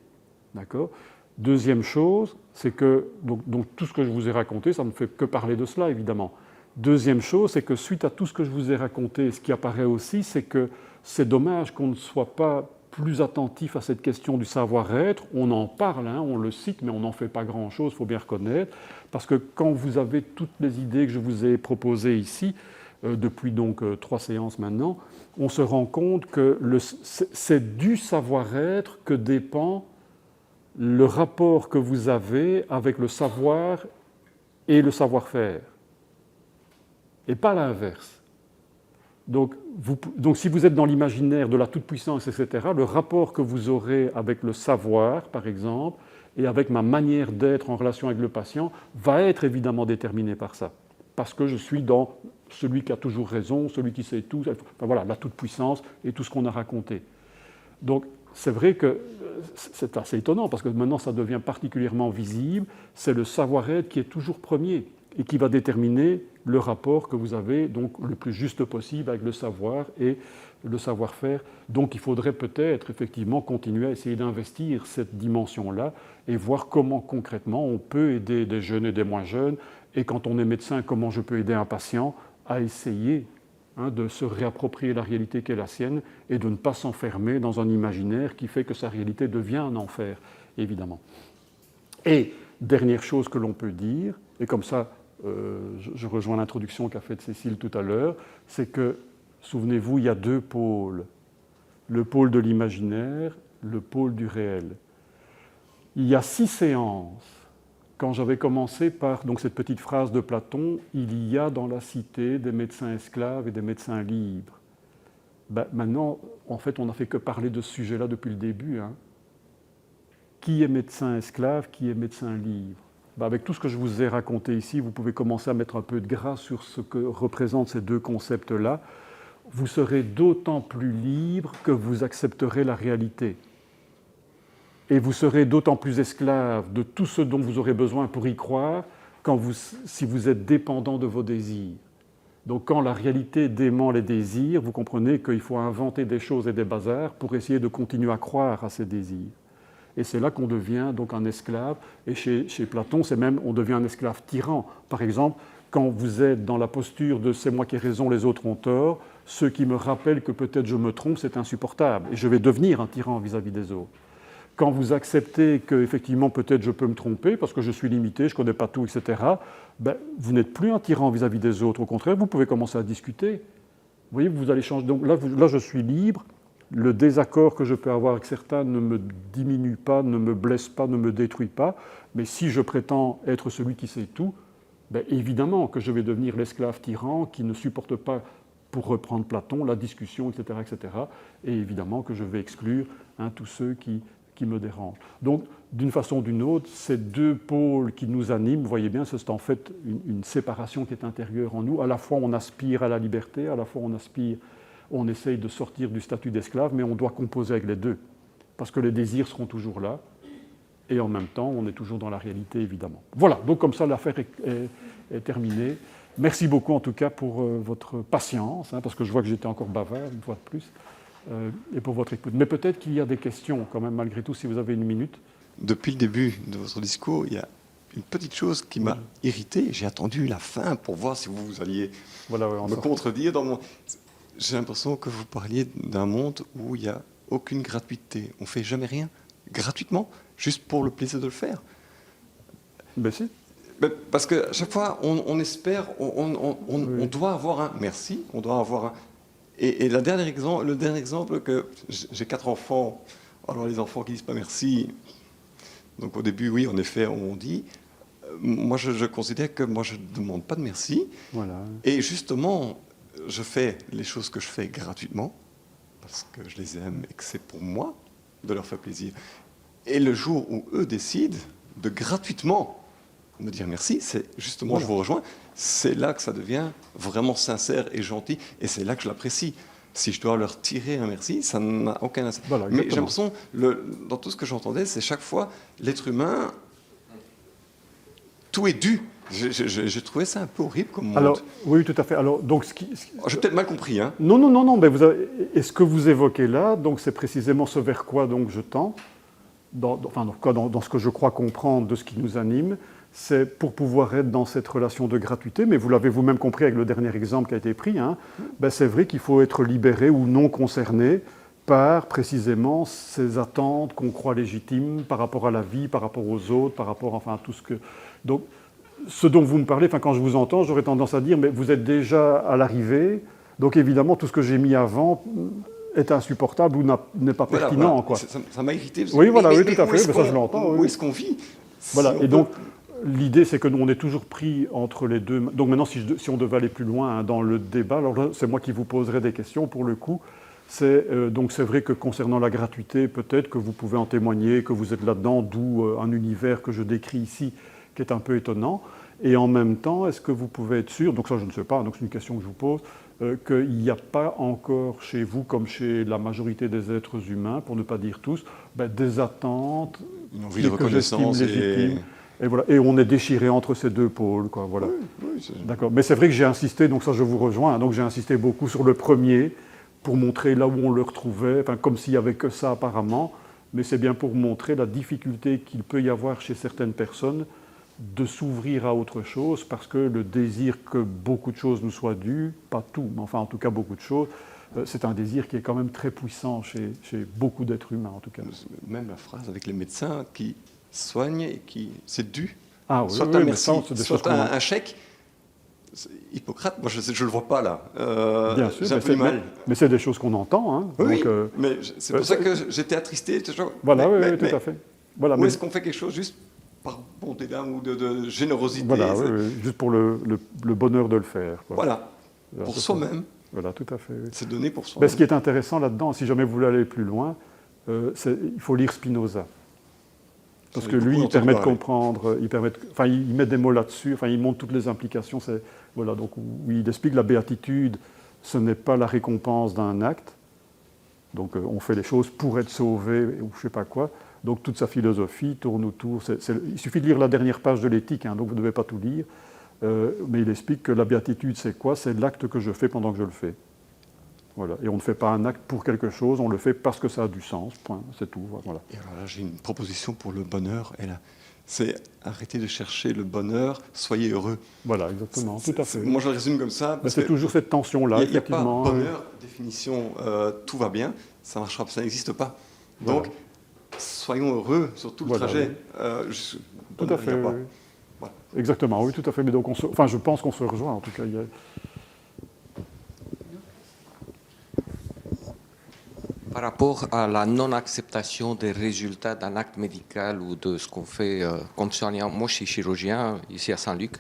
D'accord? Deuxième chose, c'est que, donc tout ce que je vous ai raconté, ça ne fait que parler de cela, évidemment. Deuxième chose, c'est que suite à tout ce que je vous ai raconté, ce qui apparaît aussi, c'est que c'est dommage qu'on ne soit pas plus attentif à cette question du savoir-être. On en parle, hein, on le cite, mais on n'en fait pas grand-chose, il faut bien reconnaître, parce que quand vous avez toutes les idées que je vous ai proposées ici, depuis donc 3 séances maintenant, on se rend compte que c'est du savoir-être que dépend le rapport que vous avez avec le savoir et le savoir-faire, et pas l'inverse. Donc si vous êtes dans l'imaginaire de la toute-puissance, etc., le rapport que vous aurez avec le savoir, par exemple, et avec ma manière d'être en relation avec le patient, va être évidemment déterminé par ça. Parce que je suis dans celui qui a toujours raison, celui qui sait tout, enfin voilà, la toute-puissance et tout ce qu'on a raconté. Donc c'est vrai que c'est assez étonnant, parce que maintenant ça devient particulièrement visible, c'est le savoir-être qui est toujours premier et qui va déterminer le rapport que vous avez donc le plus juste possible avec le savoir et le savoir-faire. Donc il faudrait peut-être effectivement continuer à essayer d'investir cette dimension-là et voir comment concrètement on peut aider des jeunes et des moins jeunes, et quand on est médecin, comment je peux aider un patient à essayer de se réapproprier la réalité qui est la sienne et de ne pas s'enfermer dans un imaginaire qui fait que sa réalité devient un enfer, évidemment. Et dernière chose que l'on peut dire, et comme ça je rejoins l'introduction qu'a faite Cécile tout à l'heure, c'est que, souvenez-vous, il y a deux pôles. Le pôle de l'imaginaire, le pôle du réel. Il y a 6 séances, quand j'avais commencé par donc, cette petite phrase de Platon, « Il y a dans la cité des médecins esclaves et des médecins libres ». Maintenant, en fait, on n'a fait que parler de ce sujet-là depuis le début. Hein. Qui est médecin esclave, qui est médecin libre? Avec tout ce que je vous ai raconté ici, vous pouvez commencer à mettre un peu de gras sur ce que représentent ces deux concepts-là. Vous serez d'autant plus libre que vous accepterez la réalité. Et vous serez d'autant plus esclave de tout ce dont vous aurez besoin pour y croire si vous êtes dépendant de vos désirs. Donc quand la réalité dément les désirs, vous comprenez qu'il faut inventer des choses et des bazars pour essayer de continuer à croire à ces désirs. Et c'est là qu'on devient donc un esclave. Et chez Platon, c'est même, on devient un esclave tyran. Par exemple, quand vous êtes dans la posture de « c'est moi qui ai raison, les autres ont tort », ce qui me rappelle que peut-être je me trompe, c'est insupportable. Et je vais devenir un tyran vis-à-vis des autres. Quand vous acceptez qu'effectivement, peut-être je peux me tromper parce que je suis limité, je ne connais pas tout, etc., vous n'êtes plus un tyran vis-à-vis des autres. Au contraire, vous pouvez commencer à discuter. Vous voyez, vous allez changer. Donc là je suis libre. Le désaccord que je peux avoir avec certains ne me diminue pas, ne me blesse pas, ne me détruit pas. Mais si je prétends être celui qui sait tout, évidemment que je vais devenir l'esclave tyran qui ne supporte pas, pour reprendre Platon, la discussion, etc., etc. Et évidemment que je vais exclure tous ceux qui me dérangent. Donc, d'une façon ou d'une autre, ces deux pôles qui nous animent, vous voyez bien, c'est en fait une séparation qui est intérieure en nous. À la fois, on aspire à la liberté, à la fois, on essaye de sortir du statut d'esclave, mais on doit composer avec les deux, parce que les désirs seront toujours là, et en même temps, on est toujours dans la réalité, évidemment. Voilà, donc comme ça, l'affaire est terminée. Merci beaucoup, en tout cas, pour votre patience, parce que je vois que j'étais encore bavard, une fois de plus, et pour votre écoute. Mais peut-être qu'il y a des questions, quand même, malgré tout, si vous avez une minute. Depuis le début de votre discours, il y a une petite chose qui m'a irrité. J'ai attendu la fin pour voir si vous alliez me contredire dans mon... J'ai l'impression que vous parliez d'un monde où il y a aucune gratuité. On ne fait jamais rien gratuitement, juste pour le plaisir de le faire. Ben si. Parce qu'à chaque fois, on espère, on doit avoir un merci, on doit avoir un... Et le dernier exemple, que j'ai 4 enfants, alors les enfants qui disent pas merci, donc au début, oui, en effet, on dit, moi je considère que moi je ne demande pas de merci, Voilà. et justement, je fais les choses que je fais gratuitement, parce que je les aime et que c'est pour moi de leur faire plaisir. Et le jour où eux décident de gratuitement me dire merci, c'est justement, voilà. Je vous rejoins, c'est là que ça devient vraiment sincère et gentil, et c'est là que je l'apprécie. Si je dois leur tirer un merci, ça n'a aucun intérêt. Voilà, mais j'ai l'impression, dans tout ce que j'entendais, c'est chaque fois, l'être humain, tout est dû. J'ai trouvé ça un peu horrible comme monde. Alors, oui, tout à fait. Alors, donc, J'ai peut-être mal compris. Hein. Non, mais et ce que vous évoquez là, donc c'est précisément ce vers quoi donc, je tends, dans ce que je crois comprendre de ce qui nous anime, c'est pour pouvoir être dans cette relation de gratuité, mais vous l'avez vous-même compris avec le dernier exemple qui a été pris, hein, ben c'est vrai qu'il faut être libéré ou non concerné par précisément ces attentes qu'on croit légitimes par rapport à la vie, par rapport aux autres, par rapport à tout ce que... Donc, ce dont vous me parlez, quand je vous entends, j'aurais tendance à dire, mais vous êtes déjà à l'arrivée, donc évidemment, tout ce que j'ai mis avant est insupportable ou n'est pas pertinent. Voilà. Quoi. Ça m'a irrité. Oui, voilà, oui, tout à fait, mais ça je l'entends. Où est-ce qu'on vit Voilà, et donc, l'idée, c'est que nous, on est toujours pris entre les deux. Donc maintenant, si on devait aller plus loin dans le débat, alors là, c'est moi qui vous poserai des questions pour le coup. Donc c'est vrai que concernant la gratuité, peut-être que vous pouvez en témoigner, que vous êtes là-dedans, d'où un univers que je décris ici, qui est un peu étonnant. Et en même temps, est-ce que vous pouvez être sûr, donc ça je ne sais pas, donc c'est une question que je vous pose, qu'il n'y a pas encore chez vous, comme chez la majorité des êtres humains, pour ne pas dire tous, des attentes, une envie de reconnaissance légitimes. Et voilà, et on est déchiré entre ces deux pôles, quoi. Voilà. Oui, d'accord. Mais c'est vrai que j'ai insisté, donc ça je vous rejoins, donc j'ai insisté beaucoup sur le premier pour montrer là où on le retrouvait, comme s'il n'y avait que ça apparemment, mais c'est bien pour montrer la difficulté qu'il peut y avoir chez certaines personnes de s'ouvrir à autre chose, parce que le désir que beaucoup de choses nous soient dues, pas tout, mais enfin en tout cas beaucoup de choses, c'est un désir qui est quand même très puissant chez beaucoup d'êtres humains en tout cas. Même la phrase avec les médecins qui soignent et qui c'est dû. Ah oui, soit oui, un mais merci, ça, soit un chèque. Hippocrate, moi je ne le vois pas là. Bien sûr, j'ai un peu du mal. Mais c'est des choses qu'on entend. Hein, oui, donc, mais c'est pour ça que j'étais attristé. Voilà, oui, tout à fait. Voilà, où est-ce qu'on fait quelque chose juste par bonté d'âme ou de générosité? Voilà, oui, juste pour le bonheur de le faire. Quoi. Voilà, pour soi-même. Voilà, tout à fait. Oui. C'est donné pour soi-même. Ce qui est intéressant là-dedans, si jamais vous voulez aller plus loin, il faut lire Spinoza. Parce que lui, il permet de comprendre, il met des mots là-dessus, il montre toutes les implications. Voilà, donc, où il explique que la béatitude, ce n'est pas la récompense d'un acte. Donc on fait les choses pour être sauvé, ou je ne sais pas quoi. Donc toute sa philosophie tourne autour. Il suffit de lire la dernière page de l'éthique, donc vous ne devez pas tout lire. Mais il explique que la béatitude, c'est quoi? C'est l'acte que je fais pendant que je le fais. Voilà. Et on ne fait pas un acte pour quelque chose, on le fait parce que ça a du sens, point, c'est tout. Voilà. Et alors là, j'ai une proposition pour le bonheur, c'est arrêter de chercher le bonheur, soyez heureux. Voilà, exactement, tout à fait. Moi, je le résume comme ça. C'est toujours cette tension-là, effectivement. Il n'y a pas bonheur, définition, tout va bien, ça marchera, ça n'existe pas. Voilà. Donc, soyons heureux sur tout le trajet. Tout à fait. Oui. Voilà. Exactement, oui, tout à fait. Mais donc, je pense qu'on se rejoint, en tout cas. Par rapport à la non-acceptation des résultats d'un acte médical ou de ce qu'on fait comme soignant, moi je suis chirurgien ici à Saint-Luc,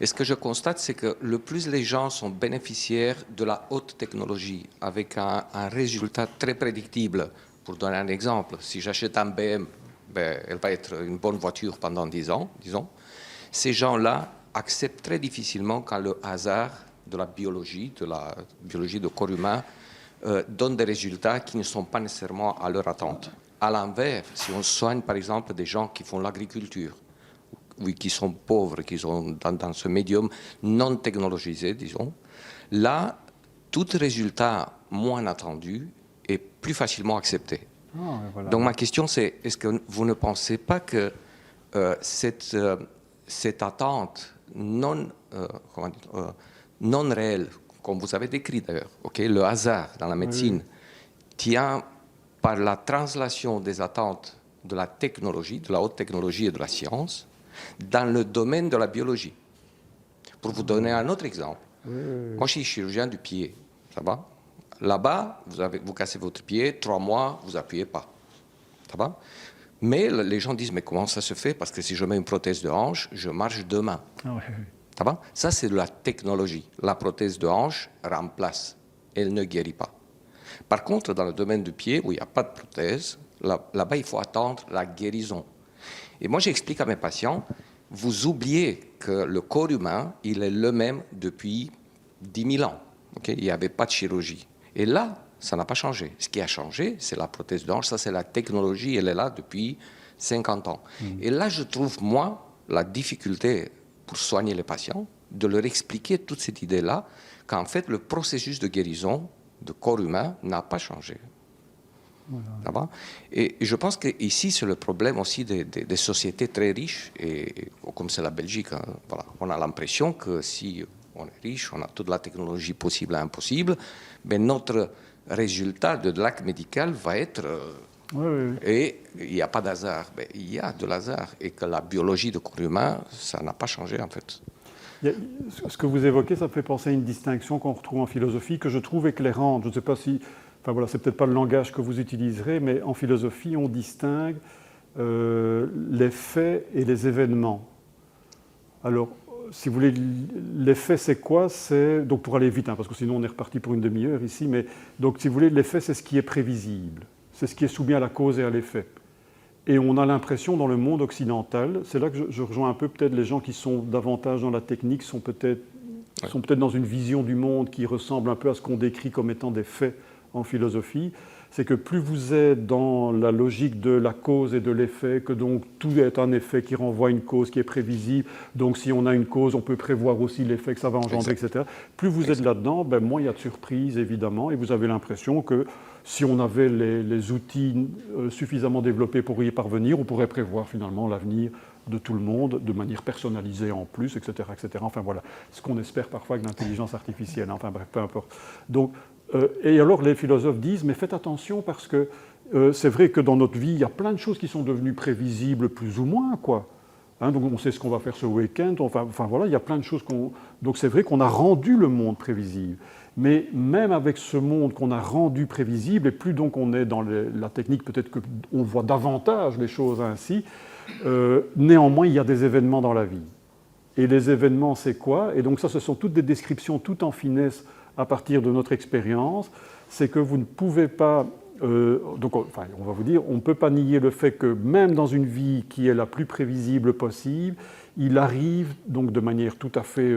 et ce que je constate c'est que le plus les gens sont bénéficiaires de la haute technologie avec un résultat très prédictible. Pour donner un exemple, si j'achète un BM, elle va être une bonne voiture pendant 10 ans, disons. Ces gens-là acceptent très difficilement quand le hasard de la biologie de corps humain, donnent des résultats qui ne sont pas nécessairement à leur attente. À l'inverse, si on soigne par exemple des gens qui font l'agriculture, oui, qui sont pauvres, qui sont dans ce médium non technologisé, disons, là, tout résultat moins attendu est plus facilement accepté. Voilà. Donc ma question c'est, est-ce que vous ne pensez pas que cette attente non réelle, comme vous avez décrit d'ailleurs, le hasard dans la médecine, tient par la translation des attentes de la technologie, de la haute technologie et de la science, dans le domaine de la biologie. Pour vous donner un autre exemple, moi je suis chirurgien du pied, ça va? Là-bas, vous cassez votre pied, 3 mois, vous appuyez pas, ça va? Mais les gens disent, mais comment ça se fait? Parce que si je mets une prothèse de hanche, je marche demain. Ça va? Ça, c'est de la technologie. La prothèse de hanche remplace, elle ne guérit pas. Par contre, dans le domaine du pied, où il n'y a pas de prothèse, là-bas, il faut attendre la guérison. Et moi, j'explique à mes patients, vous oubliez que le corps humain, il est le même depuis 10 000 ans. Okay? Il n'y avait pas de chirurgie. Et là, ça n'a pas changé. Ce qui a changé, c'est la prothèse de hanche. Ça, c'est la technologie. Elle est là depuis 50 ans. Et là, je trouve, moi, la difficulté pour soigner les patients, de leur expliquer toute cette idée-là, qu'en fait, le processus de guérison du corps humain n'a pas changé. Voilà. Et je pense qu'ici, c'est le problème aussi des sociétés très riches, et comme c'est la Belgique, hein, voilà, on a l'impression que si on est riche, on a toute la technologie possible et impossible, mais notre résultat de l'acte médical va être... Et il n'y a pas d'hasard, mais il y a de l'hasard, et que la biologie du corps humain, ça n'a pas changé en fait. Ce que vous évoquez, ça me fait penser à une distinction qu'on retrouve en philosophie que je trouve éclairante. Je ne sais pas si... Enfin voilà, c'est peut-être pas le langage que vous utiliserez, mais en philosophie, on distingue les faits et les événements. Alors, si vous voulez, les faits, c'est quoi? C'est, donc pour aller vite, hein, parce que sinon on est reparti pour une demi-heure ici, mais donc si vous voulez, les faits, c'est ce qui est prévisible. C'est ce qui est soumis à la cause et à l'effet. Et on a l'impression dans le monde occidental, c'est là que je rejoins un peu peut-être les gens qui sont davantage dans la technique, sont peut-être dans une vision du monde qui ressemble un peu à ce qu'on décrit comme étant des faits en philosophie, c'est que plus vous êtes dans la logique de la cause et de l'effet, que donc tout est un effet qui renvoie à une cause qui est prévisible, donc si on a une cause, on peut prévoir aussi l'effet que ça va engendrer, etc. Plus vous êtes là-dedans, ben, moins il y a de surprises, évidemment, et vous avez l'impression que si on avait les outils suffisamment développés pour y parvenir, on pourrait prévoir finalement l'avenir de tout le monde, de manière personnalisée en plus, etc. etc. Enfin voilà, ce qu'on espère parfois avec l'intelligence artificielle, enfin bref, peu importe. Donc, et alors les philosophes disent, mais faites attention parce que c'est vrai que dans notre vie, il y a plein de choses qui sont devenues prévisibles plus ou moins, quoi. Hein, donc on sait ce qu'on va faire ce week-end, enfin voilà, il y a plein de choses qu'on... Donc c'est vrai qu'on a rendu le monde prévisible. Mais même avec ce monde qu'on a rendu prévisible, et plus donc on est dans la technique, peut-être qu'on voit davantage les choses ainsi, néanmoins il y a des événements dans la vie. Et les événements, c'est quoi? Et donc ça, ce sont toutes des descriptions tout en finesse à partir de notre expérience. C'est que vous ne pouvez pas... donc, enfin, on va vous dire, on ne peut pas nier le fait que même dans une vie qui est la plus prévisible possible, il arrive donc de manière tout à fait...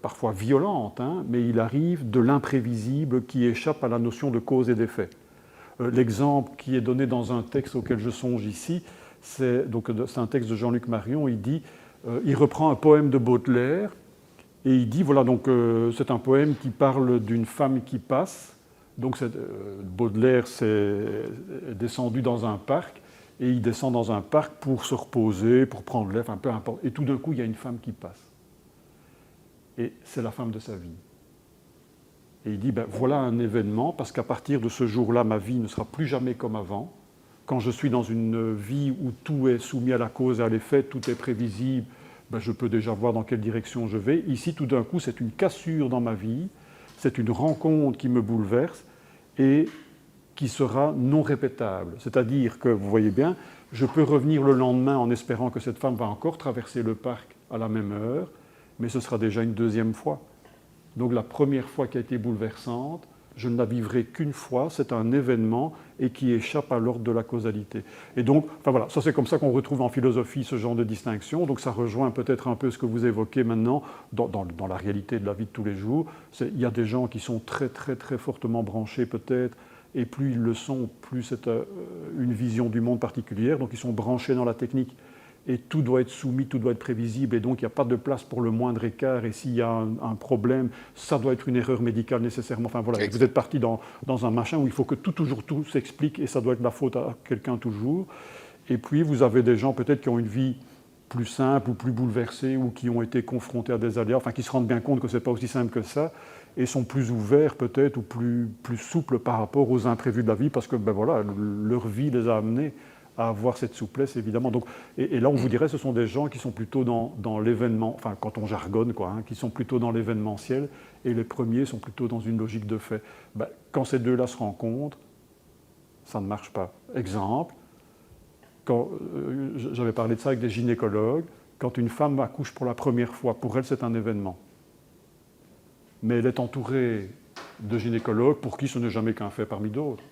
parfois violente, hein, mais il arrive de l'imprévisible qui échappe à la notion de cause et d'effet. L'exemple qui est donné dans un texte auquel je songe ici, c'est un texte de Jean-Luc Marion, il reprend un poème de Baudelaire, et il dit, voilà, donc c'est un poème qui parle d'une femme qui passe, donc Baudelaire s'est descendu dans un parc, et il descend dans un parc pour se reposer, pour prendre l'air, enfin peu importe, et tout d'un coup il y a une femme qui passe. Et c'est la femme de sa vie. Et il dit, ben, voilà un événement, parce qu'à partir de ce jour-là, ma vie ne sera plus jamais comme avant. Quand je suis dans une vie où tout est soumis à la cause et à l'effet, tout est prévisible, ben, je peux déjà voir dans quelle direction je vais. Ici, tout d'un coup, c'est une cassure dans ma vie, c'est une rencontre qui me bouleverse et qui sera non répétable. C'est-à-dire que, vous voyez bien, je peux revenir le lendemain en espérant que cette femme va encore traverser le parc à la même heure, mais ce sera déjà une deuxième fois. Donc la première fois qui a été bouleversante, je ne la vivrai qu'une fois, c'est un événement et qui échappe à l'ordre de la causalité. Et donc, enfin voilà, ça c'est comme ça qu'on retrouve en philosophie ce genre de distinction, donc ça rejoint peut-être un peu ce que vous évoquez maintenant dans la réalité de la vie de tous les jours. Il y a des gens qui sont très très très fortement branchés peut-être, et plus ils le sont, plus c'est une vision du monde particulière, donc ils sont branchés dans la technique. Et tout doit être soumis, tout doit être prévisible, et donc il n'y a pas de place pour le moindre écart, et s'il y a un problème, ça doit être une erreur médicale nécessairement. Enfin voilà, vous êtes parti dans un machin où il faut que toujours tout s'explique, et ça doit être la faute à quelqu'un toujours. Et puis vous avez des gens peut-être qui ont une vie plus simples ou plus bouleversés ou qui ont été confrontés à des aléas, enfin qui se rendent bien compte que ce n'est pas aussi simple que ça et sont plus ouverts peut-être ou plus souples par rapport aux imprévus de la vie parce que ben voilà, leur vie les a amenés à avoir cette souplesse évidemment. Donc, et là on vous dirait ce sont des gens qui sont plutôt dans l'événement, enfin quand on jargonne quoi, qui sont plutôt dans l'événementiel et les premiers sont plutôt dans une logique de fait. Ben, quand ces deux-là se rencontrent, ça ne marche pas. Exemple, quand j'avais parlé de ça avec des gynécologues, quand une femme accouche pour la première fois, pour elle c'est un événement. Mais elle est entourée de gynécologues pour qui ce n'est jamais qu'un fait parmi d'autres.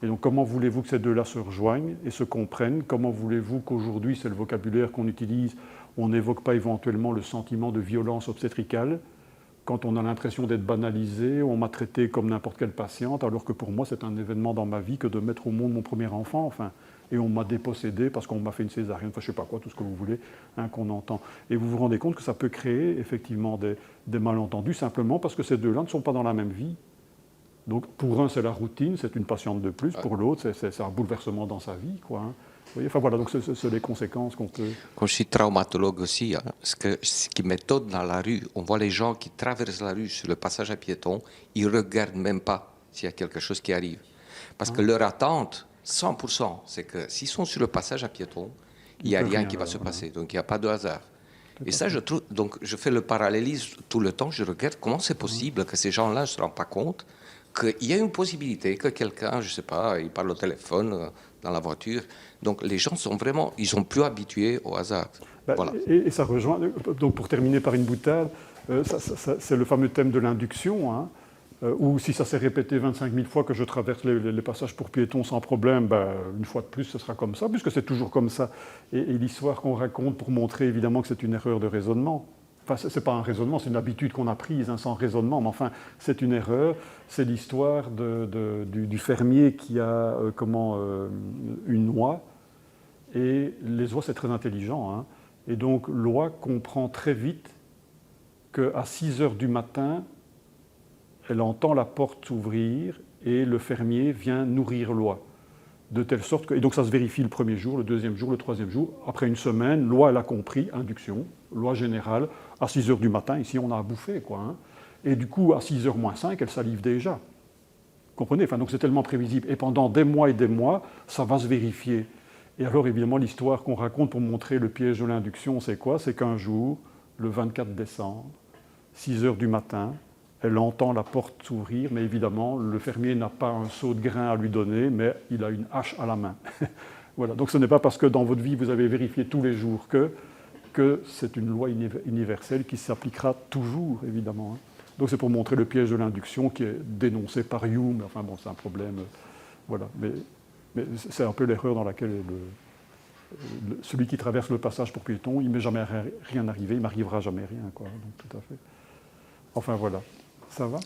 Et donc comment voulez-vous que ces deux-là se rejoignent et se comprennent? Comment voulez-vous qu'aujourd'hui, c'est le vocabulaire qu'on utilise, on n'évoque pas éventuellement le sentiment de violence obstétricale quand on a l'impression d'être banalisé, on m'a traité comme n'importe quelle patiente, alors que pour moi c'est un événement dans ma vie que de mettre au monde mon premier enfant, enfin, et on m'a dépossédé parce qu'on m'a fait une césarienne, enfin je ne sais pas quoi, tout ce que vous voulez, qu'on entend. Et vous vous rendez compte que ça peut créer effectivement des malentendus simplement parce que ces deux-là ne sont pas dans la même vie. Donc pour un c'est la routine, c'est une patiente de plus, pour l'autre c'est un bouleversement dans sa vie, quoi. Vous voyez, enfin voilà, donc c'est les conséquences qu'on peut... Quand je suis traumatologue aussi, hein, ce qui m'étonne dans la rue, on voit les gens qui traversent la rue sur le passage à piétons, ils ne regardent même pas s'il y a quelque chose qui arrive. Parce que leur attente, 100%, c'est que s'ils sont sur le passage à piétons, il n'y a rien qui va se passer. Donc il n'y a pas de hasard. Et ça, je trouve, donc je fais le parallélisme tout le temps, je regarde comment c'est possible que ces gens-là ne se rendent pas compte qu'il y a une possibilité que quelqu'un, je ne sais pas, il parle au téléphone dans la voiture. Donc les gens sont vraiment, ils sont plus habitués au hasard. Voilà. Et ça rejoint, donc pour terminer par une boutade, c'est le fameux thème de l'induction, hein, où si ça s'est répété 25 000 fois que je traverse les passages pour piétons sans problème, ben, une fois de plus ce sera comme ça, puisque c'est toujours comme ça. Et l'histoire qu'on raconte pour montrer évidemment que c'est une erreur de raisonnement. Enfin, ce n'est pas un raisonnement, c'est une habitude qu'on a prise, hein, sans raisonnement, mais enfin, c'est une erreur. C'est l'histoire du fermier qui a une oie, et les oies, c'est très intelligent. Hein, et donc, l'oie comprend très vite qu'à 6 heures du matin, elle entend la porte s'ouvrir et le fermier vient nourrir l'oie. De telle sorte que, et donc ça se vérifie le premier jour, le deuxième jour, le troisième jour. Après une semaine, l'oie, elle a compris, induction, loi générale, à 6 heures du matin, ici on a à bouffer, quoi. Hein. Et du coup, à 6 heures moins 5, elle salive déjà. Vous comprenez? Enfin, donc c'est tellement prévisible. Et pendant des mois et des mois, ça va se vérifier. Et alors, évidemment, l'histoire qu'on raconte pour montrer le piège de l'induction, c'est quoi? C'est qu'un jour, le 24 décembre, 6 heures du matin, elle entend la porte s'ouvrir, mais évidemment, le fermier n'a pas un seau de grain à lui donner, mais il a une hache à la main. Voilà. Donc ce n'est pas parce que dans votre vie, vous avez vérifié tous les jours que c'est une loi universelle qui s'appliquera toujours, évidemment. Hein. Donc c'est pour montrer le piège de l'induction qui est dénoncé par Hume, mais enfin bon, c'est un problème. Voilà. Mais c'est un peu l'erreur dans laquelle celui qui traverse le passage pour piétons, il ne m'est jamais rien arrivé, il ne m'arrivera jamais rien, quoi. Donc tout à fait. Enfin voilà. Ça va ?